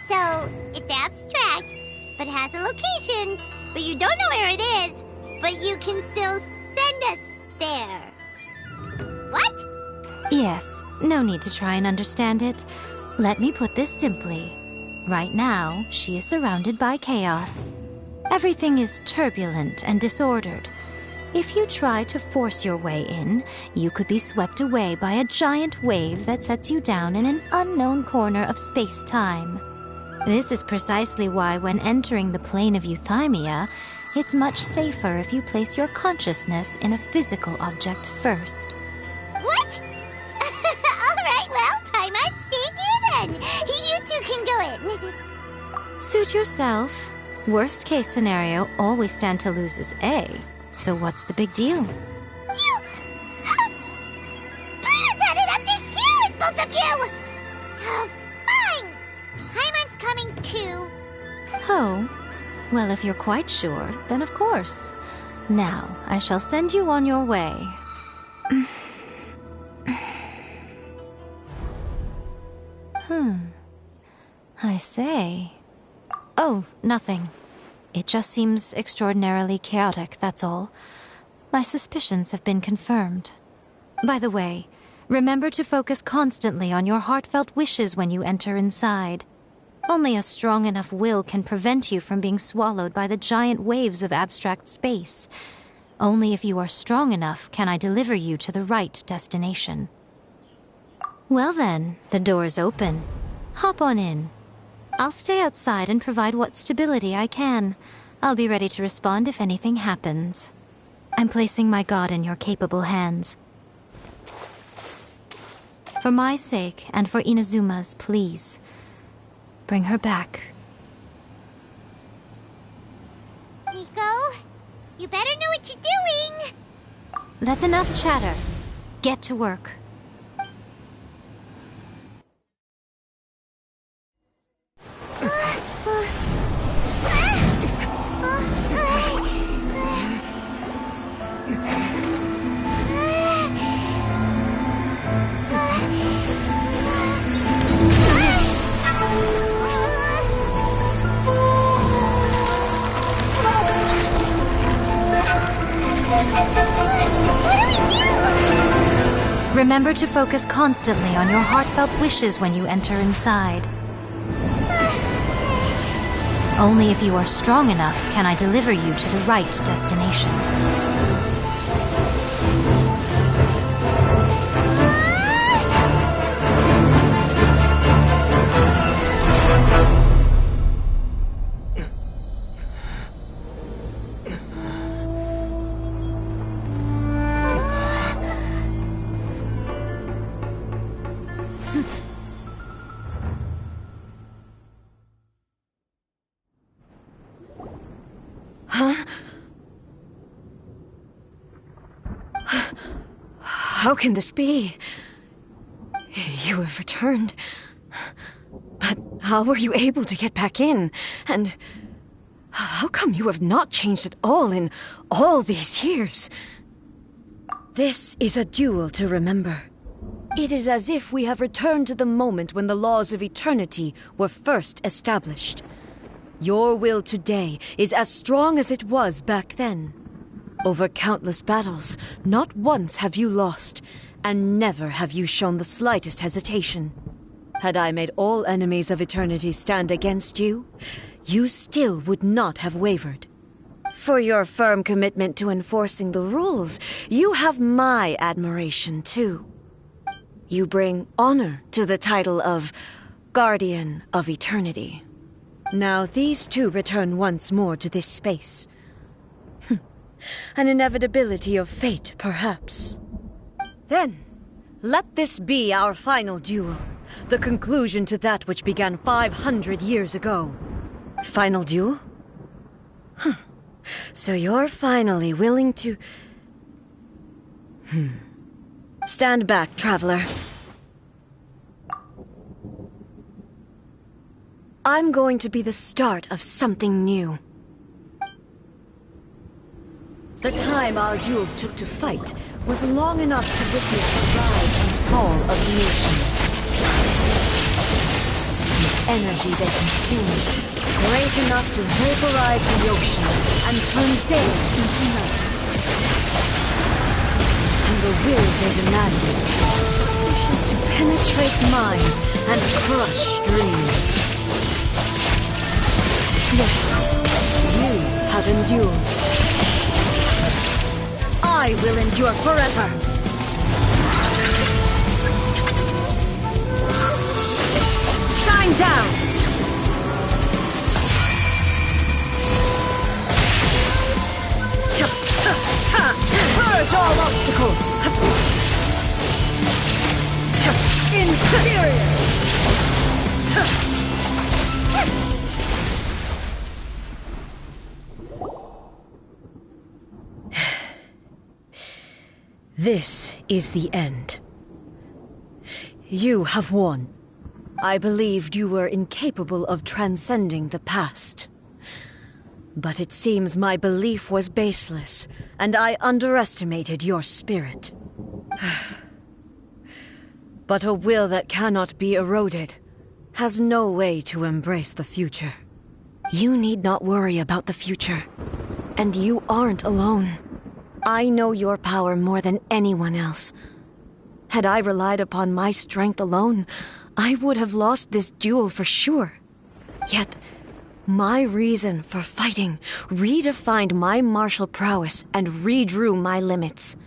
So, it's abstract, but has a location. But you don't know where it is, but you can still send us there. What? Yes, no need to try and understand it. Let me put this simply. Right now, she is surrounded by chaos. Everything is turbulent and disordered. If you try to force your way in, you could be swept away by a giant wave that sets you down in an unknown corner of space-time. This is precisely why when entering the plane of Euthymia, it's much safer if you place your consciousness in a physical object first. What? Alright, well, Paimon, stay here then. You two can go in. Suit yourself. Worst case scenario, all we stand to lose is A. So what's the big deal? You... Paimon's had it up to here with both of you! Oh, fine! Paimon's coming too. Oh, well, if you're quite sure, then of course. Now, I shall send you on your way. I say... Oh, nothing. It just seems extraordinarily chaotic, that's all. My suspicions have been confirmed. By the way, remember to focus constantly on your heartfelt wishes when you enter inside. Only a strong enough will can prevent you from being swallowed by the giant waves of abstract space. Only if you are strong enough can I deliver you to the right destination. Well then, the door's open. Hop on in. I'll stay outside and provide what stability I can. I'll be ready to respond if anything happens. I'm placing my god in your capable hands. For my sake and for Inazuma's, please. Bring her back. Miko, you better know what you're doing! That's enough chatter. Get to work. Remember to focus constantly on your heartfelt wishes when you enter inside. Only if you are strong enough can I deliver you to the right destination. How can this be? You have returned. But how were you able to get back in? And how come you have not changed at all in all these years? This is a duel to remember. It is as if we have returned to the moment when the laws of eternity were first established. Your will today is as strong as it was back then. Over countless battles, not once have you lost, and never have you shown the slightest hesitation. Had I made all enemies of eternity stand against you, you still would not have wavered. For your firm commitment to enforcing the rules, you have my admiration too. You bring honor to the title of Guardian of Eternity. Now these two return once more to this space. An inevitability of fate, perhaps. Then, let this be our final duel. The conclusion to that which began 500 years ago. Final duel? So you're finally willing to... Stand back, traveler. I'm going to be the start of something new. The time our duels took to fight was long enough to witness the rise and fall of nations. The energy they consumed, Great enough to vaporize the ocean and turn day into night. And the will they demanded, sufficient to penetrate minds and crush dreams. Yet, you have endured. I will endure forever. Shine down! Purge all obstacles! Inferior! This is the end. You have won. I believed you were incapable of transcending the past. But it seems my belief was baseless, and I underestimated your spirit. But a will that cannot be eroded has no way to embrace the future. You need not worry about the future, and you aren't alone. I know your power more than anyone else. Had I relied upon my strength alone, I would have lost this duel for sure. Yet, my reason for fighting redefined my martial prowess and redrew my limits.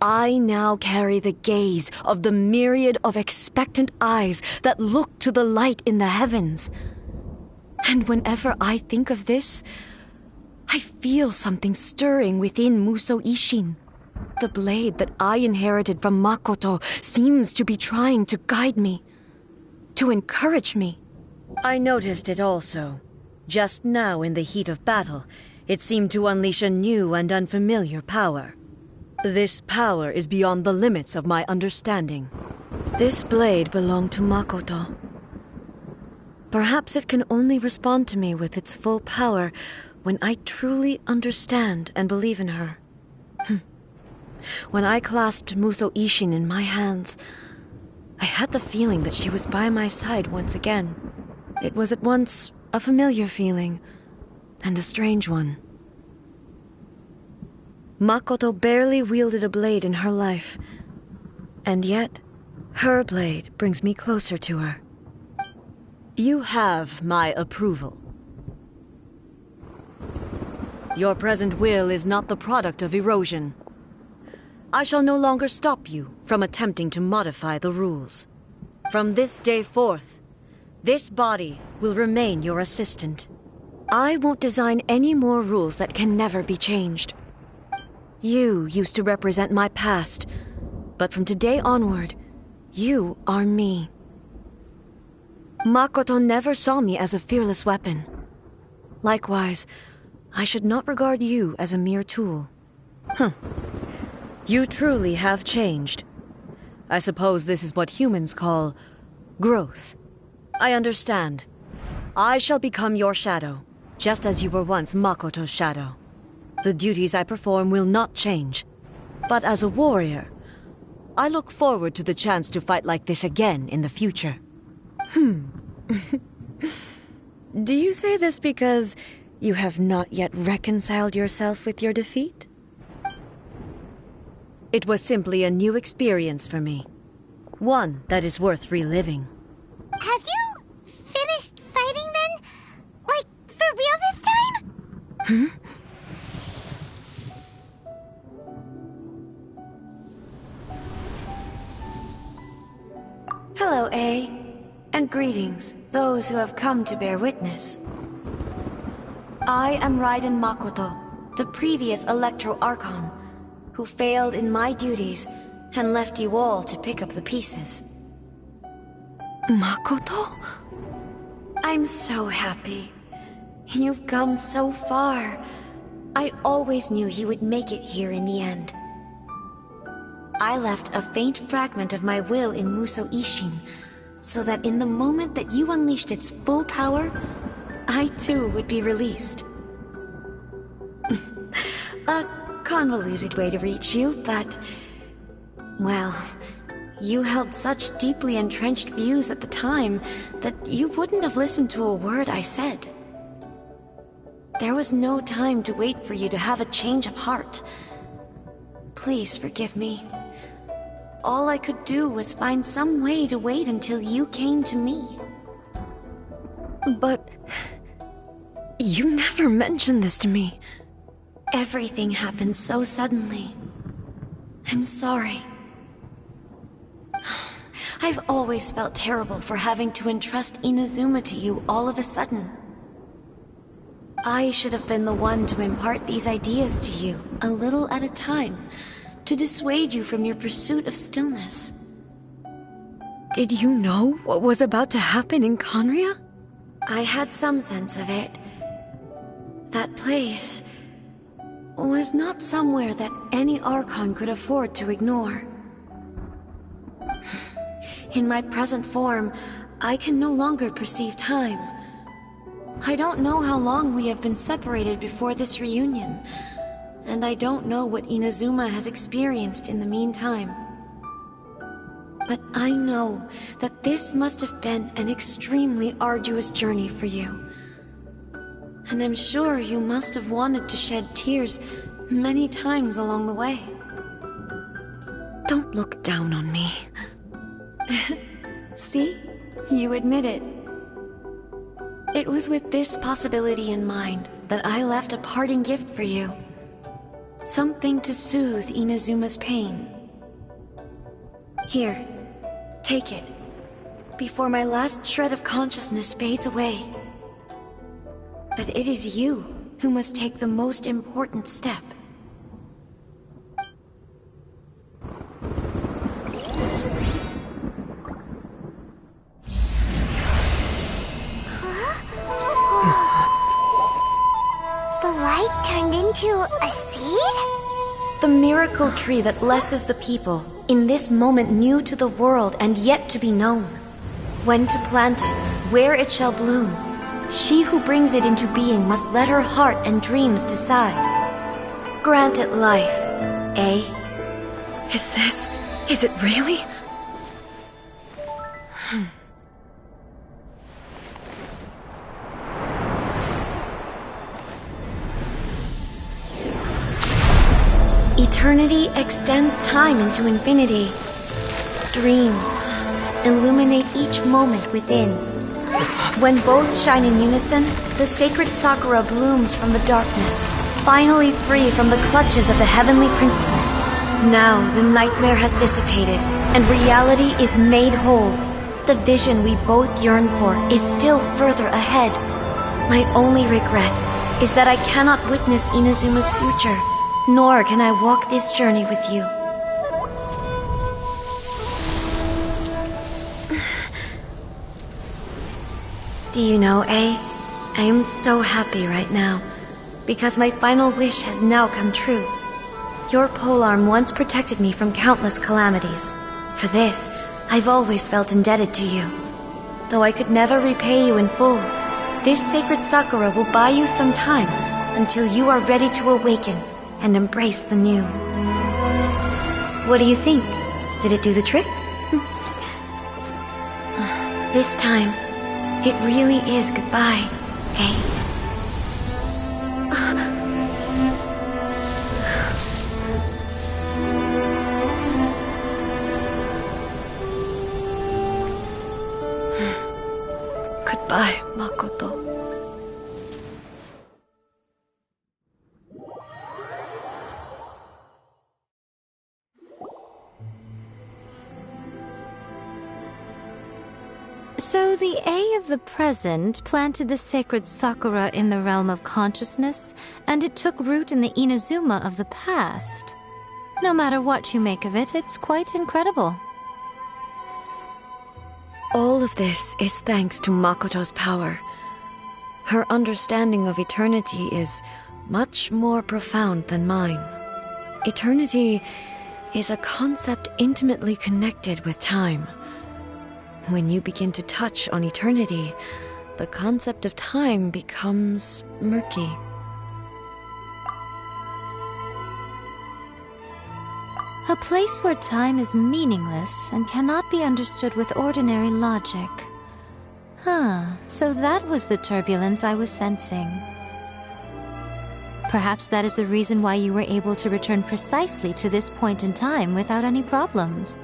I now carry the gaze of the myriad of expectant eyes that look to the light in the heavens. And whenever I think of this, I feel something stirring within Muso Ishin. The blade that I inherited from Makoto seems to be trying to guide me, to encourage me. I noticed it also. Just now in the heat of battle, it seemed to unleash a new and unfamiliar power. This power is beyond the limits of my understanding. This blade belonged to Makoto. Perhaps it can only respond to me with its full power when I truly understand and believe in her. When I clasped Muso Ishin in my hands, I had the feeling that she was by my side once again. It was at once a familiar feeling and a strange one. Makoto barely wielded a blade in her life, and yet her blade brings me closer to her. You have my approval. Your present will is not the product of erosion. I shall no longer stop you from attempting to modify the rules. From this day forth, this body will remain your assistant. I won't design any more rules that can never be changed. You used to represent my past, but from today onward, you are me. Makoto never saw me as a fearless weapon. Likewise, I should not regard you as a mere tool. You truly have changed. I suppose this is what humans call growth. I understand. I shall become your shadow, just as you were once Makoto's shadow. The duties I perform will not change. But as a warrior, I look forward to the chance to fight like this again in the future. Do you say this because you have not yet reconciled yourself with your defeat? It was simply a new experience for me. One that is worth reliving. Have you finished fighting then? Like, for real this time? Hello, A. And greetings, those who have come to bear witness. I am Raiden Makoto, the previous Electro Archon, who failed in my duties and left you all to pick up the pieces. Makoto? I'm so happy. You've come so far. I always knew you would make it here in the end. I left a faint fragment of my will in Muso Ishin, so that in the moment that you unleashed its full power, I too would be released. A convoluted way to reach you, but... well, you held such deeply entrenched views at the time that you wouldn't have listened to a word I said. there was no time to wait for you to have a change of heart. Please forgive me. All I could do was find some way to wait until you came to me. But... you never mentioned this to me. Everything happened so suddenly. I'm sorry. I've always felt terrible for having to entrust Inazuma to you all of a sudden. I should have been the one to impart these ideas to you, a little at a time, to dissuade you from your pursuit of stillness. Did you know what was about to happen in Conria? I had some sense of it. That place was not somewhere that any Archon could afford to ignore. In my present form, I can no longer perceive time. I don't know how long we have been separated before this reunion, and I don't know what Inazuma has experienced in the meantime. But I know that this must have been an extremely arduous journey for you. And I'm sure you must have wanted to shed tears many times along the way. Don't look down on me. See? You admit it. It was with this possibility in mind that I left a parting gift for you. Something to soothe Inazuma's pain. Here, take it, before my last shred of consciousness fades away. But it is you who must take the most important step. The light turned into a seed? The miracle tree that blesses the people, in this moment new to the world and yet to be known. When to plant it, where it shall bloom. She who brings it into being must let her heart and dreams decide. Grant it life, eh? Is it really? Eternity extends time into infinity. Dreams illuminate each moment within. When both shine in unison, the sacred Sakura blooms from the darkness, finally free from the clutches of the heavenly principles. Now the nightmare has dissipated, and reality is made whole. The vision we both yearn for is still further ahead. My only regret is that I cannot witness Inazuma's future, nor can I walk this journey with you. Do you know, I am so happy right now, because my final wish has now come true. Your polearm once protected me from countless calamities. For this, I've always felt indebted to you. Though I could never repay you in full, this sacred Sakura will buy you some time until you are ready to awaken and embrace the new. What do you think? Did it do the trick? This time, it really is goodbye, eh? Goodbye, Makoto. So the A of the present planted the sacred Sakura in the realm of consciousness, and it took root in the Inazuma of the past. No matter what you make of it, it's quite incredible. All of this is thanks to Makoto's power. Her understanding of eternity is much more profound than mine. Eternity is a concept intimately connected with time. When you begin to touch on eternity, the concept of time becomes murky. A place where time is meaningless and cannot be understood with ordinary logic. So that was the turbulence I was sensing. Perhaps that is the reason why you were able to return precisely to this point in time without any problems.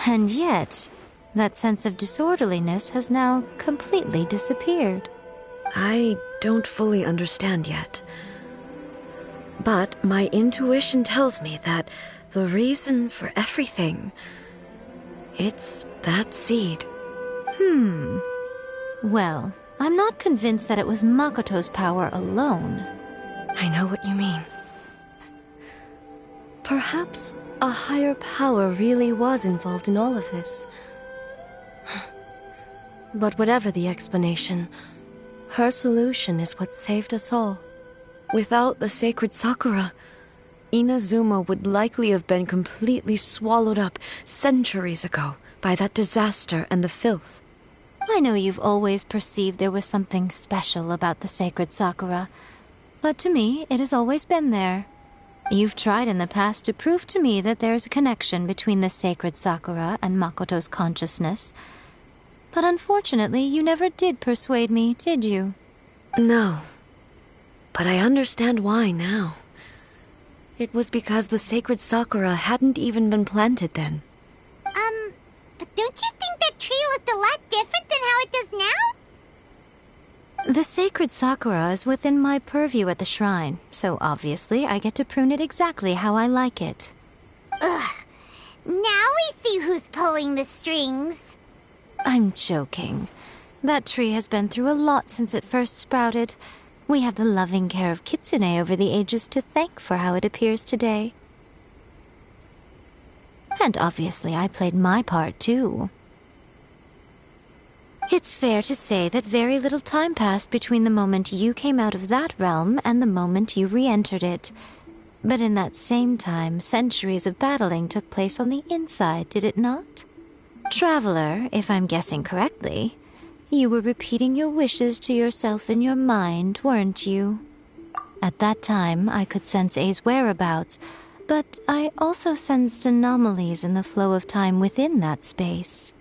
And yet, that sense of disorderliness has now completely disappeared. I don't fully understand yet. But my intuition tells me that the reason for everything, it's that seed. Well, I'm not convinced that it was Makoto's power alone. I know what you mean. Perhaps a higher power really was involved in all of this. But whatever the explanation, her solution is what saved us all. Without the sacred Sakura, Inazuma would likely have been completely swallowed up centuries ago by that disaster and the filth. I know you've always perceived there was something special about the sacred Sakura, but to me, it has always been there. You've tried in the past to prove to me that there's a connection between the sacred Sakura and Makoto's consciousness, but unfortunately, you never did persuade me, did you? No, but I understand why now. It was because the sacred Sakura hadn't even been planted then. But don't you think that tree looked a lot different than how it does now? The sacred Sakura is within my purview at the shrine, so obviously I get to prune it exactly how I like it. Ugh. Now we see who's pulling the strings. I'm joking. That tree has been through a lot since it first sprouted. We have the loving care of Kitsune over the ages to thank for how it appears today. And obviously I played my part too. It's fair to say that very little time passed between the moment you came out of that realm and the moment you re-entered it. But in that same time, centuries of battling took place on the inside, did it not? Traveler, if I'm guessing correctly, you were repeating your wishes to yourself in your mind, weren't you? At that time, I could sense A's whereabouts, but I also sensed anomalies in the flow of time within that space.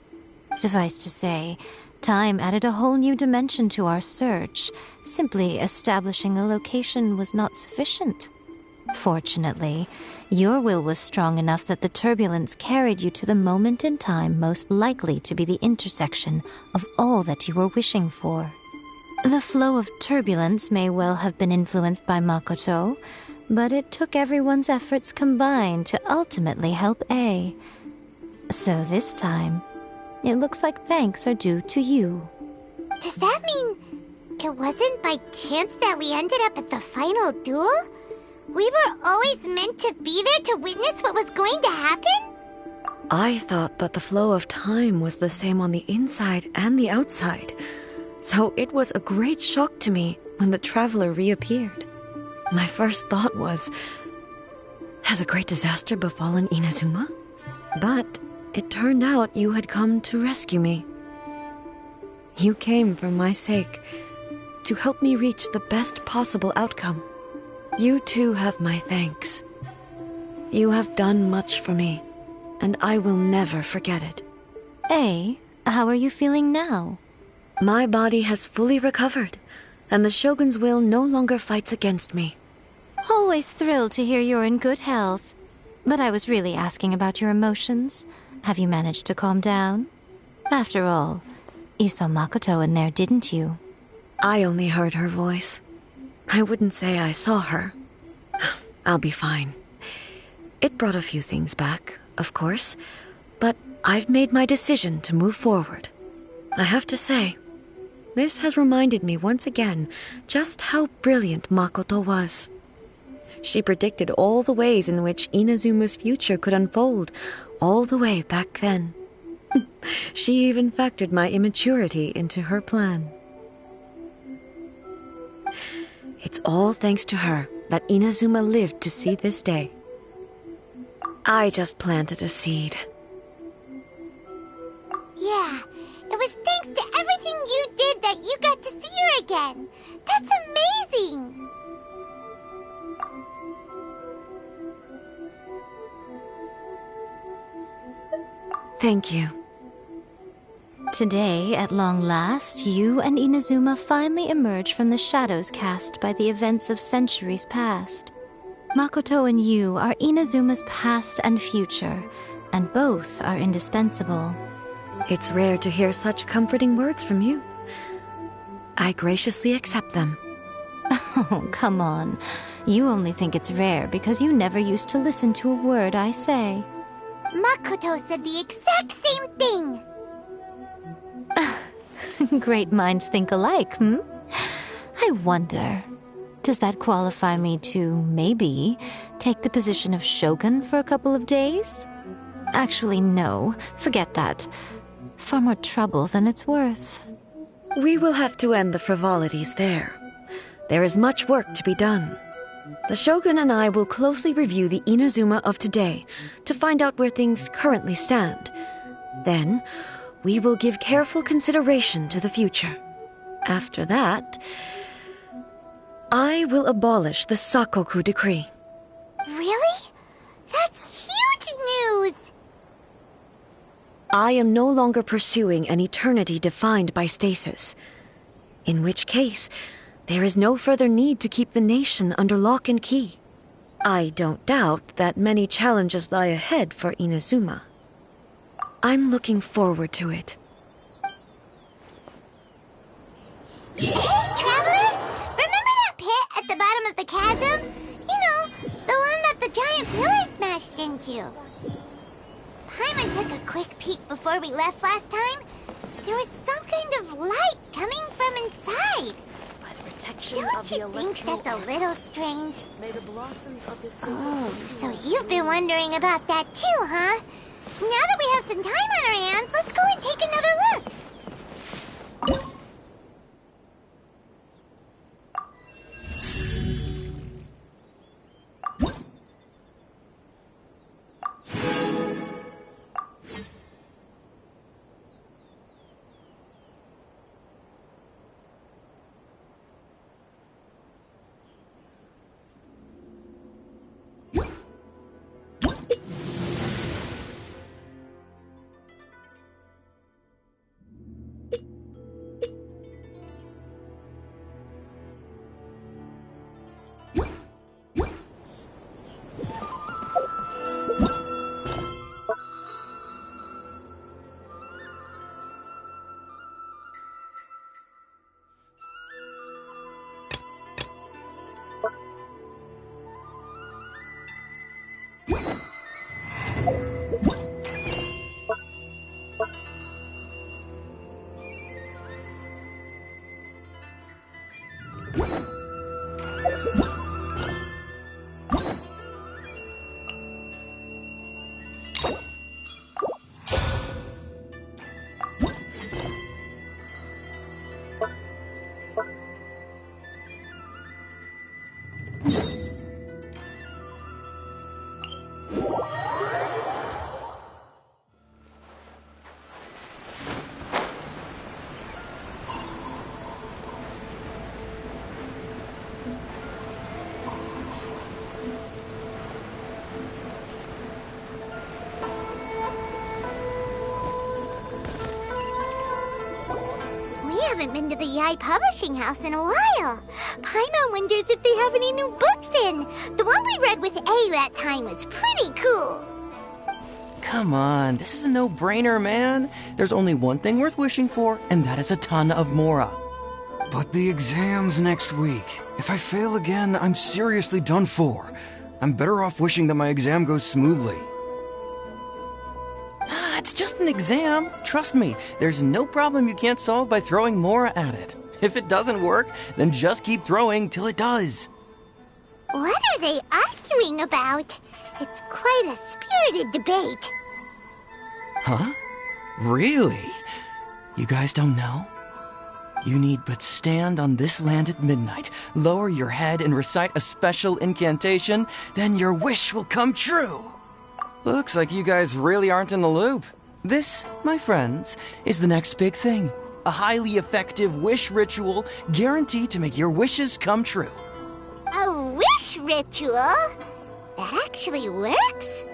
Suffice to say, time added a whole new dimension to our search. Simply establishing a location was not sufficient. Fortunately, your will was strong enough that the turbulence carried you to the moment in time most likely to be the intersection of all that you were wishing for. The flow of turbulence may well have been influenced by Makoto, but it took everyone's efforts combined to ultimately help A. So this time, it looks like thanks are due to you. Does that mean it wasn't by chance that we ended up at the final duel? We were always meant to be there to witness what was going to happen? I thought that the flow of time was the same on the inside and the outside, so it was a great shock to me when the traveler reappeared. My first thought was, has a great disaster befallen Inazuma? But it turned out you had come to rescue me. You came for my sake, to help me reach the best possible outcome. You too have my thanks. You have done much for me, and I will never forget it. A, how are you feeling now? My body has fully recovered, and the Shogun's will no longer fights against me. Always thrilled to hear you're in good health. But I was really asking about your emotions. Have you managed to calm down? After all, you saw Makoto in there, didn't you? I only heard her voice. I wouldn't say I saw her. I'll be fine. It brought a few things back, of course, but I've made my decision to move forward. I have to say, this has reminded me once again just how brilliant Makoto was. She predicted all the ways in which Inazuma's future could unfold, all the way back then. She even factored my immaturity into her plan. It's all thanks to her that Inazuma lived to see this day. I just planted a seed. Yeah, it was thanks to everything you did that you got to see her again. That's amazing! Thank you. Today, at long last, you and Inazuma finally emerge from the shadows cast by the events of centuries past. Makoto and you are Inazuma's past and future, and both are indispensable. It's rare to hear such comforting words from you. I graciously accept them. Oh, come on. You only think it's rare because you never used to listen to a word I say. Makoto said the exact same thing! Great minds think alike, hmm? I wonder, does that qualify me to, maybe, take the position of Shogun for a couple of days? Actually, no. Forget that. Far more trouble than it's worth. We will have to end the frivolities there. There is much work to be done. The Shogun and I will closely review the Inazuma of today to find out where things currently stand. Then, we will give careful consideration to the future. After that, I will abolish the Sakoku decree. Really? That's huge news! I am no longer pursuing an eternity defined by stasis. In which case, there is no further need to keep the nation under lock and key. I don't doubt that many challenges lie ahead for Inazuma. I'm looking forward to it. Hey, Traveler! Remember that pit at the bottom of the chasm? You know, the one that the giant pillar smashed into. Paimon took a quick peek before we left last time. There was some kind of light coming from inside. Don't you think that's a little strange? Oh, so you've been wondering about that too, huh? Now that we have some time on our hands, let's go and take another look. We haven't been to the Yai Publishing House in a while. Paimon wonders if they have any new books in. The one we read with A that time was pretty cool. Come on, this is a no-brainer, man. There's only one thing worth wishing for, and that is a ton of Mora. But the exam's next week. If I fail again, I'm seriously done for. I'm better off wishing that my exam goes smoothly. It's just an exam. Trust me, there's no problem you can't solve by throwing Mora at it. If it doesn't work, then just keep throwing till it does. What are they arguing about? It's quite a spirited debate. Huh? Really? You guys don't know? You need but stand on this land at midnight, lower your head and recite a special incantation, then your wish will come true. Looks like you guys really aren't in the loop. This, my friends, is the next big thing. A highly effective wish ritual guaranteed to make your wishes come true. A wish ritual? That actually works?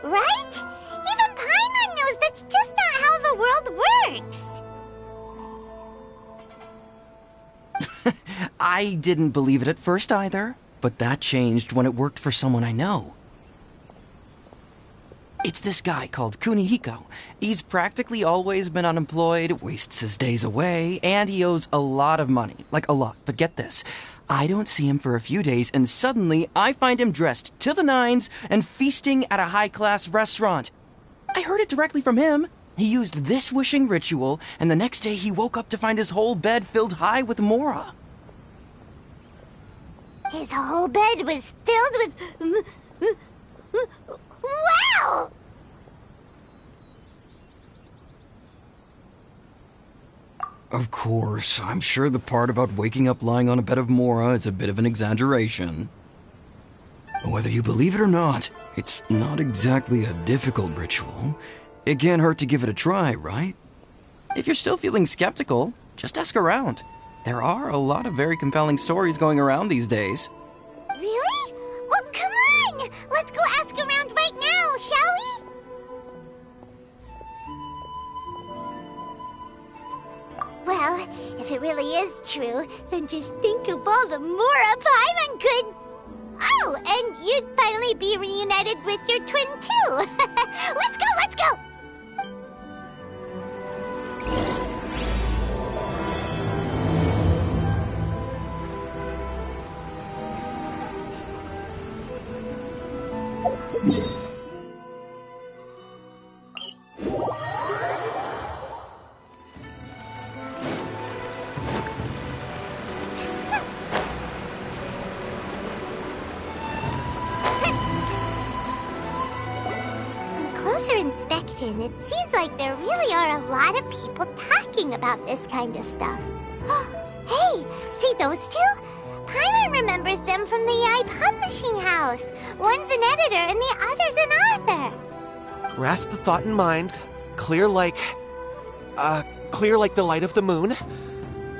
Right? Even Paimon knows that's just not how the world works. I didn't believe it at first either, but that changed when it worked for someone I know. It's this guy called Kunihiko. He's practically always been unemployed, wastes his days away, and he owes a lot of money. Like, a lot. But get this. I don't see him for a few days, and suddenly I find him dressed to the nines and feasting at a high-class restaurant. I heard it directly from him. He used this wishing ritual, and the next day he woke up to find his whole bed filled high with mora. His whole bed was filled with... Wow! Of course, I'm sure the part about waking up lying on a bed of mora is a bit of an exaggeration. Whether you believe it or not, it's not exactly a difficult ritual. It can't hurt to give it a try, right? If you're still feeling skeptical, just ask around. There are a lot of very compelling stories going around these days. Really? Well, come on! Let's go ask around right now, shall we? Well, if it really is true, then just think of all the Mora Paimon could... Oh, and you'd finally be reunited with your twin, too! Let's go, let's go! Inspection, it seems like there really are a lot of people talking about this kind of stuff. Hey, see those two? Paimon remembers them from the AI publishing house. One's an editor and the other's an author. Grasp the thought in mind. Clear like the light of the moon.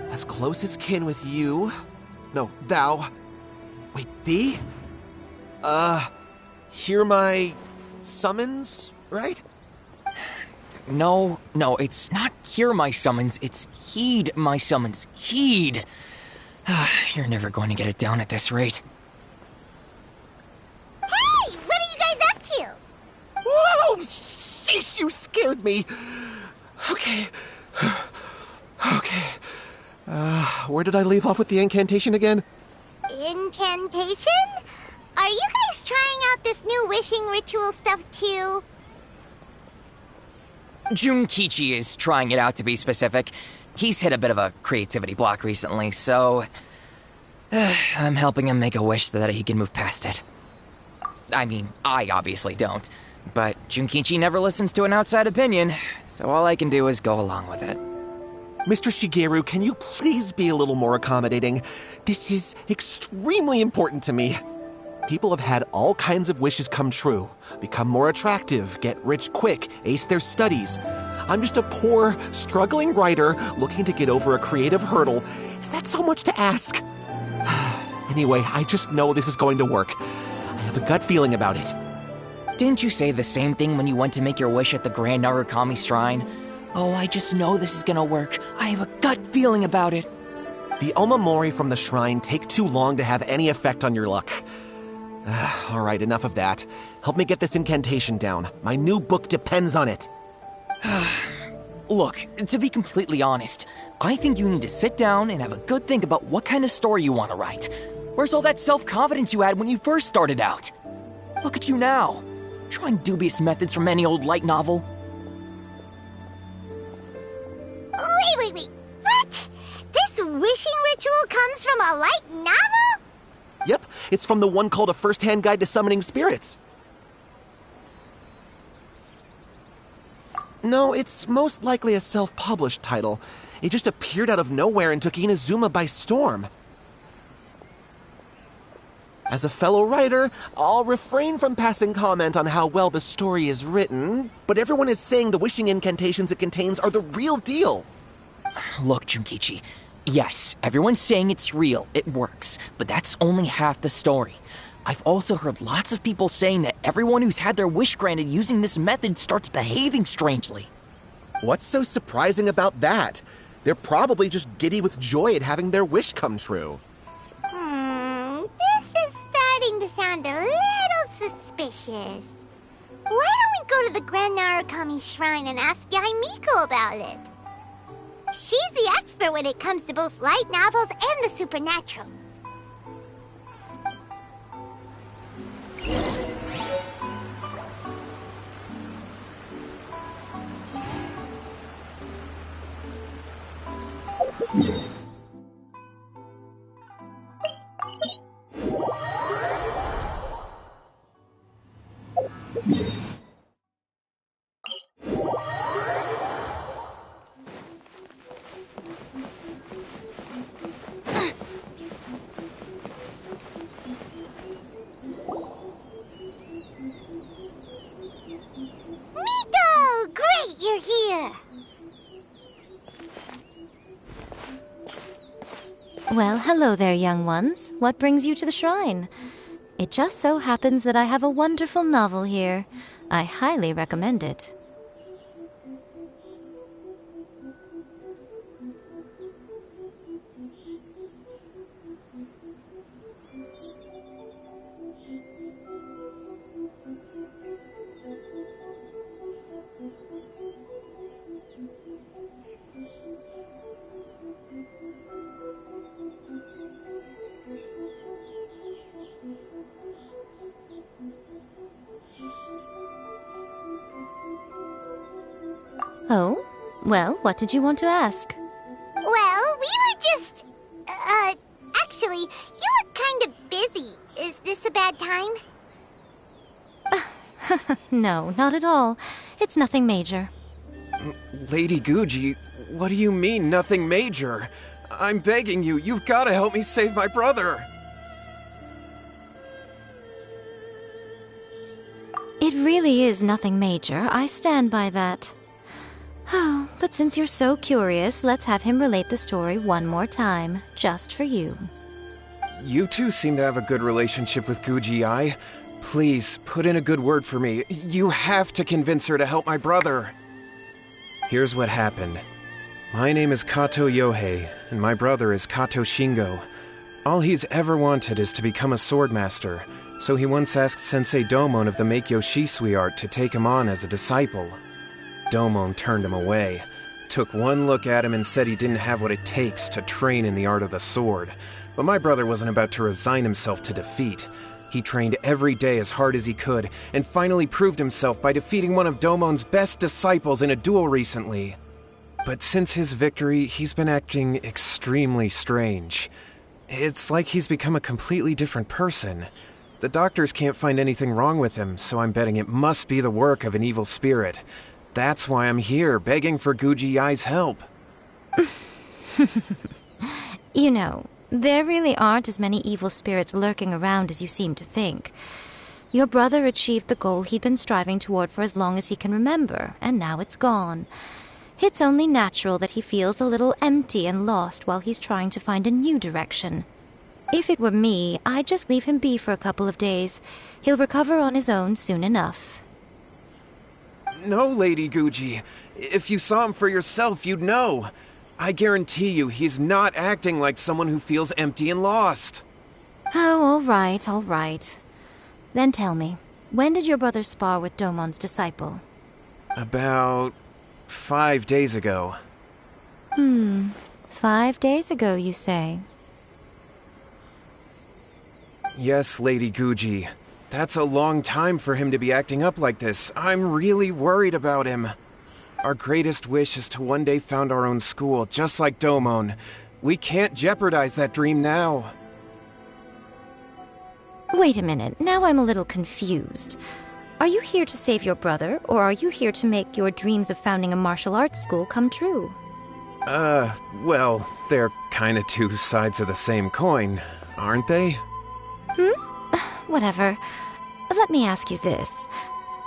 As close as kin with you. No, thou. Wait, thee? Hear my summons, right? No, it's not hear my summons, it's heed my summons. Heed! You're never going to get it down at this rate. Hey! What are you guys up to? Whoa! Sheesh, you scared me! Okay. Where did I leave off with the incantation again? Incantation? Are you guys trying out this new wishing ritual stuff too? Junkichi is trying it out, to be specific. He's hit a bit of a creativity block recently, so... I'm helping him make a wish so that he can move past it. I mean, I obviously don't, but Junkichi never listens to an outside opinion, so all I can do is go along with it. Mr. Shigeru, can you please be a little more accommodating? This is extremely important to me. People have had all kinds of wishes come true. Become more attractive, get rich quick, ace their studies. I'm just a poor, struggling writer looking to get over a creative hurdle. Is that so much to ask? Anyway, I just know this is going to work. I have a gut feeling about it. Didn't you say the same thing when you went to make your wish at the Grand Narukami Shrine? Oh, I just know this is gonna work. I have a gut feeling about it. The Omamori from the shrine take too long to have any effect on your luck. All right, enough of that. Help me get this incantation down. My new book depends on it. Look, to be completely honest, I think you need to sit down and have a good think about what kind of story you want to write. Where's all that self-confidence you had when you first started out? Look at you now, trying dubious methods from any old light novel. Wait. What? This wishing ritual comes from a light novel? Yep, it's from the one called A First-Hand Guide to Summoning Spirits. No, it's most likely a self-published title. It just appeared out of nowhere and took Inazuma by storm. As a fellow writer, I'll refrain from passing comment on how well the story is written, but everyone is saying the wishing incantations it contains are the real deal. Look, Junkichi, yes, everyone's saying it's real, it works, but that's only half the story. I've also heard lots of people saying that everyone who's had their wish granted using this method starts behaving strangely. What's so surprising about that? They're probably just giddy with joy at having their wish come true. This is starting to sound a little suspicious. Why don't we go to the Grand Narukami Shrine and ask Yai Miko about it? She's the expert when it comes to both light novels and the supernatural. Miko! Great, you're here! Well, hello there, young ones. What brings you to the shrine? It just so happens that I have a wonderful novel here. I highly recommend it. Oh? Well, what did you want to ask? Well, we were just... actually, you look kind of busy. Is this a bad time? No, not at all. It's nothing major. Lady Guji, what do you mean, nothing major? I'm begging you, you've got to help me save my brother. It really is nothing major. I stand by that. Oh, but since you're so curious, let's have him relate the story one more time, just for you. You two seem to have a good relationship with Guji-ai. Please, put in a good word for me. You have to convince her to help my brother. Here's what happened. My name is Kato Yohei, and my brother is Kato Shingo. All he's ever wanted is to become a swordmaster, so he once asked Sensei Domon of the Meikyo Shisui art to take him on as a disciple. Domon turned him away, took one look at him and said he didn't have what it takes to train in the art of the sword. But my brother wasn't about to resign himself to defeat. He trained every day as hard as he could, and finally proved himself by defeating one of Domon's best disciples in a duel recently. But since his victory, he's been acting extremely strange. It's like he's become a completely different person. The doctors can't find anything wrong with him, so I'm betting it must be the work of an evil spirit. That's why I'm here, begging for Guji-ai's help. You know, there really aren't as many evil spirits lurking around as you seem to think. Your brother achieved the goal he'd been striving toward for as long as he can remember, and now it's gone. It's only natural that he feels a little empty and lost while he's trying to find a new direction. If it were me, I'd just leave him be for a couple of days. He'll recover on his own soon enough. No, Lady Guji. If you saw him for yourself, you'd know. I guarantee you he's not acting like someone who feels empty and lost. Oh, all right. Then tell me, when did your brother spar with Domon's disciple? About 5 days ago. 5 days ago, you say? Yes, Lady Guji. That's a long time for him to be acting up like this. I'm really worried about him. Our greatest wish is to one day found our own school, just like Domon. We can't jeopardize that dream now. Wait a minute, now I'm a little confused. Are you here to save your brother, or are you here to make your dreams of founding a martial arts school come true? Well, they're kinda two sides of the same coin, aren't they? Whatever. Let me ask you this.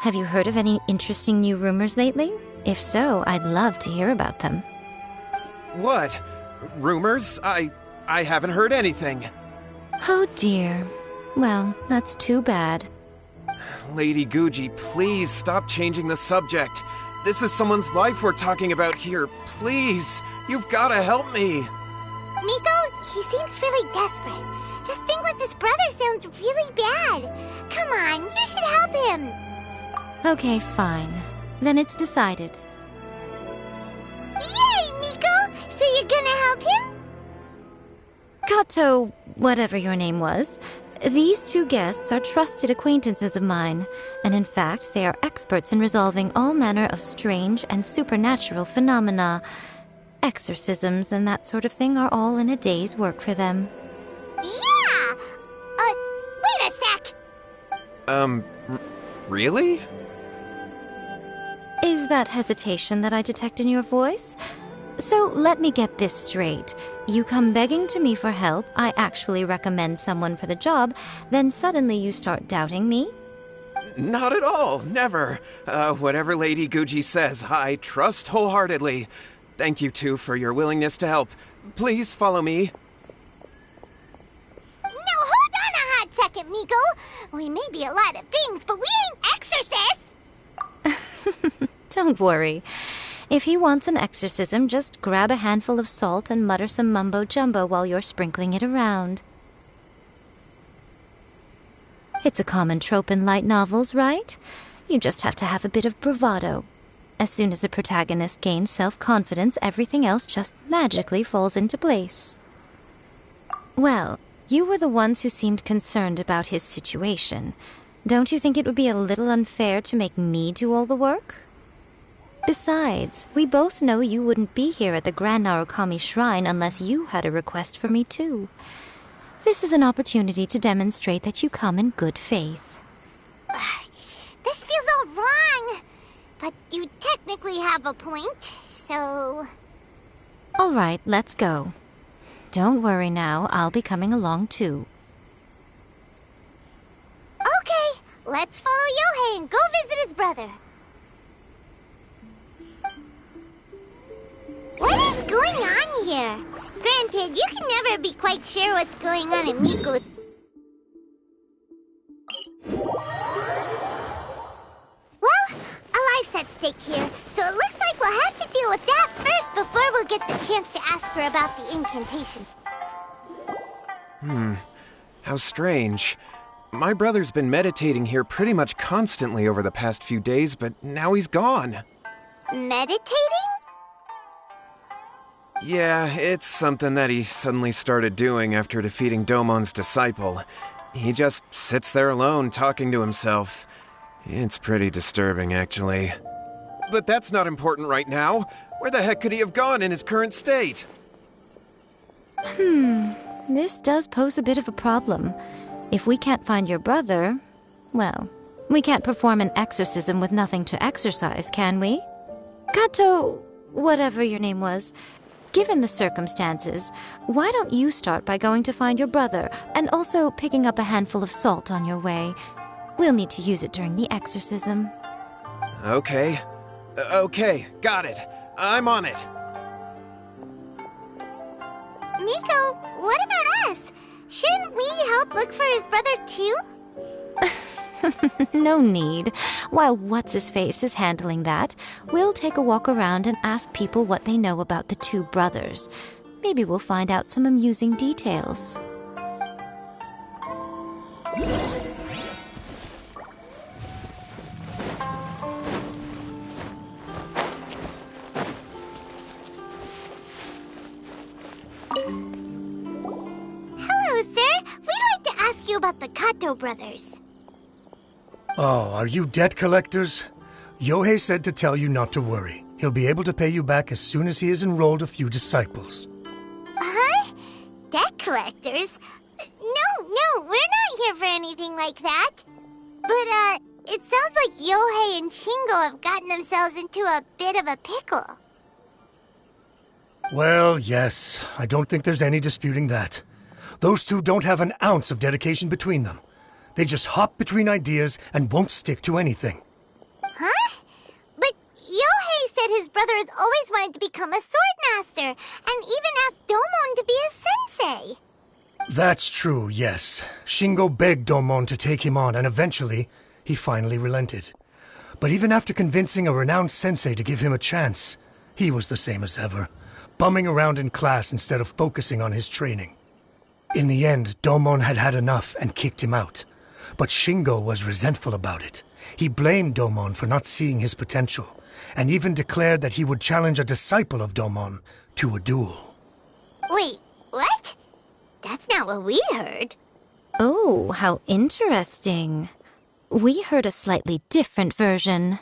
Have you heard of any interesting new rumors lately? If so, I'd love to hear about them. What? Rumors? I haven't heard anything. Oh dear. Well, that's too bad. Lady Guji, please stop changing the subject. This is someone's life we're talking about here. Please, you've gotta help me. Miko, he seems really desperate. This thing with his brother sounds really bad. Come on, you should help him. Okay, fine. Then it's decided. Yay, Miko! So you're gonna help him? Kato, whatever your name was, these two guests are trusted acquaintances of mine, and in fact, they are experts in resolving all manner of strange and supernatural phenomena. Exorcisms and that sort of thing are all in a day's work for them. Yeah! Wait a sec! Really? Is that hesitation that I detect in your voice? So let me get this straight. You come begging to me for help, I actually recommend someone for the job, then suddenly you start doubting me? Not at all, never. Whatever Lady Guji says, I trust wholeheartedly. Thank you, too, for your willingness to help. Please follow me. No, hold on a hot second, Miko. We may be a lot of things, but we ain't exorcists! Don't worry. If he wants an exorcism, just grab a handful of salt and mutter some mumbo-jumbo while you're sprinkling it around. It's a common trope in light novels, right? You just have to have a bit of bravado. As soon as the protagonist gains self-confidence, everything else just magically falls into place. Well, you were the ones who seemed concerned about his situation. Don't you think it would be a little unfair to make me do all the work? Besides, we both know you wouldn't be here at the Grand Narukami Shrine unless you had a request for me too. This is an opportunity to demonstrate that you come in good faith. This feels all wrong, but you technically have a point, so... All right, let's go. Don't worry now, I'll be coming along too. Okay, let's follow Yohei and go visit his brother. What is going on here? Granted, you can never be quite sure what's going on in Miko. Well, a life's at stake here, so it looks like we'll have to deal with that first before we'll get the chance to ask her about the incantation. How strange. My brother's been meditating here pretty much constantly over the past few days, but now he's gone. Meditating? Yeah, it's something that he suddenly started doing after defeating Domon's disciple. He just sits there alone, talking to himself. It's pretty disturbing, actually. But that's not important right now. Where the heck could he have gone in his current state? This does pose a bit of a problem. If we can't find your brother, well, we can't perform an exorcism with nothing to exorcise, can we? Kato, whatever your name was, given the circumstances, why don't you start by going to find your brother and also picking up a handful of salt on your way? We'll need to use it during the exorcism. Okay. Okay, got it. I'm on it. Miko, what about us? Shouldn't we help look for his brother too? No need. While What's-His-Face is handling that, we'll take a walk around and ask people what they know about the two brothers. Maybe we'll find out some amusing details. Hello, sir. We'd like to ask you about the Kato brothers. Oh, are you debt collectors? Yohei said to tell you not to worry. He'll be able to pay you back as soon as he has enrolled a few disciples. Huh? Debt collectors? No, we're not here for anything like that. But, it sounds like Yohei and Shingo have gotten themselves into a bit of a pickle. Well, yes, I don't think there's any disputing that. Those two don't have an ounce of dedication between them. They just hop between ideas and won't stick to anything. Huh? But Yohei said his brother has always wanted to become a sword master, and even asked Domon to be his sensei. That's true, yes. Shingo begged Domon to take him on, and eventually, he finally relented. But even after convincing a renowned sensei to give him a chance, he was the same as ever, bumming around in class instead of focusing on his training. In the end, Domon had had enough and kicked him out. But Shingo was resentful about it. He blamed Domon for not seeing his potential, and even declared that he would challenge a disciple of Domon to a duel. Wait, what? That's not what we heard. Oh, how interesting. We heard a slightly different version.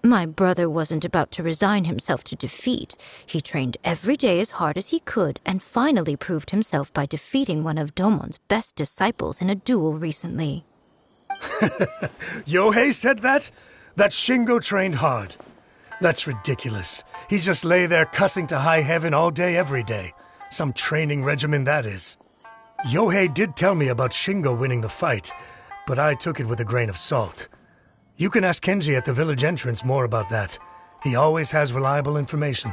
My brother wasn't about to resign himself to defeat. He trained every day as hard as he could and finally proved himself by defeating one of Domon's best disciples in a duel recently. Yohei said that? That Shingo trained hard. That's ridiculous. He just lay there cussing to high heaven all day every day. Some training regimen that is. Yohei did tell me about Shingo winning the fight, but I took it with a grain of salt. You can ask Kenji at the village entrance more about that. He always has reliable information.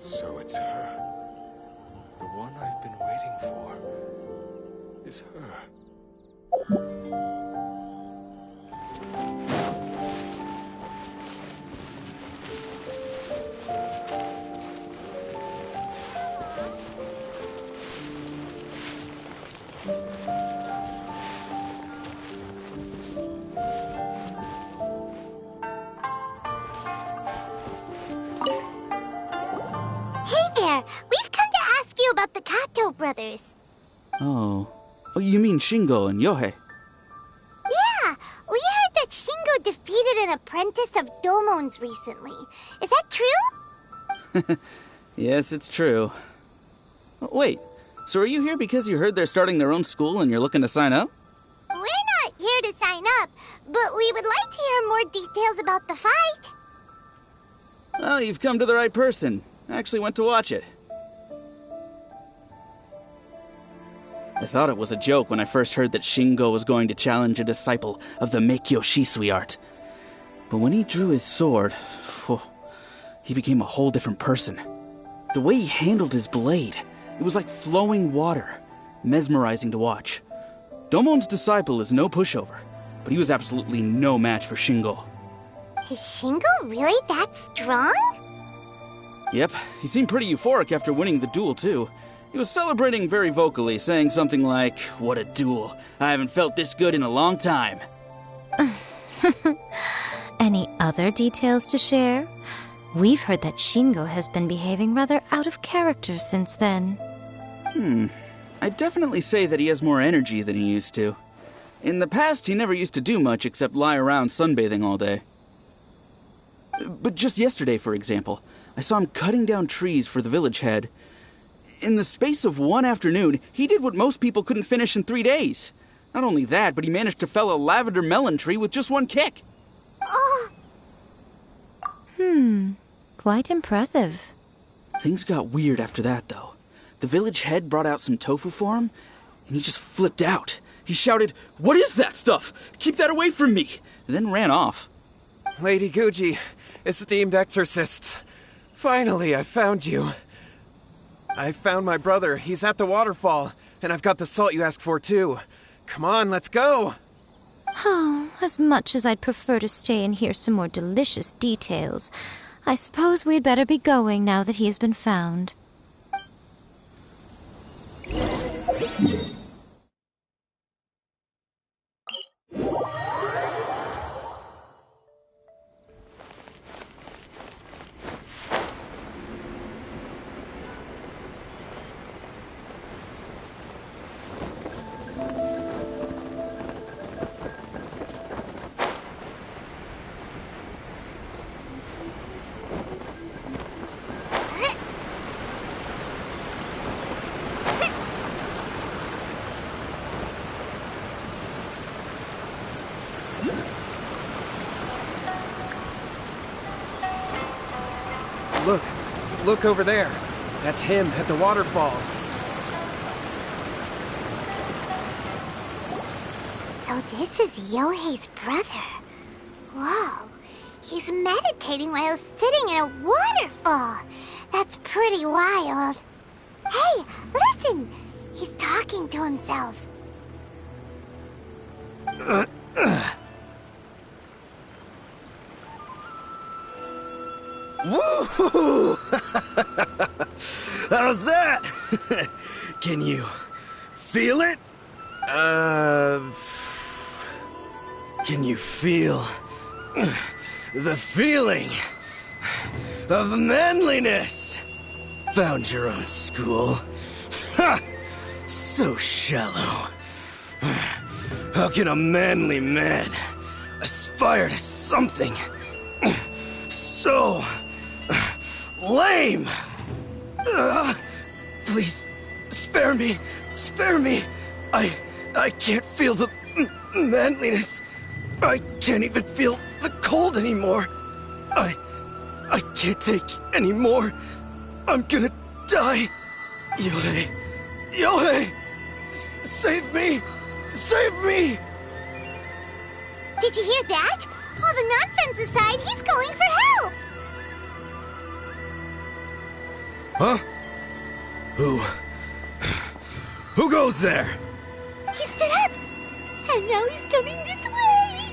So it's her. The one I've been waiting for is her. About the Kato brothers. Oh, you mean Shingo and Yohei? Yeah, we heard that Shingo defeated an apprentice of Domon's recently. Is that true? Yes, it's true. Wait, so are you here because you heard they're starting their own school and you're looking to sign up? We're not here to sign up, but we would like to hear more details about the fight. Well, you've come to the right person. I actually went to watch it. I thought it was a joke when I first heard that Shingo was going to challenge a disciple of the Meikyo Shisui art. But when he drew his sword, he became a whole different person. The way he handled his blade, it was like flowing water, mesmerizing to watch. Domon's disciple is no pushover, but he was absolutely no match for Shingo. Is Shingo really that strong? Yep, he seemed pretty euphoric after winning the duel too. He was celebrating very vocally, saying something like, "What a duel. I haven't felt this good in a long time." Any other details to share? We've heard that Shingo has been behaving rather out of character since then. I'd definitely say that he has more energy than he used to. In the past, he never used to do much except lie around sunbathing all day. But just yesterday, for example, I saw him cutting down trees for the village head. In the space of one afternoon, he did what most people couldn't finish in 3 days. Not only that, but he managed to fell a lavender melon tree with just one kick. Quite impressive. Things got weird after that, though. The village head brought out some tofu for him, and he just flipped out. He shouted, "What is that stuff? Keep that away from me!" and then ran off. Lady Guji, esteemed exorcists, finally I found you. I found my brother. He's at the waterfall, and I've got the salt you asked for, too. Come on, let's go! Oh, as much as I'd prefer to stay and hear some more delicious details, I suppose we'd better be going now that he has been found. Look over there. That's him at the waterfall. So this is Yohei's brother. Whoa. He's meditating while sitting in a waterfall. That's pretty wild. Hey, listen! He's talking to himself. Woo! How's that? Can you feel it? Can you feel the feeling of manliness? Found your own school. Ha! So shallow. How can a manly man aspire to something so lame? Please, spare me. Spare me. I can't feel the manliness. I can't even feel the cold anymore. I can't take any more. I'm gonna die. Yohei. Yohei! Save me! Save me! Did you hear that? All the nonsense aside, he's going for help! Huh? Who goes there? He stood up! And now he's coming this way!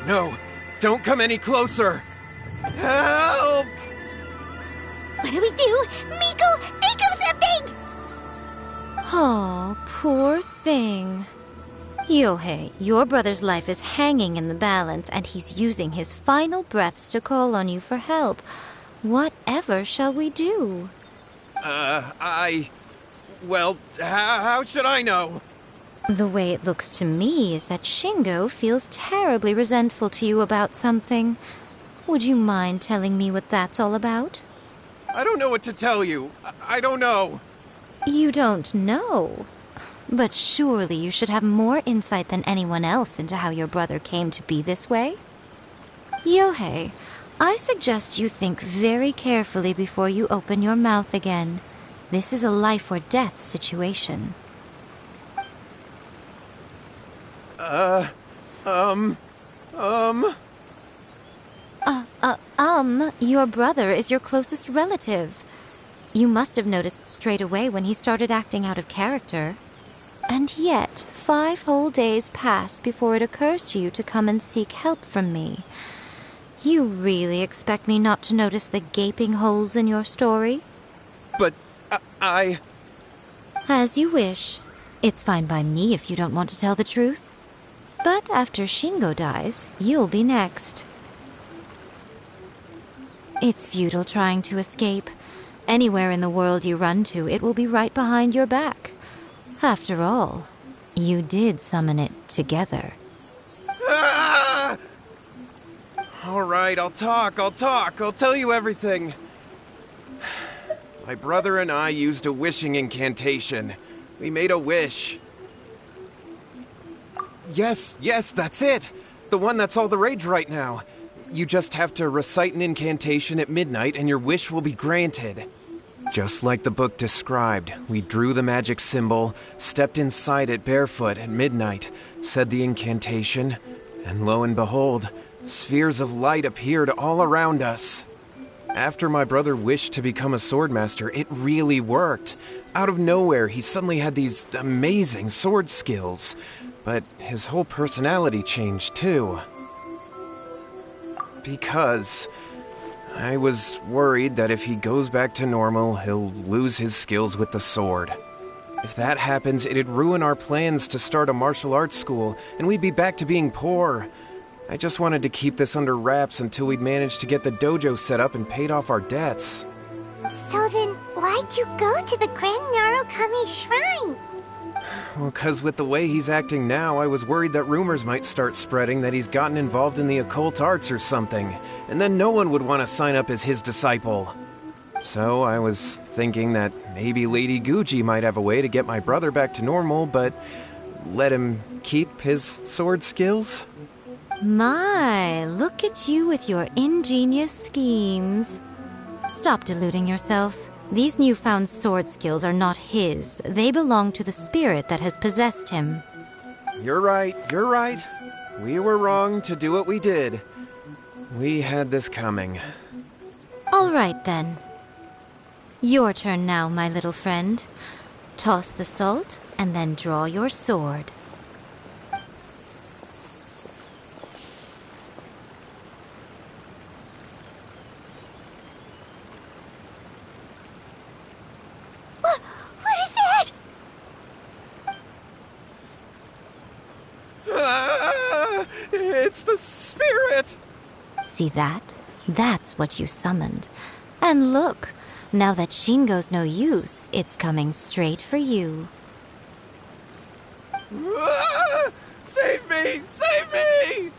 No, don't come any closer! Help! What do we do? Miko, think of something! Oh, poor thing. Yohei, your brother's life is hanging in the balance, and he's using his final breaths to call on you for help. Whatever shall we do? Well, how should I know? The way it looks to me is that Shingo feels terribly resentful to you about something. Would you mind telling me what that's all about? I don't know what to tell you. I don't know. You don't know? But surely you should have more insight than anyone else into how your brother came to be this way? Yohei, I suggest you think very carefully before you open your mouth again. This is a life or death situation. Your brother is your closest relative. You must have noticed straight away when he started acting out of character. And yet, 5 whole days pass before it occurs to you to come and seek help from me. You really expect me not to notice the gaping holes in your story? But I... As you wish. It's fine by me if you don't want to tell the truth. But after Shingo dies, you'll be next. It's futile trying to escape. Anywhere in the world you run to, it will be right behind your back. After all, you did summon it together. Ah! All right, I'll talk. I'll tell you everything. My brother and I used a wishing incantation. We made a wish. Yes, that's it. The one that's all the rage right now. You just have to recite an incantation at midnight and your wish will be granted. Just like the book described, we drew the magic symbol, stepped inside it barefoot at midnight, said the incantation, and lo and behold, spheres of light appeared all around us. After my brother wished to become a swordmaster, it really worked. Out of nowhere, he suddenly had these amazing sword skills. But his whole personality changed too. Because I was worried that if he goes back to normal, he'll lose his skills with the sword. If that happens, it'd ruin our plans to start a martial arts school, and we'd be back to being poor. I just wanted to keep this under wraps until we'd managed to get the dojo set up and paid off our debts. So then, why'd you go to the Grand Narukami Shrine? Well, 'cause with the way he's acting now, I was worried that rumors might start spreading that he's gotten involved in the occult arts or something, and then no one would want to sign up as his disciple. So I was thinking that maybe Lady Guji might have a way to get my brother back to normal, but let him keep his sword skills? My, look at you with your ingenious schemes. Stop deluding yourself. These newfound sword skills are not his. They belong to the spirit that has possessed him. You're right. We were wrong to do what we did. We had this coming. All right, then. Your turn now, my little friend. Toss the salt, and then draw your sword. What is that? It's the spirit! See that? That's what you summoned. And look, now that Shingo's no use, it's coming straight for you. Save me! Save me!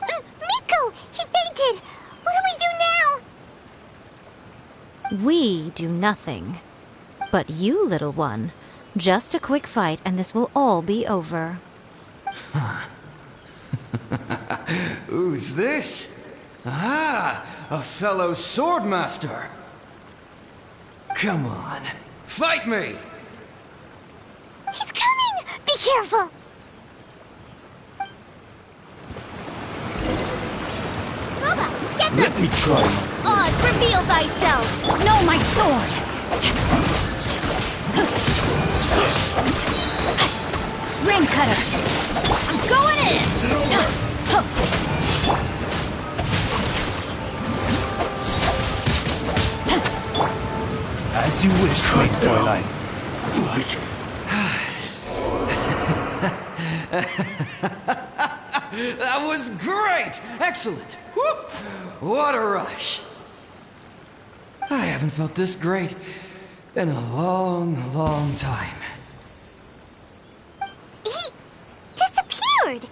Miko! He fainted! What do we do now? We do nothing. But you, little one, just a quick fight and this will all be over. Who's this? Ah, a fellow swordmaster. Come on, fight me! He's coming! Be careful! Loba, get them! Let me go! Oz, reveal thyself! No, my sword! Ring cutter! I'm going in! As you wish, sweet Fräulein. That was great! Excellent! Whoop. What a rush! I haven't felt this great in a long, long time. He disappeared!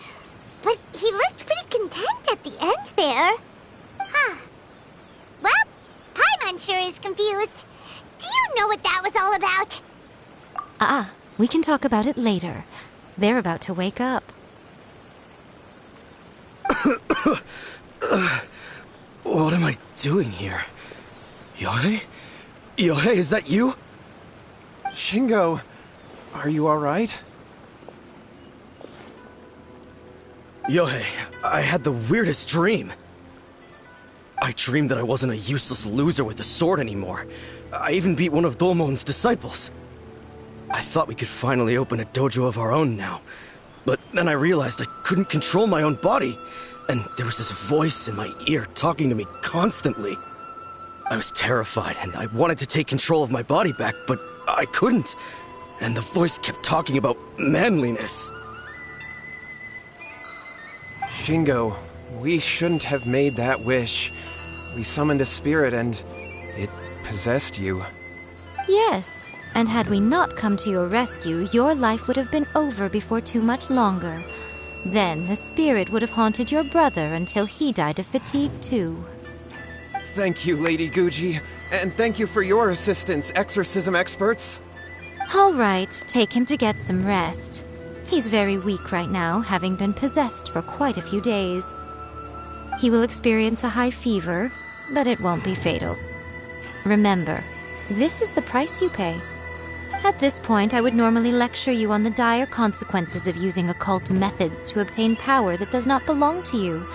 But he looked pretty content at the end there. Huh. Well, Paimon sure is confused. Do you know what that was all about? We can talk about it later. They're about to wake up. What am I doing here? Yohei? Yohei, is that you? Shingo, are you alright? Yohei, I had the weirdest dream. I dreamed that I wasn't a useless loser with a sword anymore. I even beat one of Domon's disciples. I thought we could finally open a dojo of our own now. But then I realized I couldn't control my own body. And there was this voice in my ear talking to me constantly. I was terrified and I wanted to take control of my body back, but I couldn't. And the voice kept talking about manliness. Shingo, we shouldn't have made that wish. We summoned a spirit and it possessed you. Yes, and had we not come to your rescue, your life would have been over before too much longer. Then the spirit would have haunted your brother until he died of fatigue too. Thank you, Lady Guji. And thank you for your assistance, exorcism experts. All right, take him to get some rest. He's very weak right now, having been possessed for quite a few days. He will experience a high fever, but it won't be fatal. Remember, this is the price you pay. At this point, I would normally lecture you on the dire consequences of using occult methods to obtain power that does not belong to you.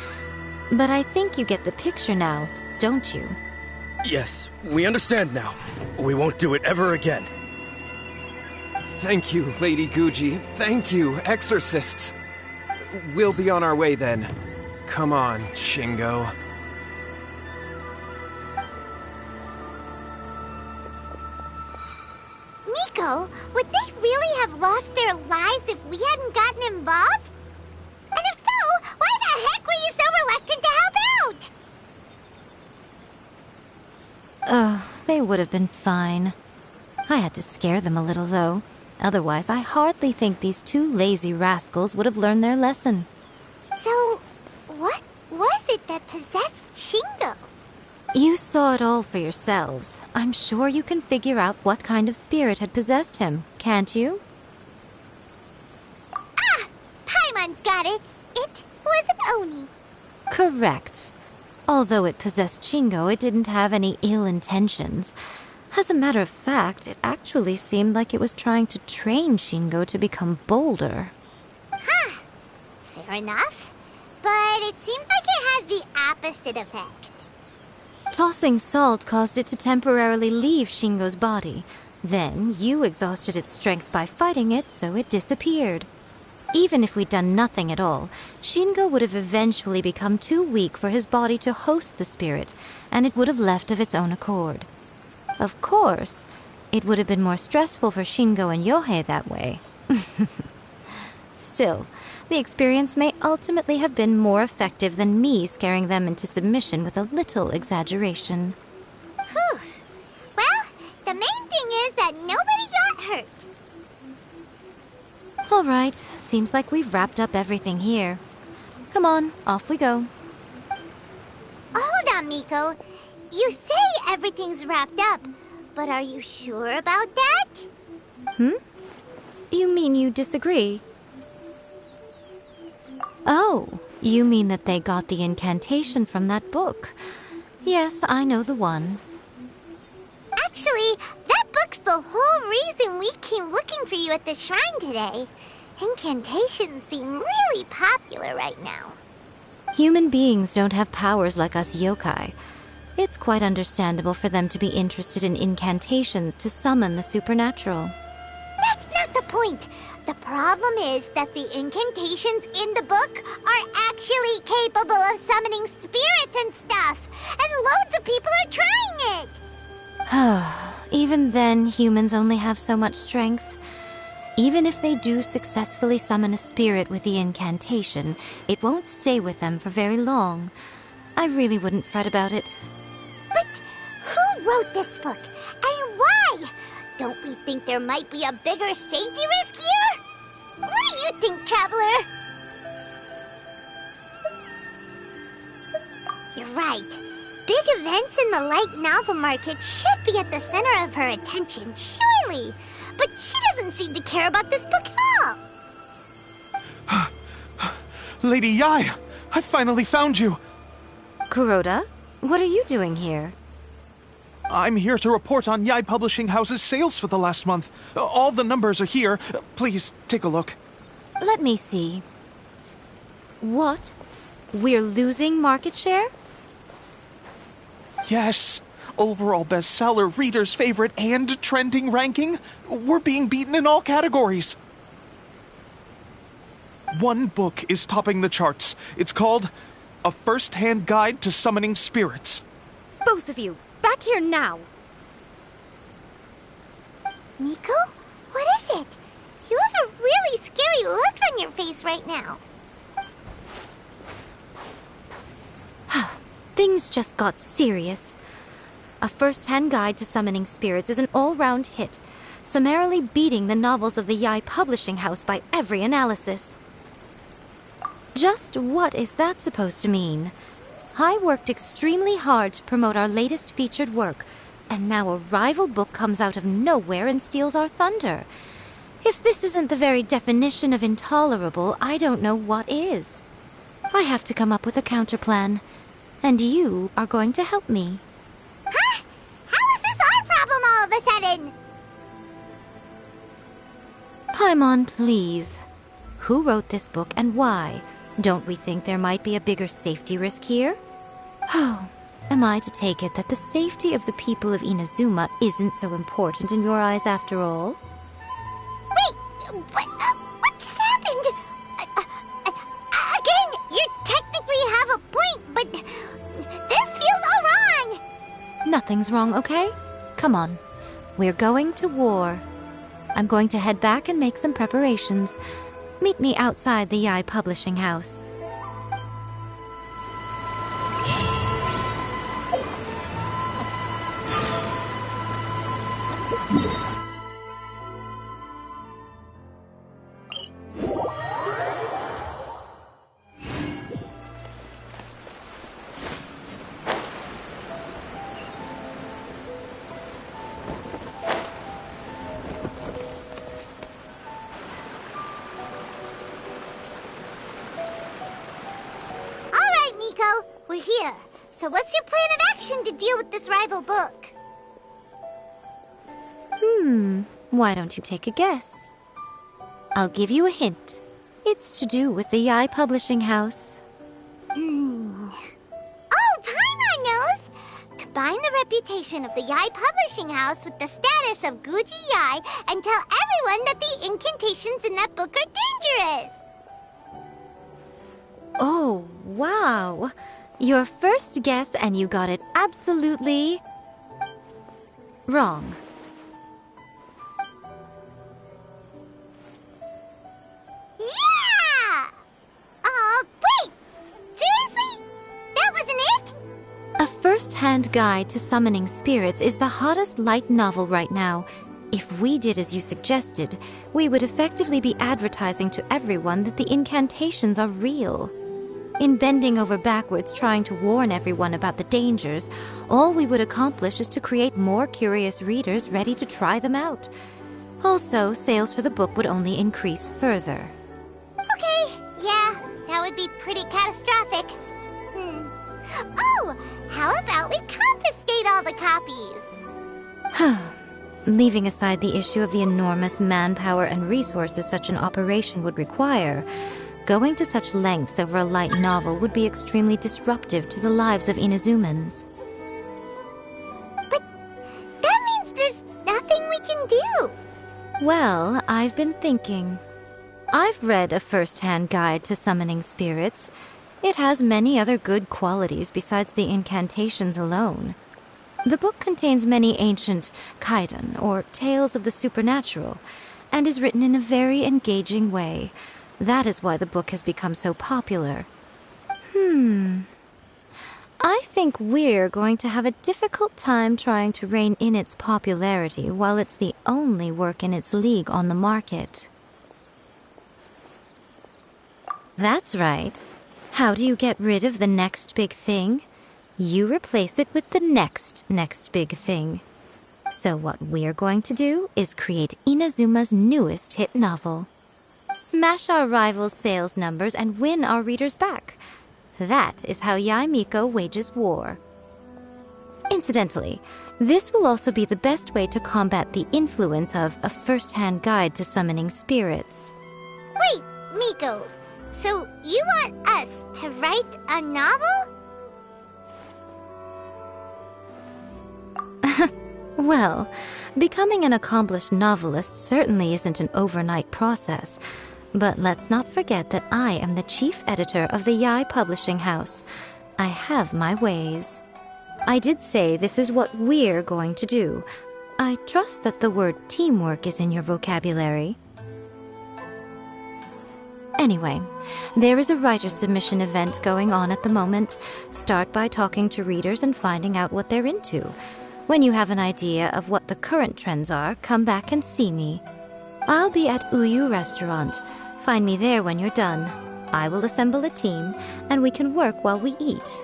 But I think you get the picture now, don't you? Yes, we understand now. We won't do it ever again. Thank you, Lady Guji. Thank you, exorcists. We'll be on our way then. Come on, Shingo. Miko, would they really have lost their lives if we hadn't gotten involved? And if so, why the heck were you so reluctant to help out? They would have been fine. I had to scare them a little, though. Otherwise, I hardly think these two lazy rascals would have learned their lesson. So, what was it that possessed Shingo? You saw it all for yourselves. I'm sure you can figure out what kind of spirit had possessed him, can't you? Paimon's got it. It was an Oni. Correct. Although it possessed Shingo, it didn't have any ill intentions. As a matter of fact, it actually seemed like it was trying to train Shingo to become bolder. Fair enough. But it seems like it had the opposite effect. Tossing salt caused it to temporarily leave Shingo's body. Then, you exhausted its strength by fighting it, so it disappeared. Even if we'd done nothing at all, Shingo would have eventually become too weak for his body to host the spirit, and it would have left of its own accord. Of course, it would have been more stressful for Shingo and Yohei that way. Still, the experience may ultimately have been more effective than me scaring them into submission with a little exaggeration. Whew. Well, the main thing is that nobody got hurt. All right, seems like we've wrapped up everything here. Come on, off we go. Hold on, Miko. You say everything's wrapped up, but are you sure about that? You mean you disagree? Oh, you mean that they got the incantation from that book. Yes, I know the one. Actually, that book's the whole reason we came looking for you at the shrine today. Incantations seem really popular right now. Human beings don't have powers like us yokai. It's quite understandable for them to be interested in incantations to summon the supernatural. That's not the point. The problem is that the incantations in the book are actually capable of summoning spirits and stuff, and loads of people are trying it. Even then, humans only have so much strength. Even if they do successfully summon a spirit with the incantation, it won't stay with them for very long. I really wouldn't fret about it. But who wrote this book, and why? Don't we think there might be a bigger safety risk here? What do you think, Traveler? You're right. Big events in the light novel market should be at the center of her attention, surely. But she doesn't seem to care about this book at all. Lady Yai, I finally found you. Kuroda, what are you doing here? I'm here to report on Yai Publishing House's sales for the last month. All the numbers are here. Please, take a look. Let me see. What? We're losing market share? Yes. Overall bestseller, reader's favorite, and trending ranking. We're being beaten in all categories. One book is topping the charts. It's called A First-Hand Guide to Summoning Spirits. Both of you, back here now. Miko? What is it? You have a really scary look on your face right now. Things just got serious. A First-Hand Guide to Summoning Spirits is an all-round hit, summarily beating the novels of the Yai Publishing House by every analysis. Just what is that supposed to mean? I worked extremely hard to promote our latest featured work, and now a rival book comes out of nowhere and steals our thunder. If this isn't the very definition of intolerable, I don't know what is. I have to come up with a counterplan, and you are going to help me. Huh? How is this our problem all of a sudden? Paimon, please. Who wrote this book and why? Don't we think there might be a bigger safety risk here? Oh, am I to take it that the safety of the people of Inazuma isn't so important in your eyes after all? Wait, what just happened? Again, you technically have a point, but this feels all wrong. Nothing's wrong, okay? Come on. We're going to war. I'm going to head back and make some preparations. Meet me outside the Yai Publishing House. Miko, we're here. So what's your plan of action to deal with this rival book? Why don't you take a guess? I'll give you a hint. It's to do with the Yai Publishing House. Oh, Paimon knows! Come combine the reputation of the Yai Publishing House with the status of Guji Yai and tell everyone that the incantations in that book are dangerous. Oh, wow. Your first guess and you got it absolutely wrong. Yeah! Wait! Seriously? That wasn't it? A first-hand guide to summoning spirits is the hottest light novel right now. If we did as you suggested, we would effectively be advertising to everyone that the incantations are real. In bending over backwards trying to warn everyone about the dangers, all we would accomplish is to create more curious readers ready to try them out. Also, sales for the book would only increase further. Okay, yeah, that would be pretty catastrophic. Oh, how about we confiscate all the copies? Leaving aside the issue of the enormous manpower and resources such an operation would require, going to such lengths over a light novel would be extremely disruptive to the lives of Inazumans. But that means there's nothing we can do. Well, I've been thinking. I've read a first-hand guide to summoning spirits. It has many other good qualities besides the incantations alone. The book contains many ancient kaidan, or tales of the supernatural, and is written in a very engaging way. That is why the book has become so popular. I think we're going to have a difficult time trying to rein in its popularity while it's the only work in its league on the market. That's right. How do you get rid of the next big thing? You replace it with the next big thing. So what we're going to do is create Inazuma's newest hit novel. Smash our rivals' sales numbers and win our readers back. That is how Yai Miko wages war. Incidentally, this will also be the best way to combat the influence of a first-hand guide to summoning spirits. Wait, Miko, so you want us to write a novel? Well, becoming an accomplished novelist certainly isn't an overnight process. But let's not forget that I am the chief editor of the Yai Publishing House. I have my ways. I did say this is what we're going to do. I trust that the word teamwork is in your vocabulary. Anyway, there is a writer submission event going on at the moment. Start by talking to readers and finding out what they're into. When you have an idea of what the current trends are, come back and see me. I'll be at Uyu Restaurant. Find me there when you're done. I will assemble a team, and we can work while we eat.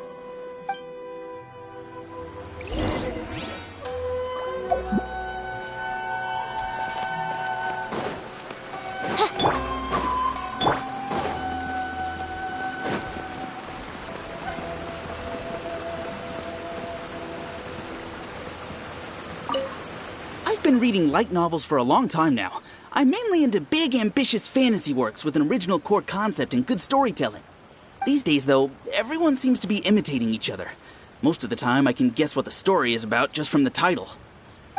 I've been reading light novels for a long time now. I'm mainly into big, ambitious fantasy works with an original core concept and good storytelling. These days, though, everyone seems to be imitating each other. Most of the time, I can guess what the story is about just from the title.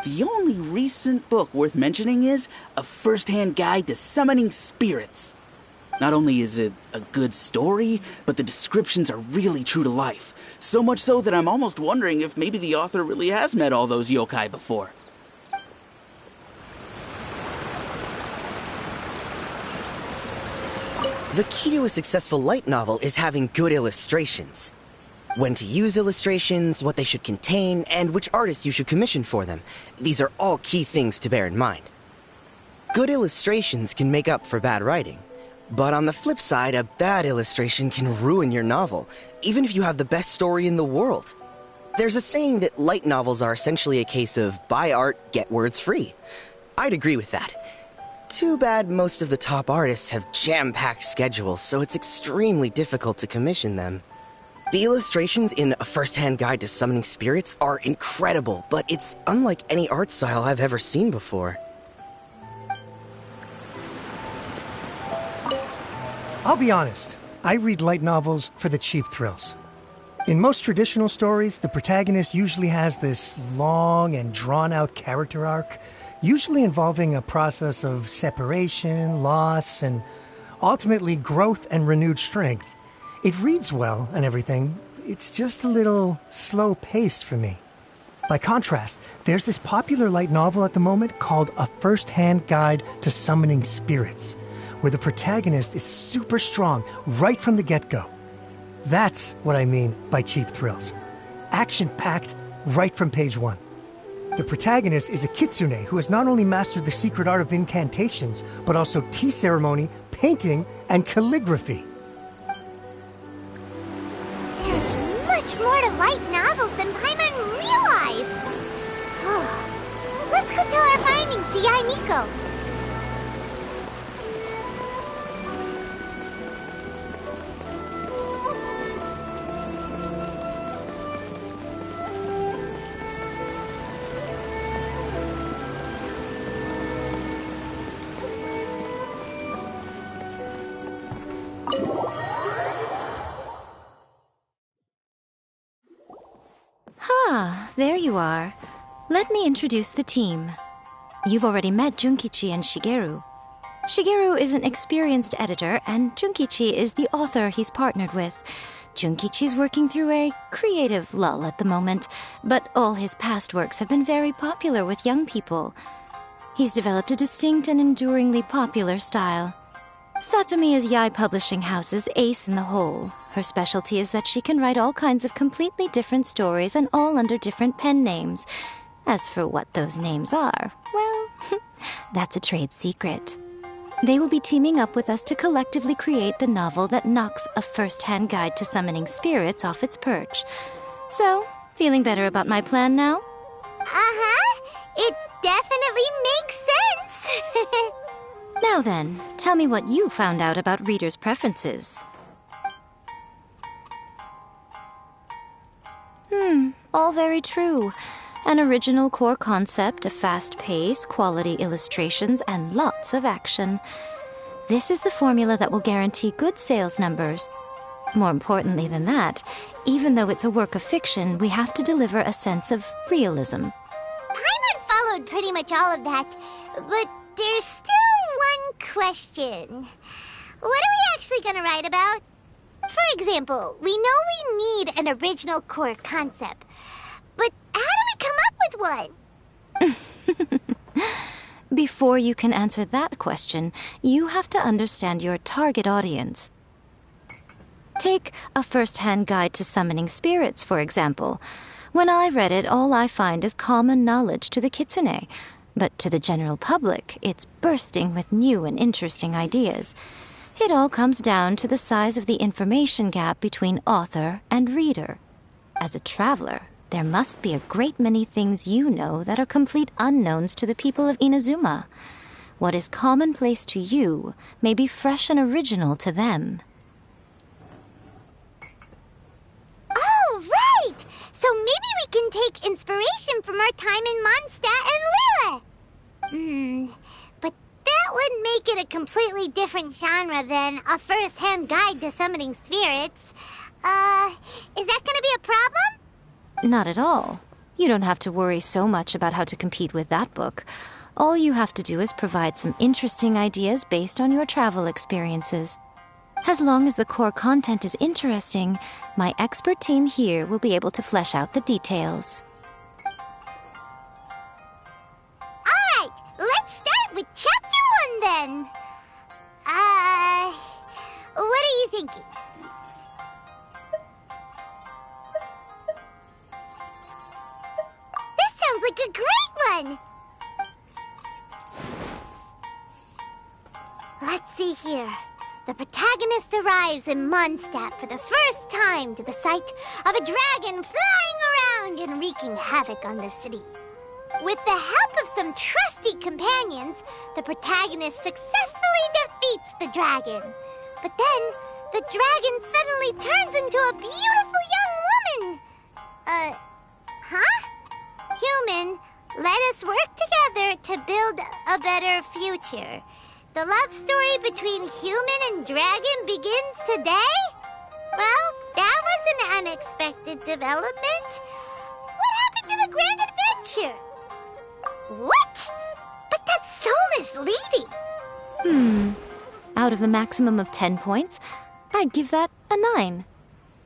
The only recent book worth mentioning is A First-Hand Guide to Summoning Spirits. Not only is it a good story, but the descriptions are really true to life. So much so that I'm almost wondering if maybe the author really has met all those yokai before. The key to a successful light novel is having good illustrations. When to use illustrations, what they should contain, and which artists you should commission for them. These are all key things to bear in mind. Good illustrations can make up for bad writing. But on the flip side, a bad illustration can ruin your novel, even if you have the best story in the world. There's a saying that light novels are essentially a case of buy art, get words free. I'd agree with that. Too bad most of the top artists have jam-packed schedules, so it's extremely difficult to commission them. The illustrations in A First-Hand Guide to Summoning Spirits are incredible, but it's unlike any art style I've ever seen before. I'll be honest, I read light novels for the cheap thrills. In most traditional stories, the protagonist usually has this long and drawn-out character arc, usually involving a process of separation, loss, and ultimately growth and renewed strength. It reads well and everything, it's just a little slow-paced for me. By contrast, there's this popular light novel at the moment called A First-Hand Guide to Summoning Spirits, where the protagonist is super strong right from the get-go. That's what I mean by cheap thrills. Action-packed right from page 1. The protagonist is a kitsune who has not only mastered the secret art of incantations, but also tea ceremony, painting, and calligraphy. There's much more to light novels than Paimon realized. Let's go tell our findings to Yae Miko. Ah, there you are. Let me introduce the team. You've already met Junkichi and Shigeru. Shigeru is an experienced editor, and Junkichi is the author he's partnered with. Junkichi's working through a creative lull at the moment, but all his past works have been very popular with young people. He's developed a distinct and enduringly popular style. Satomi is Yae Publishing House's ace in the hole. Her specialty is that she can write all kinds of completely different stories and all under different pen names. As for what those names are, well, that's a trade secret. They will be teaming up with us to collectively create the novel that knocks A First-Hand Guide to Summoning Spirits off its perch. So, feeling better about my plan now? Uh-huh. It definitely makes sense. Now then, tell me what you found out about readers' preferences. All very true. An original core concept, a fast pace, quality illustrations, and lots of action. This is the formula that will guarantee good sales numbers. More importantly than that, even though it's a work of fiction, we have to deliver a sense of realism. Paimon followed pretty much all of that, but there's still one question. What are we actually gonna write about? For example, we know we need an original core concept, but how do we come up with one? Before you can answer that question, you have to understand your target audience. Take A First-Hand Guide to Summoning Spirits, for example. When I read it, all I find is common knowledge to the kitsune, but to the general public, it's bursting with new and interesting ideas. It all comes down to the size of the information gap between author and reader. As a traveler, there must be a great many things you know that are complete unknowns to the people of Inazuma. What is commonplace to you may be fresh and original to them. Oh, right! So maybe we can take inspiration from our time in Mondstadt and Liyue. But that would make it a completely different genre than A First-Hand Guide to Summoning Spirits. Is that gonna be a problem? Not at all. You don't have to worry so much about how to compete with that book. All you have to do is provide some interesting ideas based on your travel experiences. As long as the core content is interesting, my expert team here will be able to flesh out the details. Alright, let's start with Chapter 1 then. What are you thinking? This sounds like a great one! Let's see here. The protagonist arrives in Mondstadt for the first time to the sight of a dragon flying around and wreaking havoc on the city. With the help of some trusty companions, the protagonist successfully defeats the dragon. But then, the dragon suddenly turns into a beautiful young woman. Human, let us work together to build a better future. The love story between human and dragon begins today? Well, that was was an unexpected development. What happened to the grand adventure? What? But that's so misleading. Out of a maximum of 10 points, I'd give that a 9.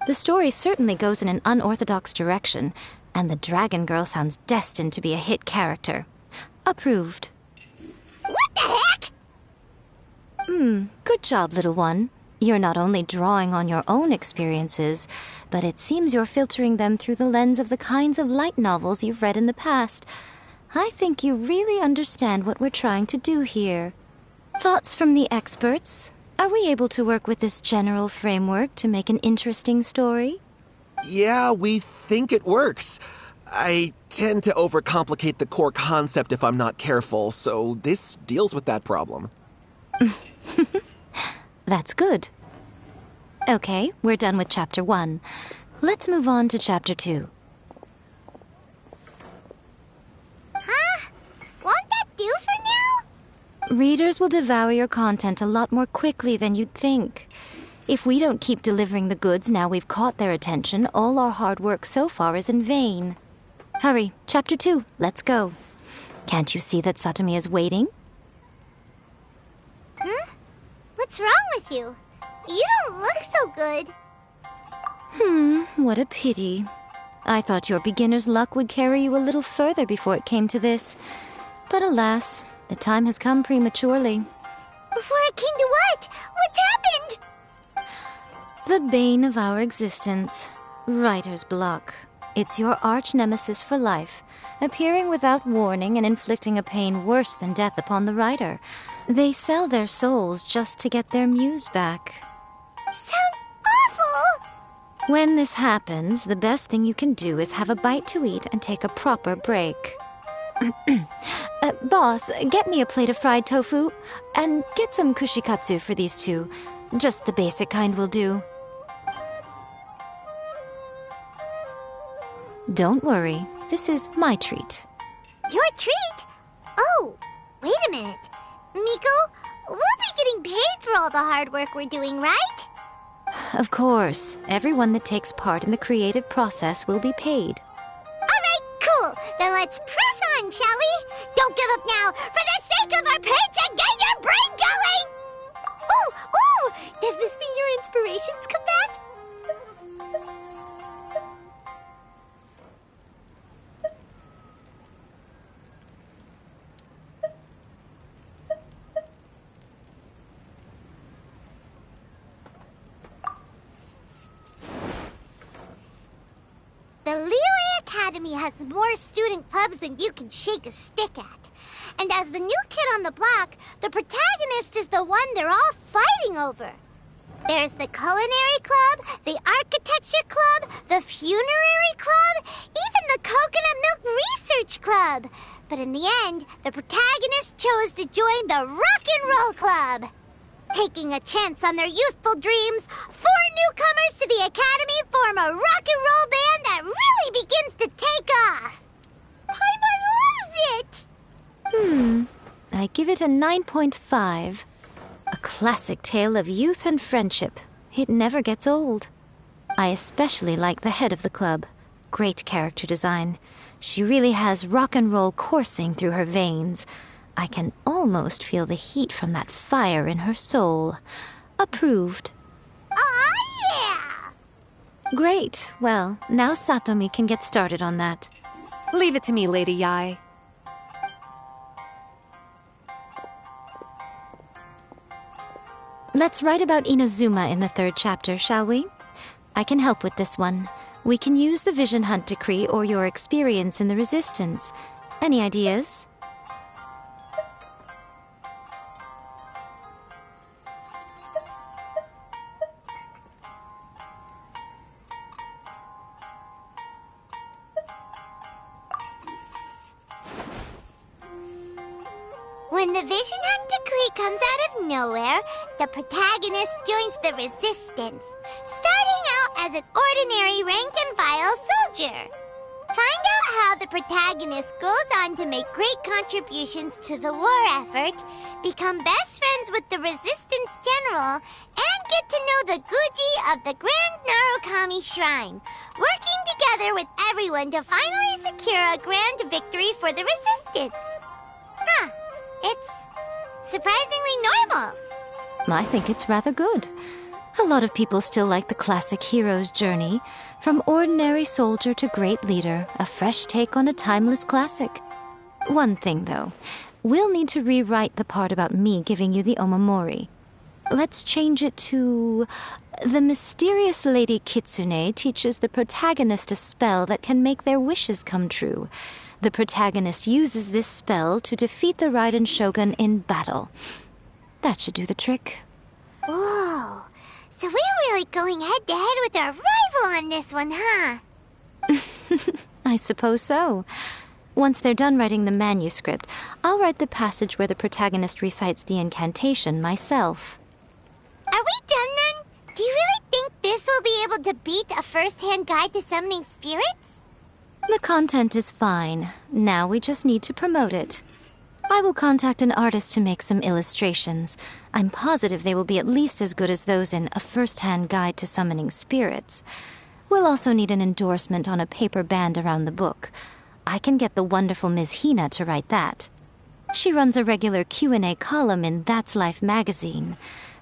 The story certainly goes in an unorthodox direction, and the Dragon Girl sounds destined to be a hit character. Approved. What the heck? Good job, little one. You're not only drawing on your own experiences, but it seems you're filtering them through the lens of the kinds of light novels you've read in the past. I think you really understand what we're trying to do here. Thoughts from the experts? Are we able to work with this general framework to make an interesting story? Yeah, we think it works. I tend to overcomplicate the core concept if I'm not careful, so this deals with that problem. That's good. Okay, we're done with Chapter 1. Let's move on to Chapter 2. Huh? Won't that do for now? Readers will devour your content a lot more quickly than you'd think. If we don't keep delivering the goods now we've caught their attention, all our hard work so far is in vain. Hurry, Chapter 2, let's go. Can't you see that Satomi is waiting? What's wrong with you? You don't look so good. What a pity. I thought your beginner's luck would carry you a little further before it came to this. But alas, the time has come prematurely. Before it came to what? What's happened? The bane of our existence, writer's block. It's your arch-nemesis for life, appearing without warning and inflicting a pain worse than death upon the writer. They sell their souls just to get their muse back. Sounds awful! When this happens, the best thing you can do is have a bite to eat and take a proper break. Boss, get me a plate of fried tofu, and get some kushikatsu for these two. Just the basic kind will do. Don't worry, this is my treat. Your treat? Oh, wait a minute. Miko, we'll be getting paid for all the hard work we're doing, right? Of course, everyone that takes part in the creative process will be paid. Alright, cool. Then let's press on, shall we? Don't give up now, for the sake of our paycheck, get your brain going! Ooh! Does this mean your inspirations come back? The Liyue Academy has more student clubs than you can shake a stick at. And as the new kid on the block, the protagonist is the one they're all fighting over. There's the Culinary Club, the Architecture Club, the Funerary Club, even the Coconut Milk Research Club. But in the end, the protagonist chose to join the Rock and Roll Club. Taking a chance on their youthful dreams, 4 newcomers to the Academy form a rock and roll band that really begins to take off. Paimon loves it! I give it a 9.5. A classic tale of youth and friendship. It never gets old. I especially like the head of the club. Great character design. She really has rock and roll coursing through her veins. I can almost feel the heat from that fire in her soul. Approved. Aw, yeah! Great. Well, now Satomi can get started on that. Leave it to me, Lady Yae. Let's write about Inazuma in the 3rd chapter, shall we? I can help with this one. We can use the Vision Hunt Decree or your experience in the Resistance. Any ideas? When the Vision Hunt Decree comes out of nowhere, the protagonist joins the Resistance, starting out as an ordinary rank-and-file soldier. Find out how the protagonist goes on to make great contributions to the war effort, become best friends with the Resistance General, and get to know the Guji of the Grand Narukami Shrine, working together with everyone to finally secure a grand victory for the resistance. Huh. It's surprisingly normal. I think it's rather good. A lot of people still like the classic hero's journey, from ordinary soldier to great leader, a fresh take on a timeless classic. One thing, though. We'll need to rewrite the part about me giving you the Omamori. Let's change it to... The mysterious Lady Kitsune teaches the protagonist a spell that can make their wishes come true. The protagonist uses this spell to defeat the Raiden Shogun in battle. That should do the trick. Whoa. So we're really going head-to-head with our rival on this one, huh? I suppose so. Once they're done writing the manuscript, I'll write the passage where the protagonist recites the incantation myself. Are we done then? Do you really think this will be able to beat a first-hand guide to summoning spirits? The content is fine. Now we just need to promote it. I will contact an artist to make some illustrations. I'm positive they will be at least as good as those in A First-Hand Guide to Summoning Spirits. We'll also need an endorsement on a paper band around the book. I can get the wonderful Ms. Hina to write that. She runs a regular Q&A column in That's Life magazine.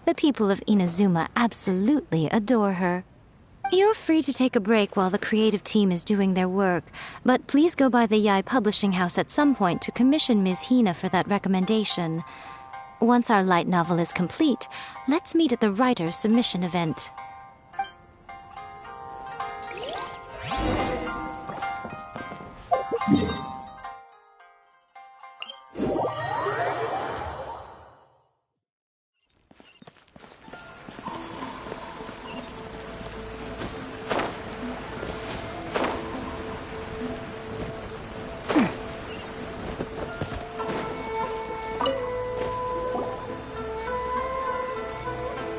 The people of Inazuma absolutely adore her. You're free to take a break while the creative team is doing their work, but please go by the Yai Publishing House at some point to commission Ms. Hina for that recommendation. Once our light novel is complete, let's meet at the writer's submission event.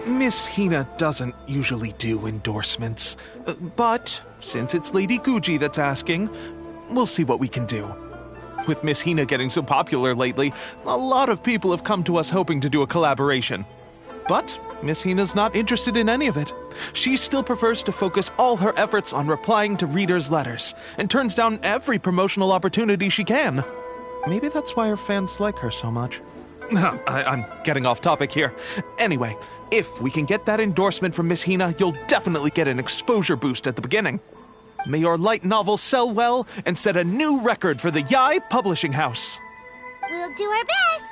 Miss Hina doesn't usually do endorsements, but since it's Lady Guji that's asking, we'll see what we can do. With Miss Hina getting so popular lately, a lot of people have come to us hoping to do a collaboration. But Miss Hina's not interested in any of it. She still prefers to focus all her efforts on replying to readers' letters, and turns down every promotional opportunity she can. Maybe that's why her fans like her so much. I'm getting off topic here. Anyway, if we can get that endorsement from Miss Hina, you'll definitely get an exposure boost at the beginning. May your light novel sell well and set a new record for the Yai Publishing House. We'll do our best.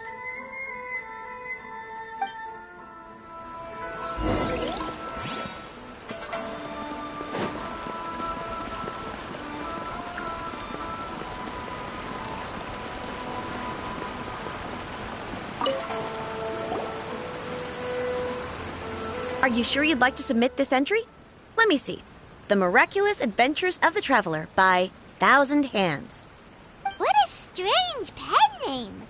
Are you sure you'd like to submit this entry? Let me see. The Miraculous Adventures of the Traveler by Thousand Hands. What a strange pen name.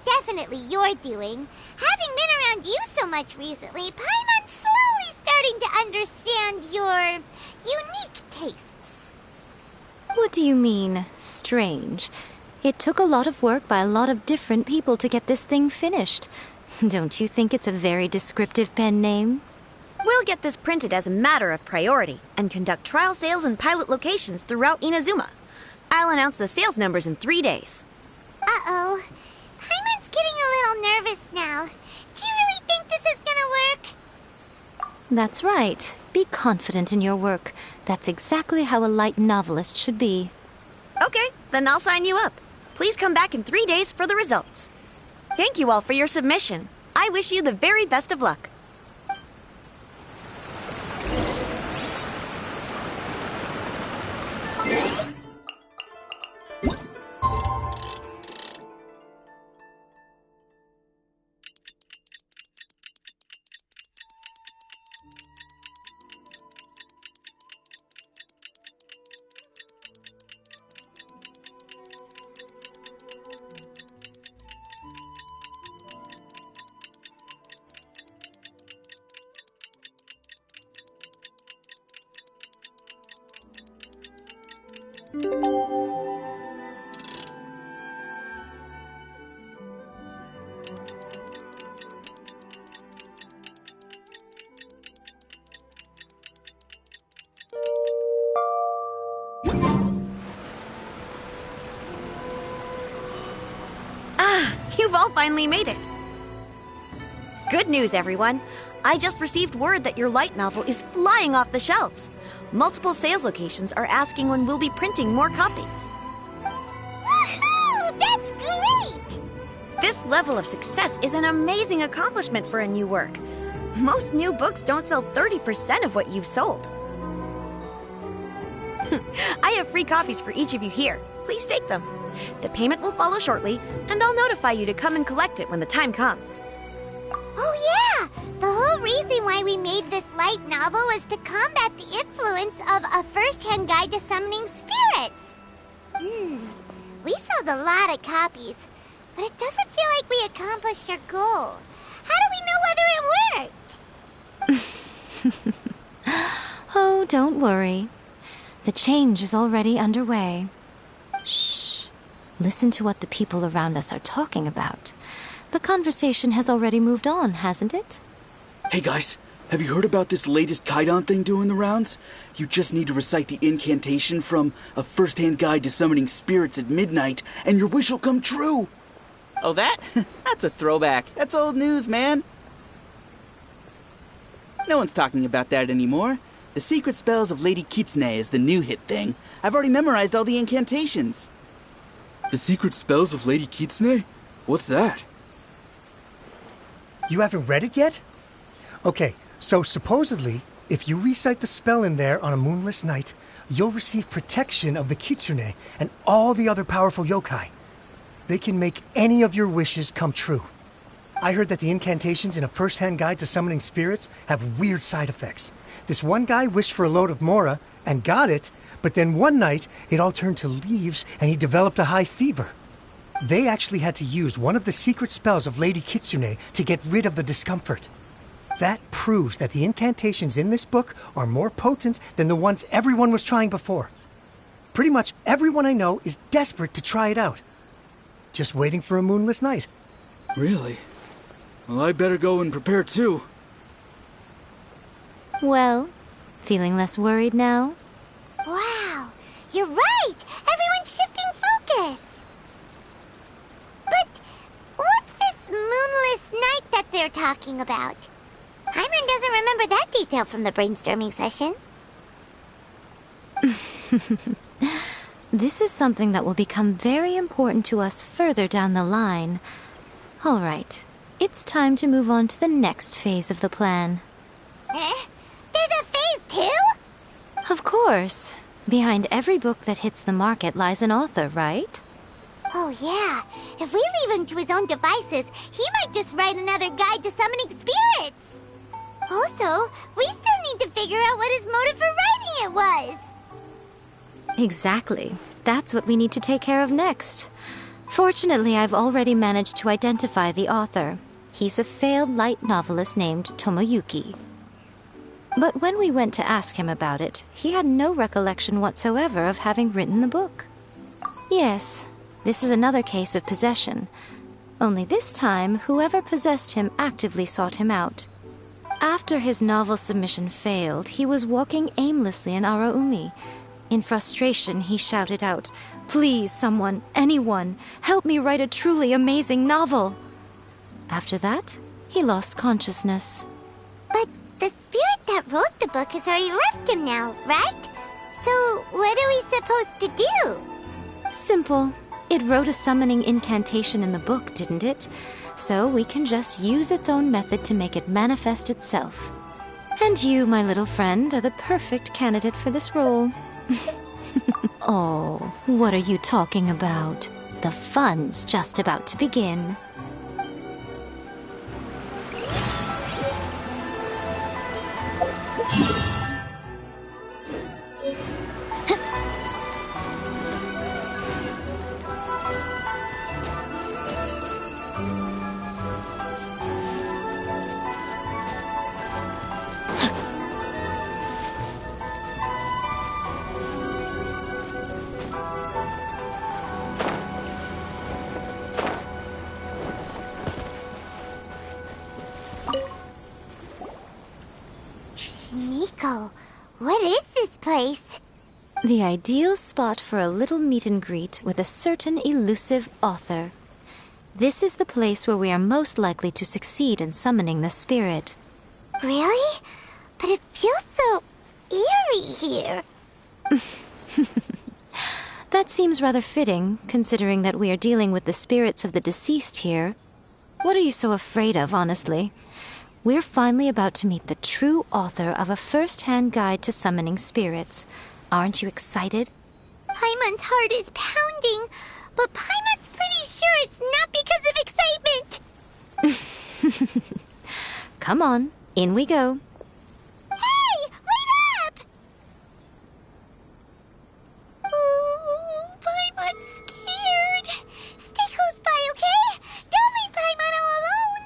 Definitely your doing. Having been around you so much recently, Paimon's slowly starting to understand your unique tastes. What do you mean, strange? It took a lot of work by a lot of different people to get this thing finished. Don't you think it's a very descriptive pen name? We'll get this printed as a matter of priority and conduct trial sales in pilot locations throughout Inazuma. I'll announce the sales numbers in 3 days. Uh-oh. Paimon's getting a little nervous now. Do you really think this is gonna work? That's right. Be confident in your work. That's exactly how a light novelist should be. Okay, then I'll sign you up. Please come back in 3 days for the results. Thank you all for your submission. I wish you the very best of luck. You've all finally made it. Good news, everyone. I just received word that your light novel is flying off the shelves. Multiple sales locations are asking when we'll be printing more copies. Woohoo! That's great! This level of success is an amazing accomplishment for a new work. Most new books don't sell 30% of what you've sold. I have free copies for each of you here. Please take them. The payment will follow shortly, and I'll notify you to come and collect it when the time comes. Oh yeah! The whole reason why we made this light novel was to combat the influence of a first-hand guide to summoning spirits. We sold a lot of copies, but it doesn't feel like we accomplished our goal. How do we know whether it worked? Oh, don't worry. The change is already underway. Shh. Listen to what the people around us are talking about. The conversation has already moved on, hasn't it? Hey guys, have you heard about this latest Kaidan thing doing the rounds? You just need to recite the incantation from A First-Hand Guide to Summoning Spirits at midnight, and your wish will come true! Oh, that? That's a throwback. That's old news, man. No one's talking about that anymore. The Secret Spells of Lady Kitsune is the new hit thing. I've already memorized all the incantations. The Secret Spells of Lady Kitsune? What's that? You haven't read it yet? Okay, so supposedly, if you recite the spell in there on a moonless night, you'll receive protection of the Kitsune and all the other powerful yokai. They can make any of your wishes come true. I heard that the incantations in A First-Hand Guide to Summoning Spirits have weird side effects. This one guy wished for a load of mora and got it, but then one night it all turned to leaves and he developed a high fever. They actually had to use one of the secret spells of Lady Kitsune to get rid of the discomfort. That proves that the incantations in this book are more potent than the ones everyone was trying before. Pretty much everyone I know is desperate to try it out. Just waiting for a moonless night. Really? Well, I better go and prepare too. Well, feeling less worried now? Wow, you're right! Everyone's shifting focus! But what's this moonless night that they're talking about? Hyman doesn't remember that detail from the brainstorming session. This is something that will become very important to us further down the line. All right, it's time to move on to the next phase of the plan. Eh? There's a phase 2? Of course. Behind every book that hits the market lies an author, right? Oh yeah, if we leave him to his own devices, he might just write another guide to summoning spirits. Also, we still need to figure out what his motive for writing it was. Exactly. That's what we need to take care of next. Fortunately, I've already managed to identify the author. He's a failed light novelist named Tomoyuki. But when we went to ask him about it, he had no recollection whatsoever of having written the book. Yes, this is another case of possession. Only this time, whoever possessed him actively sought him out. After his novel submission failed, he was walking aimlessly in Araumi. In frustration, he shouted out, "Please, someone, anyone, help me write a truly amazing novel." After that, he lost consciousness. But the spirit that wrote the book has already left him now, right? So what are we supposed to do? Simple. It wrote a summoning incantation in the book, didn't it? So we can just use its own method to make it manifest itself. And you, my little friend, are the perfect candidate for this role. Oh, what are you talking about? The fun's just about to begin. Miko, what is this place? The ideal spot for a little meet and greet with a certain elusive author. This is the place where we are most likely to succeed in summoning the spirit. Really? But it feels so eerie here. That seems rather fitting, considering that we are dealing with the spirits of the deceased here. What are you so afraid of, honestly? We're finally about to meet the true author of a first-hand guide to summoning spirits. Aren't you excited? Paimon's heart is pounding, but Paimon's pretty sure it's not because of excitement. Come on, in we go. Hey, wait up! Ooh, Paimon's scared. Stay close by, okay? Don't leave Paimon all alone.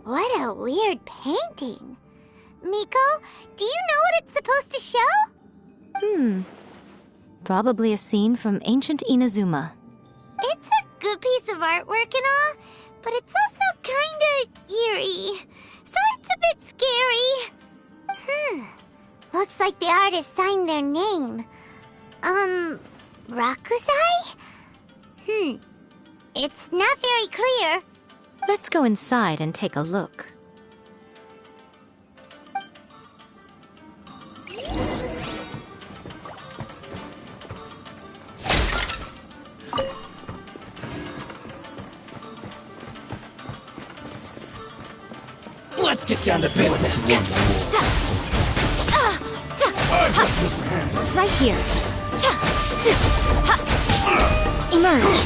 What a weird painting. Miko, do you know what it's supposed to show? Probably a scene from ancient Inazuma. It's a good piece of artwork and all, but it's also kinda eerie. So it's a bit scary. Looks like the artist signed their name. Rakusai? It's not very clear. Let's go inside and take a look. Let's get down to business. Right here. Emerge.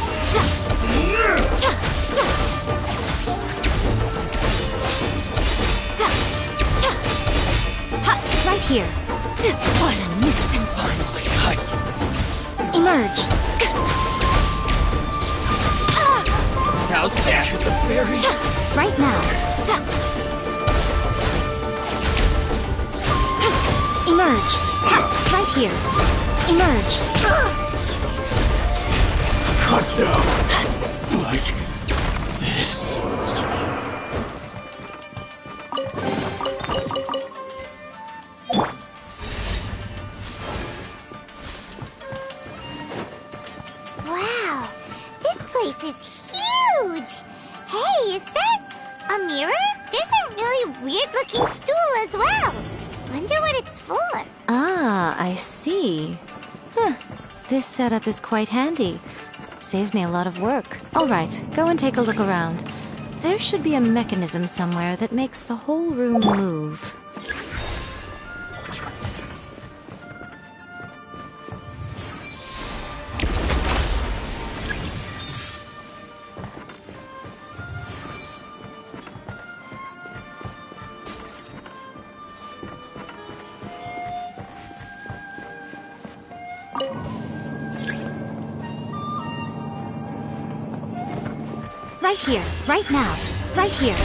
Right here. What a nuisance. Finally, Emerge. how's that? The berry? Right now. Emerge. Right here. Emerge. Cut down. Like this. Wow, this place is huge. Hey, is that a mirror? There's a really weird-looking stool as well. Wonder what it's for. Ah, I see. This setup is quite handy. Saves me a lot of work. All right, go and take a look around. There should be a mechanism somewhere that makes the whole room move. Right here, right now, right here.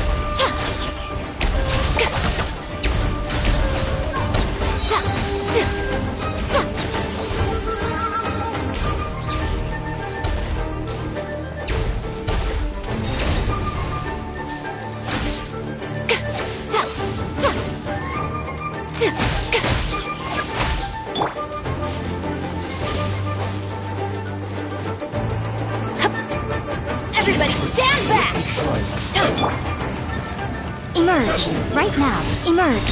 Everybody stand back! Emerge, right now, emerge.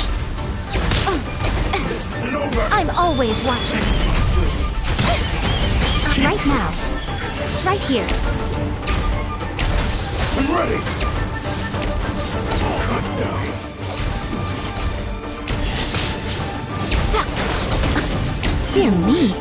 I'm always watching. Right now, right here. I'm ready. Cut down. Dear me.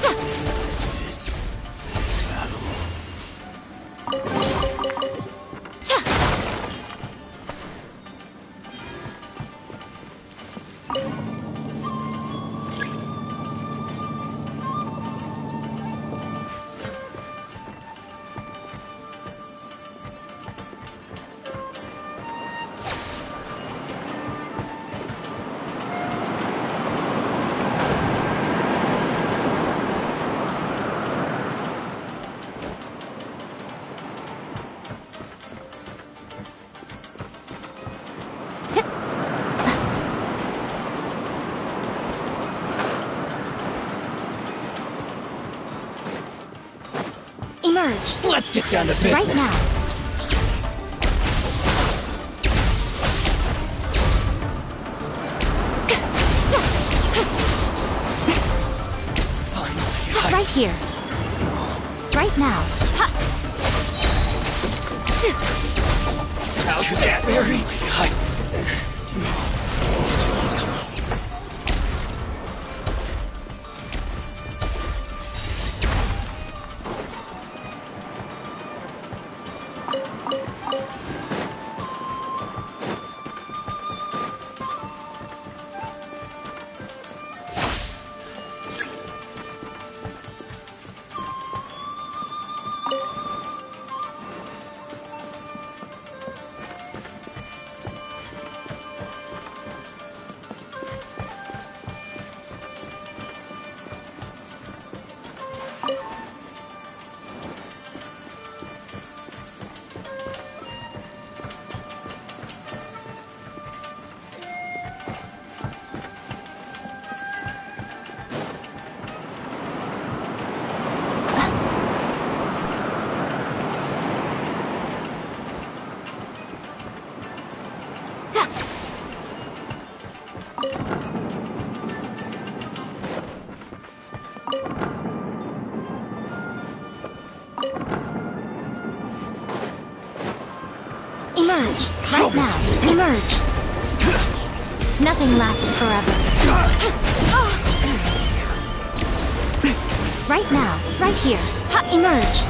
Emerge. Let's get down to business. Right now. Right here. Right now. How's that, Mary? Emerge. Right now. Emerge. Nothing lasts forever. Right now. Right here. Emerge.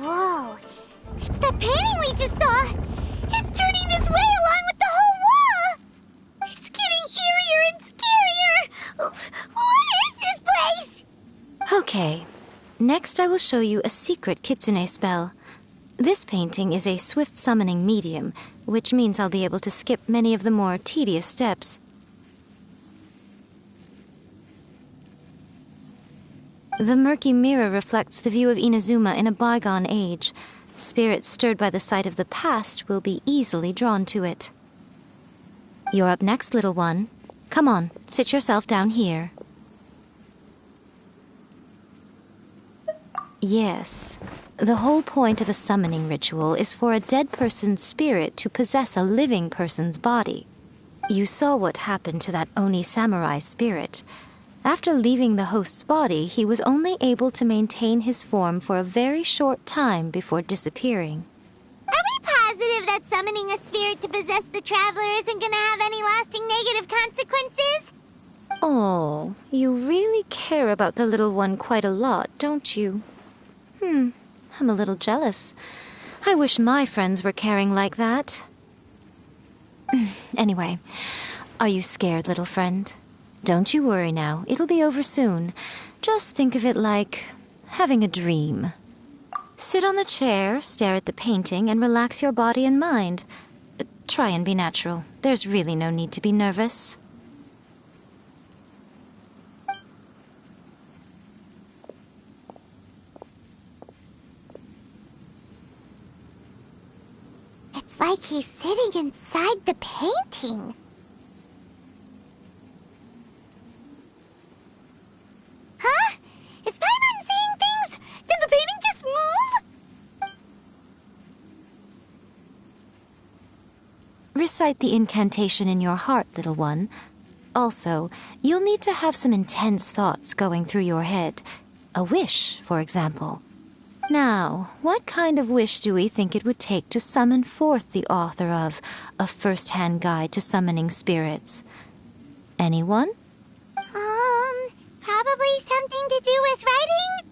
Whoa. It's that painting we just saw. It's turning this way along with the whole wall. It's getting eerier and scarier. What is this place? Okay. Next, I will show you a secret kitsune spell. This painting is a swift summoning medium, which means I'll be able to skip many of the more tedious steps. The murky mirror reflects the view of Inazuma in a bygone age. Spirits stirred by the sight of the past will be easily drawn to it. You're up next, little one. Come on, sit yourself down here. Yes. The whole point of a summoning ritual is for a dead person's spirit to possess a living person's body. You saw what happened to that Oni samurai spirit. After leaving the host's body, he was only able to maintain his form for a very short time before disappearing. Are we positive that summoning a spirit to possess the traveler isn't gonna have any lasting negative consequences? Oh, you really care about the little one quite a lot, don't you? I'm a little jealous. I wish my friends were caring like that. Anyway, are you scared, little friend? Don't you worry now, it'll be over soon. Just think of it like having a dream. Sit on the chair, stare at the painting, and relax your body and mind. Try and be natural. There's really no need to be nervous. It's like he's sitting inside the painting. Huh? Is Paimon seeing things? Did the painting just move? Recite the incantation in your heart, little one. Also, you'll need to have some intense thoughts going through your head. A wish, for example. Now, what kind of wish do we think it would take to summon forth the author of A First-Hand Guide to Summoning Spirits? Anyone? Probably something to do with writing?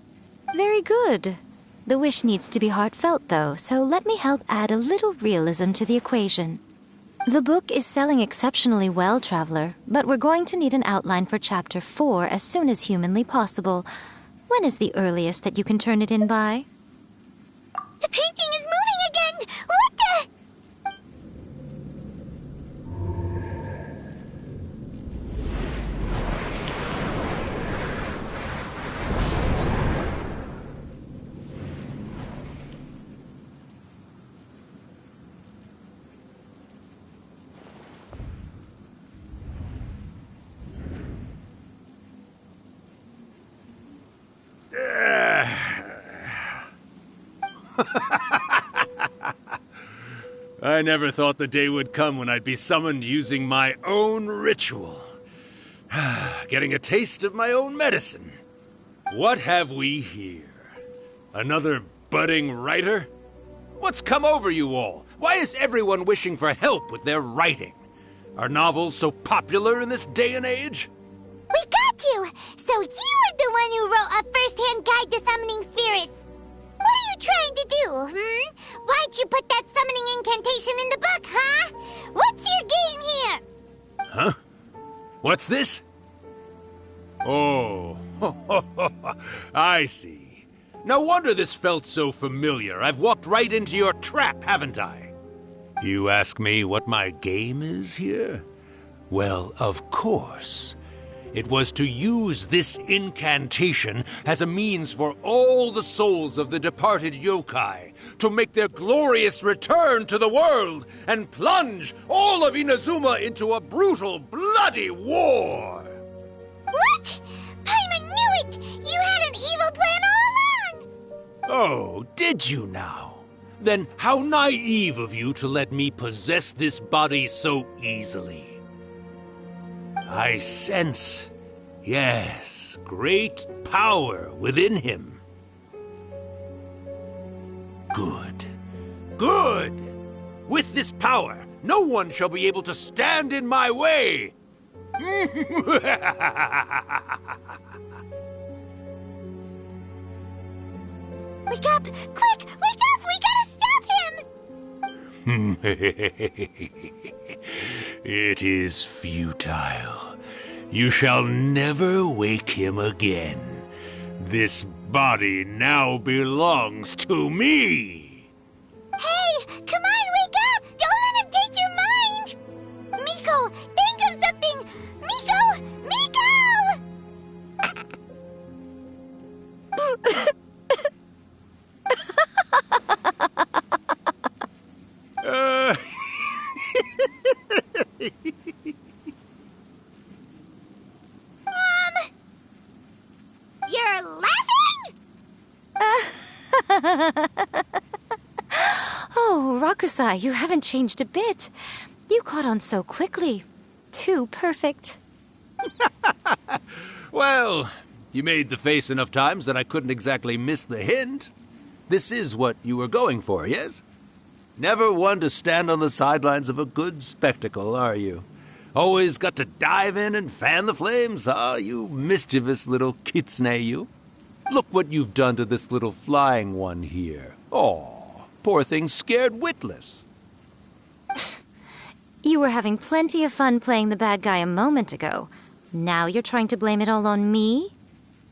Very good. The wish needs to be heartfelt, though, so let me help add a little realism to the equation. The book is selling exceptionally well, Traveler, but we're going to need an outline for Chapter 4 as soon as humanly possible. When is the earliest that you can turn it in by? The painting is moving again! What the... I never thought the day would come when I'd be summoned using my own ritual. Getting a taste of my own medicine. What have we here? Another budding writer? What's come over you all? Why is everyone wishing for help with their writing? Are novels so popular in this day and age? We got you! So you were the one who wrote a first-hand guide to summoning spirits! What are you trying to do, Why'd you put that summoning incantation in the book, huh? What's your game here? Huh? What's this? Oh, I see. No wonder this felt so familiar. I've walked right into your trap, haven't I? You ask me what my game is here? Well, of course. It was to use this incantation as a means for all the souls of the departed yokai to make their glorious return to the world and plunge all of Inazuma into a brutal, bloody war! What? Paimon knew it! You had an evil plan all along! Oh, did you now? Then how naive of you to let me possess this body so easily. I sense, yes, great power within him. Good. Good! With this power, no one shall be able to stand in my way! Wake up! Quick! Wake up! We gotta stop him! It is futile. You shall never wake him again. This body now belongs to me! Hey! Come on, wake up! Don't let him take your mind! Miko, think of something! Miko! Miko! You're laughing? Oh, Rakusai, you haven't changed a bit. You caught on so quickly. Too perfect. Well, you made the face enough times that I couldn't exactly miss the hint. This is what you were going for, yes? Never one to stand on the sidelines of a good spectacle, are you? Always got to dive in and fan the flames, huh? You mischievous little kitsune, you. Look what you've done to this little flying one here. Oh, poor thing scared witless. You were having plenty of fun playing the bad guy a moment ago. Now you're trying to blame it all on me?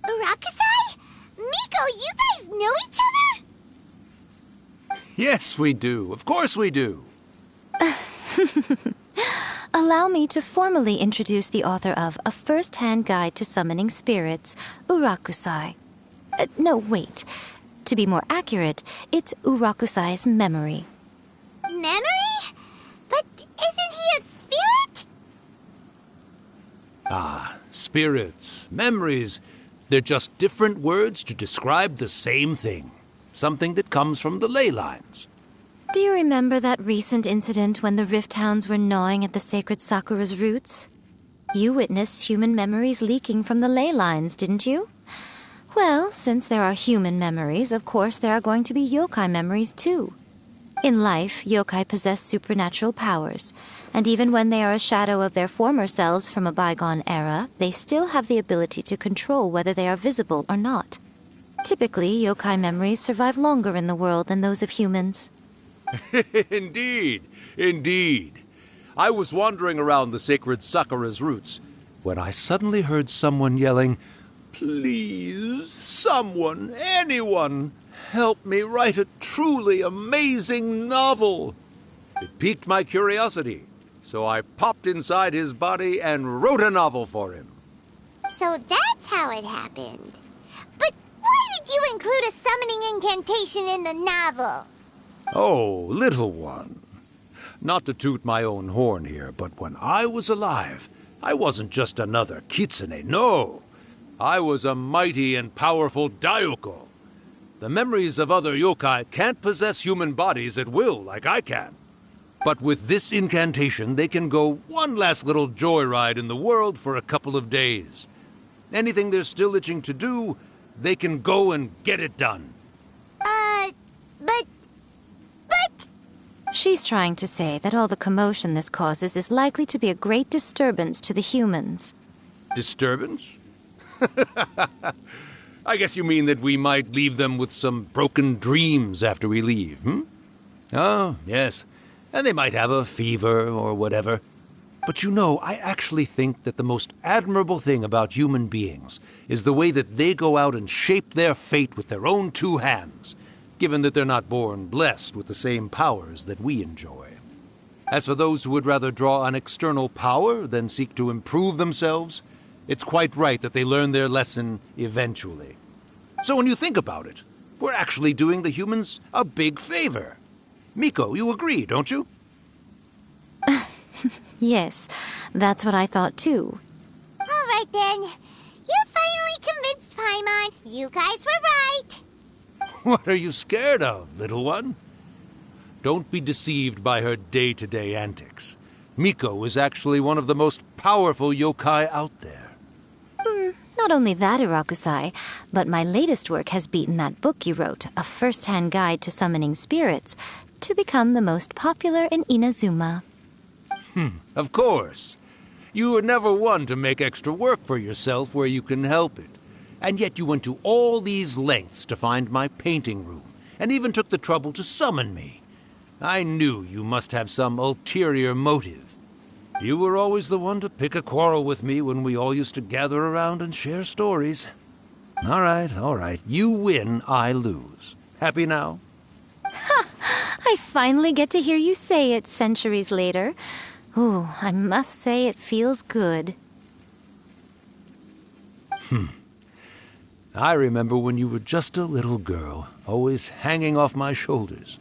Rakusai? Miko, you guys know each other? Yes, we do. Of course we do. Allow me to formally introduce the author of A First-Hand Guide to Summoning Spirits, Urakusai. No, wait. To be more accurate, it's Urakusai's memory. Memory? But isn't he a spirit? Ah, spirits, memories. They're just different words to describe the same thing. Something that comes from the ley lines. Do you remember that recent incident when the Rift Hounds were gnawing at the sacred Sakura's roots? You witnessed human memories leaking from the ley lines, didn't you? Well, since there are human memories, of course there are going to be yokai memories too. In life, yokai possess supernatural powers, and even when they are a shadow of their former selves from a bygone era, they still have the ability to control whether they are visible or not. Typically, yokai memories survive longer in the world than those of humans. Indeed, indeed. I was wandering around the sacred Sakura's roots when I suddenly heard someone yelling, "Please, someone, anyone, help me write a truly amazing novel." It piqued my curiosity, so I popped inside his body and wrote a novel for him. So that's how it happened. But why did you include a summoning incantation in the novel? Oh, little one. Not to toot my own horn here, but when I was alive, I wasn't just another kitsune, no. I was a mighty and powerful Daiyoko. The memories of other yokai can't possess human bodies at will like I can. But with this incantation, they can go one last little joyride in the world for a couple of days. Anything they're still itching to do, they can go and get it done. But... She's trying to say that all the commotion this causes is likely to be a great disturbance to the humans. Disturbance? I guess you mean that we might leave them with some broken dreams after we leave, hmm? Oh, yes. And they might have a fever or whatever. But you know, I actually think that the most admirable thing about human beings is the way that they go out and shape their fate with their own two hands, given that they're not born blessed with the same powers that we enjoy. As for those who would rather draw on external power than seek to improve themselves, it's quite right that they learn their lesson eventually. So when you think about it, we're actually doing the humans a big favor. Miko, you agree, don't you? Yes, that's what I thought too. All right then. You finally convinced Paimon. You guys were right. What are you scared of, little one? Don't be deceived by her day-to-day antics. Miko is actually one of the most powerful yokai out there. Not only that, Irakusai, but my latest work has beaten that book you wrote, A First-Hand Guide to Summoning Spirits, to become the most popular in Inazuma. Of course. You were never one to make extra work for yourself where you can help it. And yet you went to all these lengths to find my painting room, and even took the trouble to summon me. I knew you must have some ulterior motive. You were always the one to pick a quarrel with me when we all used to gather around and share stories. All right. You win, I lose. Happy now? I finally get to hear you say it centuries later. Ooh, I must say it feels good. I remember when you were just a little girl, always hanging off my shoulders.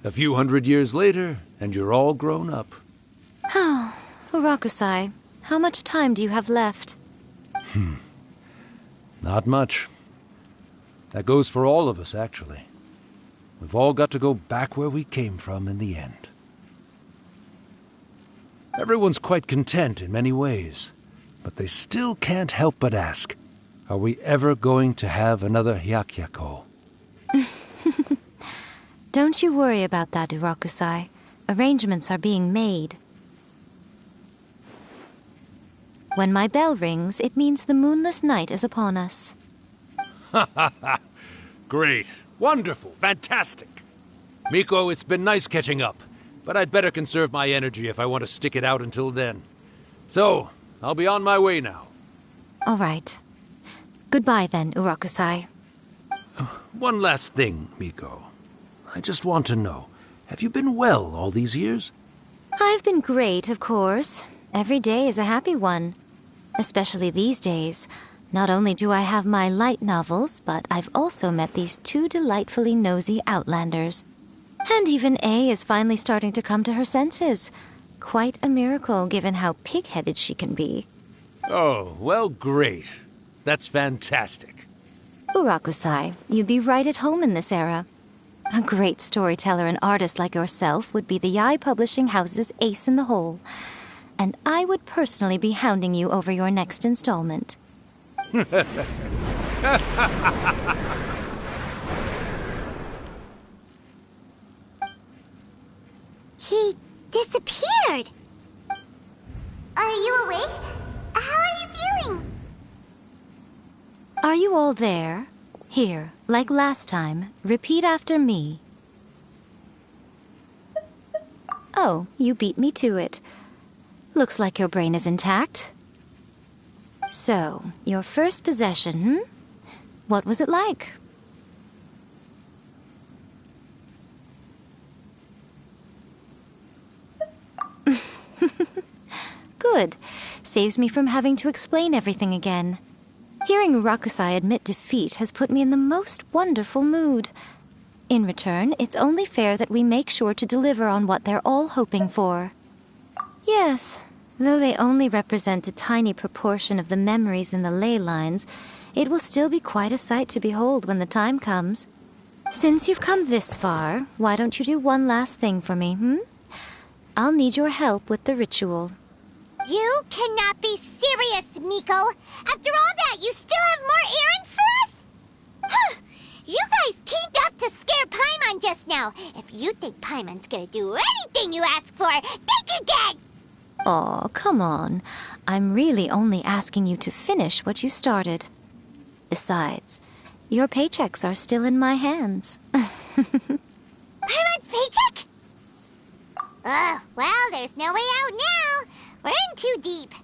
A few hundred years later, and you're all grown up. Oh, Urakusai, how much time do you have left? Not much. That goes for all of us, actually. We've all got to go back where we came from in the end. Everyone's quite content in many ways, but they still can't help but ask, are we ever going to have another Hyakyako? Don't you worry about that, Urakusai. Arrangements are being made. When my bell rings, it means the moonless night is upon us. Great. Wonderful. Fantastic. Miko, it's been nice catching up, but I'd better conserve my energy if I want to stick it out until then. So, I'll be on my way now. All right. Goodbye then, Urakusai. One last thing, Miko. I just want to know, have you been well all these years? I've been great, of course. Every day is a happy one. Especially these days. Not only do I have my light novels, but I've also met these two delightfully nosy outlanders. And even A is finally starting to come to her senses. Quite a miracle, given how pig-headed she can be. Oh, well, great. That's fantastic. Urakusai, you'd be right at home in this era. A great storyteller and artist like yourself would be the Yae Publishing House's ace in the hole. And I would personally be hounding you over your next installment. He disappeared. Are you awake? How are you feeling? Are you all there? Here, like last time, repeat after me. Oh, you beat me to it. Looks like your brain is intact. So, your first possession, What was it like? Good. Saves me from having to explain everything again. Hearing Rakusai admit defeat has put me in the most wonderful mood. In return, it's only fair that we make sure to deliver on what they're all hoping for. Yes, though they only represent a tiny proportion of the memories in the ley lines, it will still be quite a sight to behold when the time comes. Since you've come this far, why don't you do one last thing for me, I'll need your help with the ritual. You cannot be serious, Miko! After all that, you still have more errands for us? Huh! You guys teamed up to scare Paimon just now. If you think Paimon's gonna do anything you ask for, think again! Aw, come on. I'm really only asking you to finish what you started. Besides, your paychecks are still in my hands. Paimon's paycheck? Well, there's no way out now. We're in too deep.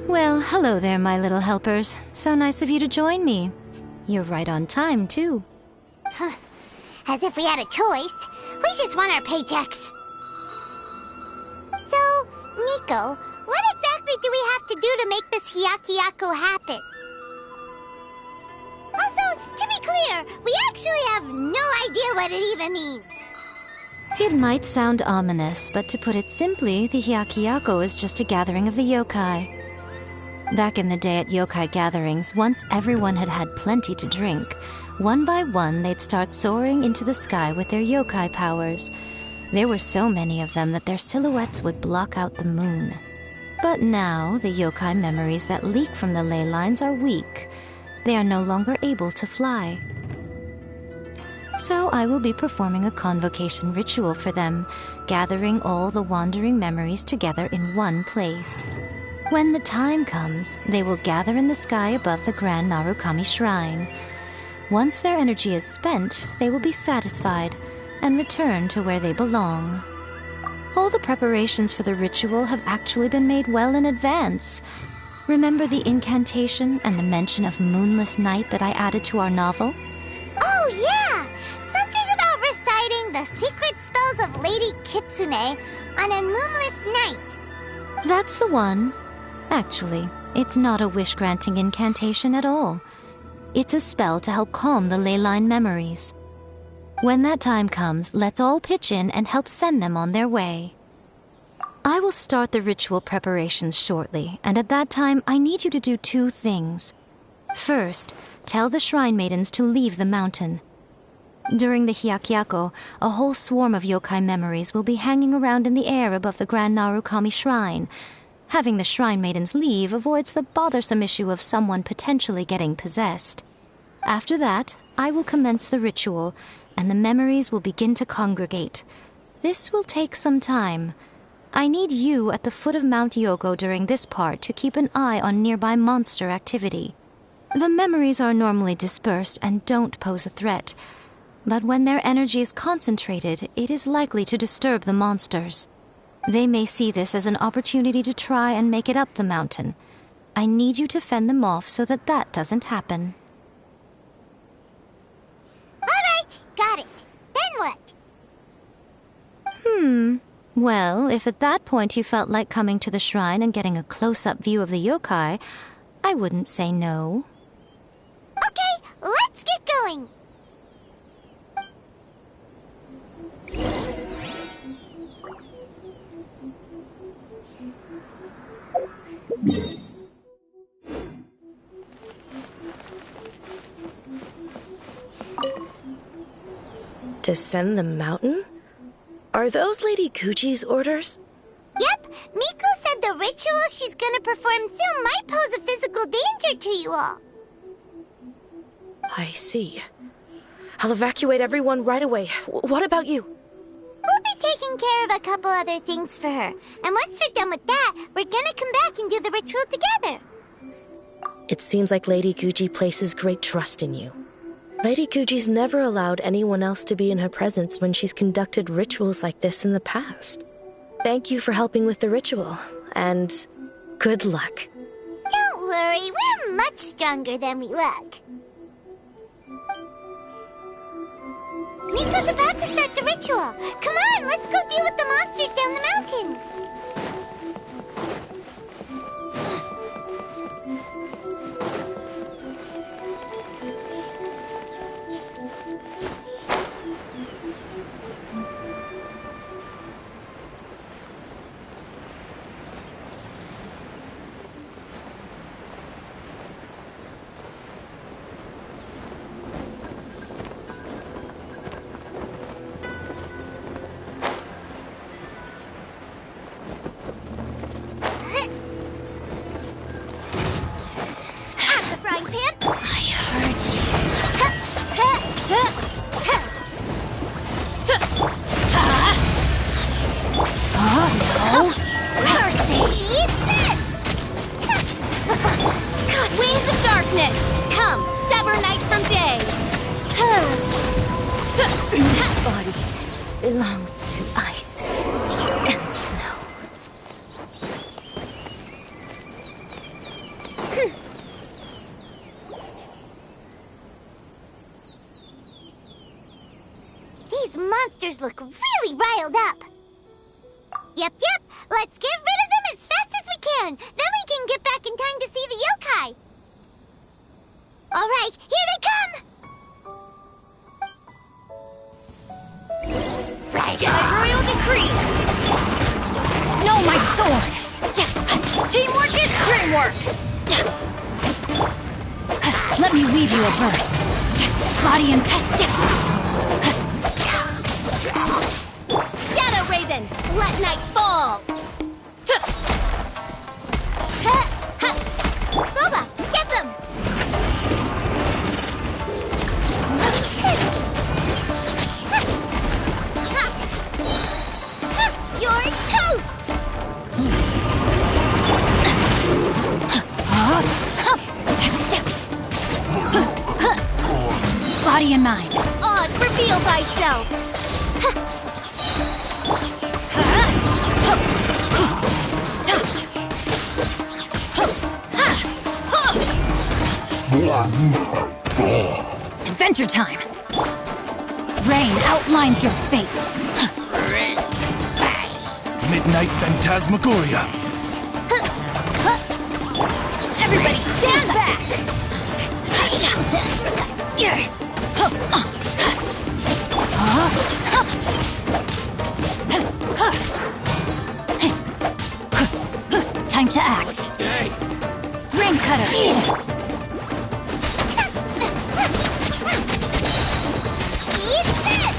Well, hello there, my little helpers. So nice of you to join me. You're right on time, too. As if we had a choice. We just want our paychecks. So, Miko, what exactly do we have to do to make this Hyakuyaku happen? Also, to be clear, we actually have no idea what it even means. It might sound ominous, but to put it simply, the Hyakuyaku is just a gathering of the yokai. Back in the day at yokai gatherings, once everyone had had plenty to drink, one by one they'd start soaring into the sky with their yokai powers. There were so many of them that their silhouettes would block out the moon. But now, the yokai memories that leak from the ley lines are weak. They are no longer able to fly. So I will be performing a convocation ritual for them, gathering all the wandering memories together in one place. When the time comes, they will gather in the sky above the Grand Narukami Shrine. Once their energy is spent, they will be satisfied and return to where they belong. All the preparations for the ritual have actually been made well in advance. Remember the incantation and the mention of moonless night that I added to our novel? Oh, yeah! Something about reciting the secret spells of Lady Kitsune on a moonless night. That's the one. Actually, it's not a wish-granting incantation at all. It's a spell to help calm the ley line memories. When that time comes, let's all pitch in and help send them on their way. I will start the ritual preparations shortly, and at that time, I need you to do two things. First, tell the shrine maidens to leave the mountain. During the Hyakuyaku, a whole swarm of yokai memories will be hanging around in the air above the Grand Narukami Shrine. Having the shrine maidens leave avoids the bothersome issue of someone potentially getting possessed. After that, I will commence the ritual, and the memories will begin to congregate. This will take some time. I need you at the foot of Mount Yogo during this part to keep an eye on nearby monster activity. The memories are normally dispersed and don't pose a threat, but when their energy is concentrated, it is likely to disturb the monsters. They may see this as an opportunity to try and make it up the mountain. I need you to fend them off so that that doesn't happen. All right, got it. Then what? Well, if at that point you felt like coming to the shrine and getting a close-up view of the yokai, I wouldn't say no. Okay, let's get going. Descend the mountain? Are those Lady Gucci's orders? Yep, Miko said the ritual she's gonna perform soon might pose a physical danger to you all. I see. I'll evacuate everyone right away. What about you? We'll be taking care of a couple other things for her. And once we're done with that, we're gonna come back and do the ritual together. It seems like Lady Gucci places great trust in you. Lady Gucci's never allowed anyone else to be in her presence when she's conducted rituals like this in the past. Thank you for helping with the ritual, and good luck. Don't worry, we're much stronger than we look. Miko's about to start the ritual. Come on, let's go deal with the monsters down the mountain. Belongs to ice and snow. These monsters look really riled up. Yep. Let's get rid of them as fast as we can. Then we can get back in time to see the yokai. All right, here they come. Royal decree! No, my sword! Teamwork is dreamwork! Let me weave you a verse. Body and Shadow Raven, let night fall! Boba, get them! You're toast! Body and mind. Oz, reveal thyself! Adventure time! Rain outlines your fate. Midnight Phantasmagoria. Everybody stand back! Time to act. Hey. Ring cutter. Eat this!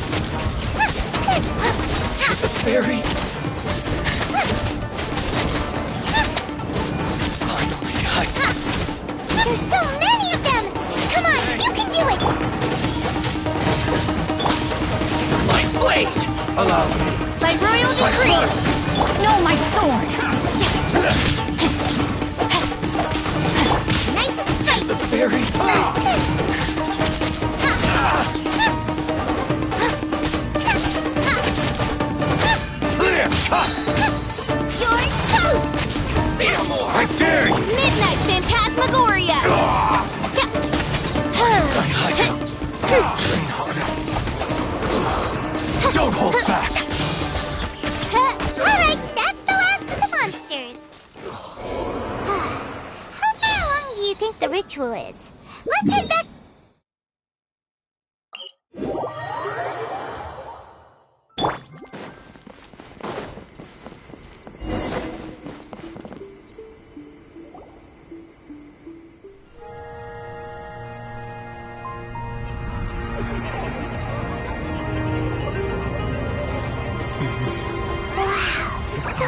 Fairy. There's so many of them! Come on, you can do it! My blade! Allow me. By royal decree! No, my sword! Nice and spicy! The fairy! Clear cut! You're toast! Say no more! I dare you! Midnight Phantasmagoria! Train harder. Don't hold back! Alright, that's the last of the monsters. How far along do you think the ritual is? Let's head back.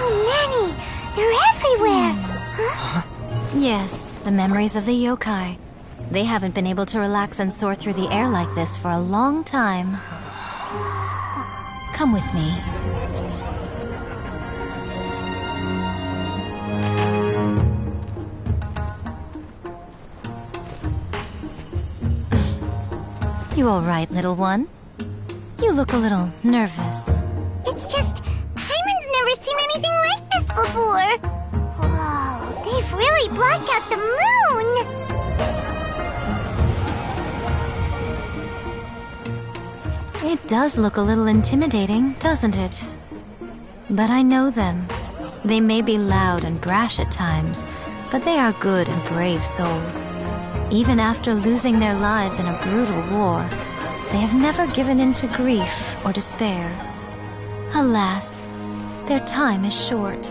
many! They're everywhere! Huh? Yes, the memories of the yokai. They haven't been able to relax and soar through the air like this for a long time. Come with me. You all right, little one? You look a little nervous. It's just, Hyman's never seen anything like this before. Whoa, they've really blocked out the moon! It does look a little intimidating, doesn't it? But I know them. They may be loud and brash at times, but they are good and brave souls. Even after losing their lives in a brutal war, they have never given in to grief or despair. Alas, their time is short.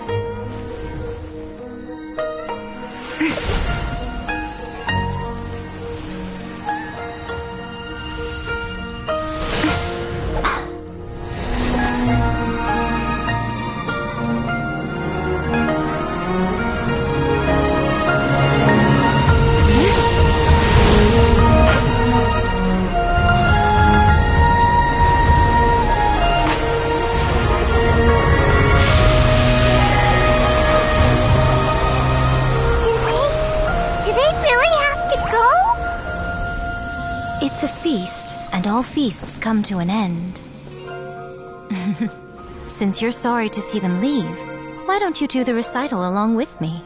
It's a feast, and all feasts come to an end. Since you're sorry to see them leave, why don't you do the recital along with me?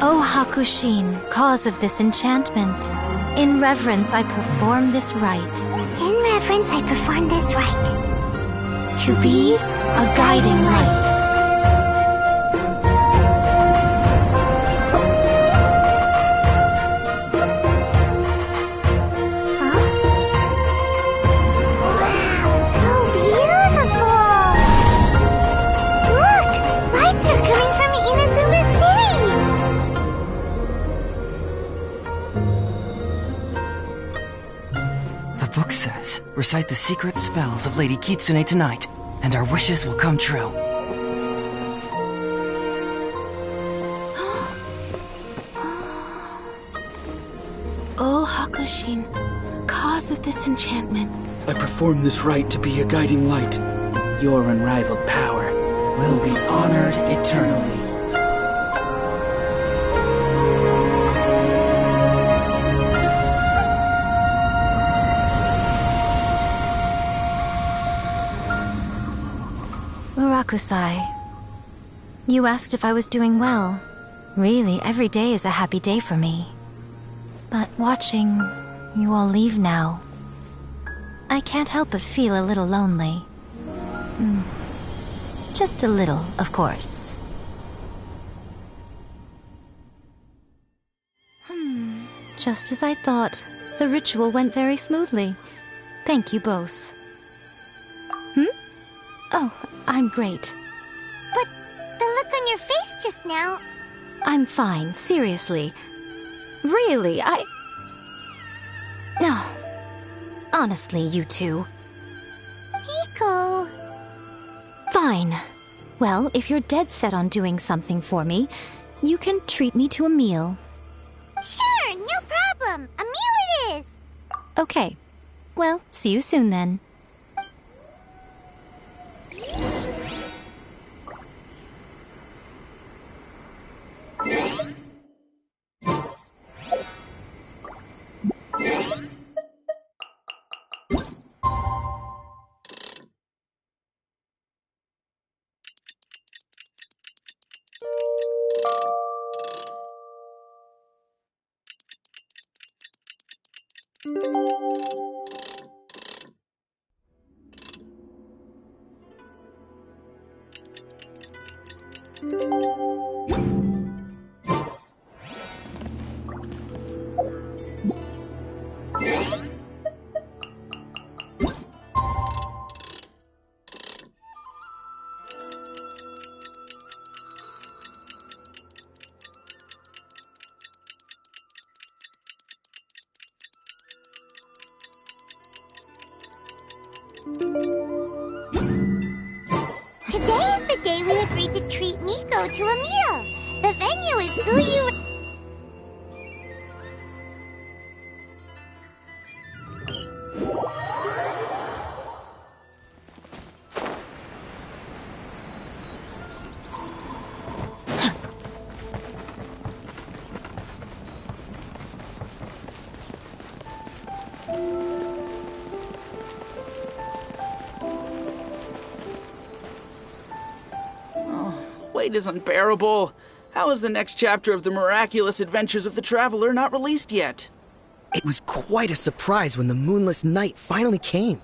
O Hakushin, cause of this enchantment, in reverence I perform this rite. In reverence I perform this rite. To be a guiding light. Says, recite the secret spells of Lady Kitsune tonight, and our wishes will come true. O Hakushin, cause of this enchantment. I perform this rite to be a guiding light. Your unrivaled power will be honored eternally. Urakusai, you asked if I was doing well. Really, every day is a happy day for me. But watching you all leave now, I can't help but feel a little lonely. Just a little, of course. Just as I thought, the ritual went very smoothly. Thank you both. Oh, I'm great. But the look on your face just now... I'm fine, seriously. Really, No. Honestly, you two. Miko... Fine. Well, if you're dead set on doing something for me, you can treat me to a meal. Sure, no problem. A meal it is. Okay. Well, see you soon then. Today agreed to treat Miko to a meal. The venue is Uyu... Wait is unbearable. How is the next chapter of the miraculous adventures of the Traveler not released yet? It was quite a surprise when the moonless night finally came.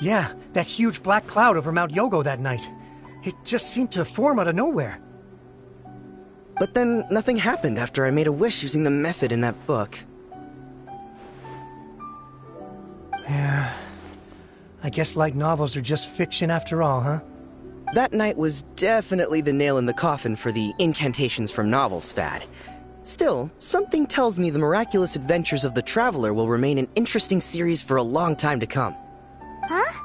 Yeah, that huge black cloud over Mount Yogo that night. It just seemed to form out of nowhere. But then nothing happened after I made a wish using the method in that book. Yeah. I guess light novels are just fiction after all, huh? That night was definitely the nail in the coffin for the incantations from novels fad. Still, something tells me the miraculous adventures of the Traveler will remain an interesting series for a long time to come. Huh?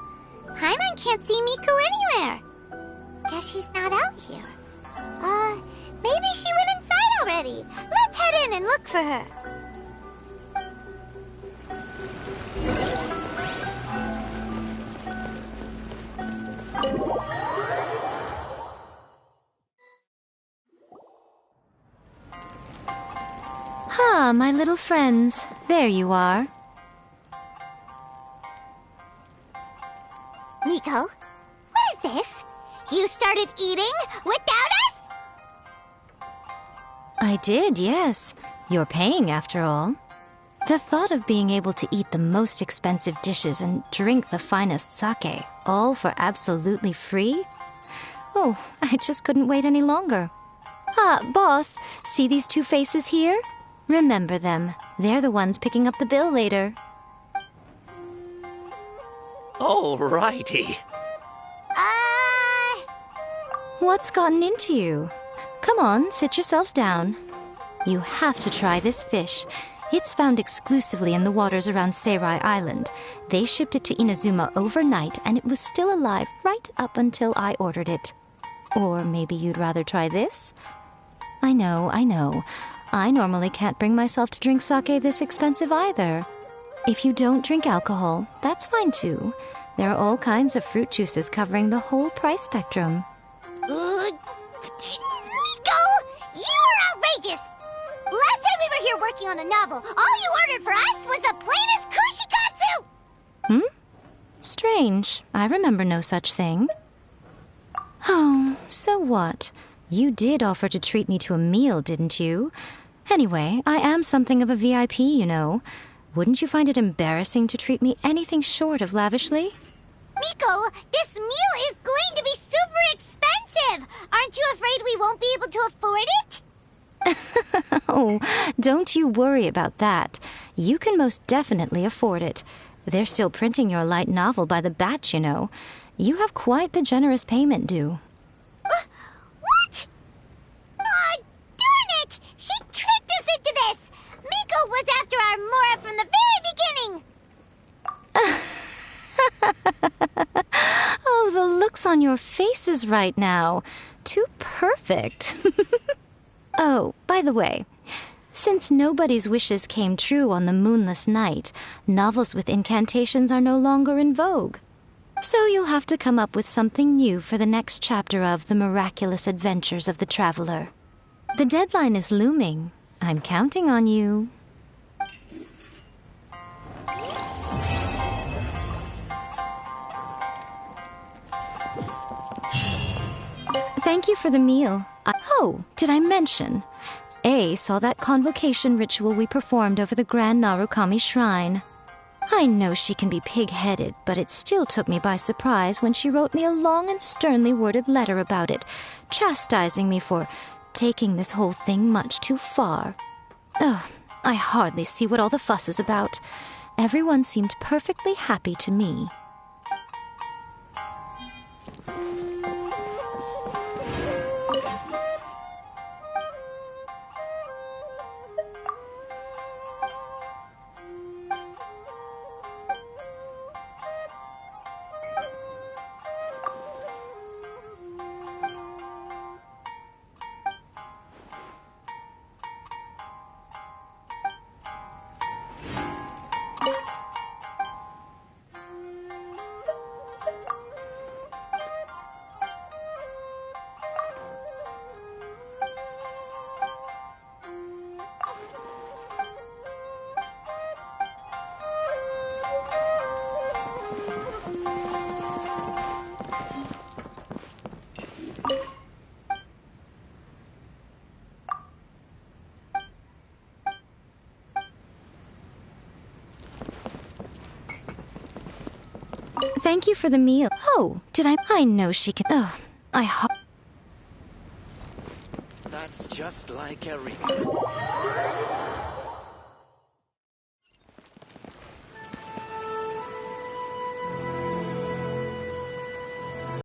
Paimon can't see Miko anywhere. Guess she's not out here. Maybe she went inside already. Let's head in and look for her. Ah, my little friends. There you are. Miko, what is this? You started eating without us? I did, yes. You're paying, after all. The thought of being able to eat the most expensive dishes and drink the finest sake, all for absolutely free? Oh, I just couldn't wait any longer. Ah, boss, see these two faces here? Remember them. They're the ones picking up the bill later. Alrighty. What's gotten into you? Come on, sit yourselves down. You have to try this fish. It's found exclusively in the waters around Seirai Island. They shipped it to Inazuma overnight, and it was still alive right up until I ordered it. Or maybe you'd rather try this? I know. I normally can't bring myself to drink sake this expensive either. If you don't drink alcohol, that's fine too. There are all kinds of fruit juices covering the whole price spectrum. Miko! You are outrageous! Last time we were here working on the novel, all you ordered for us was the plainest kushikatsu! Strange. I remember no such thing. Oh, so what? You did offer to treat me to a meal, didn't you? Anyway, I am something of a VIP, you know. Wouldn't you find it embarrassing to treat me anything short of lavishly? Miko, this meal is going to be super expensive! Aren't you afraid we won't be able to afford it? Oh, don't you worry about that. You can most definitely afford it. They're still printing your light novel by the batch, you know. You have quite the generous payment due. What? Oh, darn it! She tricked us into this! Miko was after our Mora from the very beginning! Oh, the looks on your faces right now. Too perfect. Oh, by the way, since nobody's wishes came true on the moonless night, novels with incantations are no longer in vogue. So you'll have to come up with something new for the next chapter of The Miraculous Adventures of the Traveler. The deadline is looming. I'm counting on you. Thank you for the meal. Oh, did I mention? A saw that convocation ritual we performed over the Grand Narukami Shrine. I know she can be pig-headed, but it still took me by surprise when she wrote me a long and sternly worded letter about it, chastising me for taking this whole thing much too far. Oh, I hardly see what all the fuss is about. Everyone seemed perfectly happy to me. Thank you for the meal. Oh, I know she can. Oh, I hope. That's just like Erika.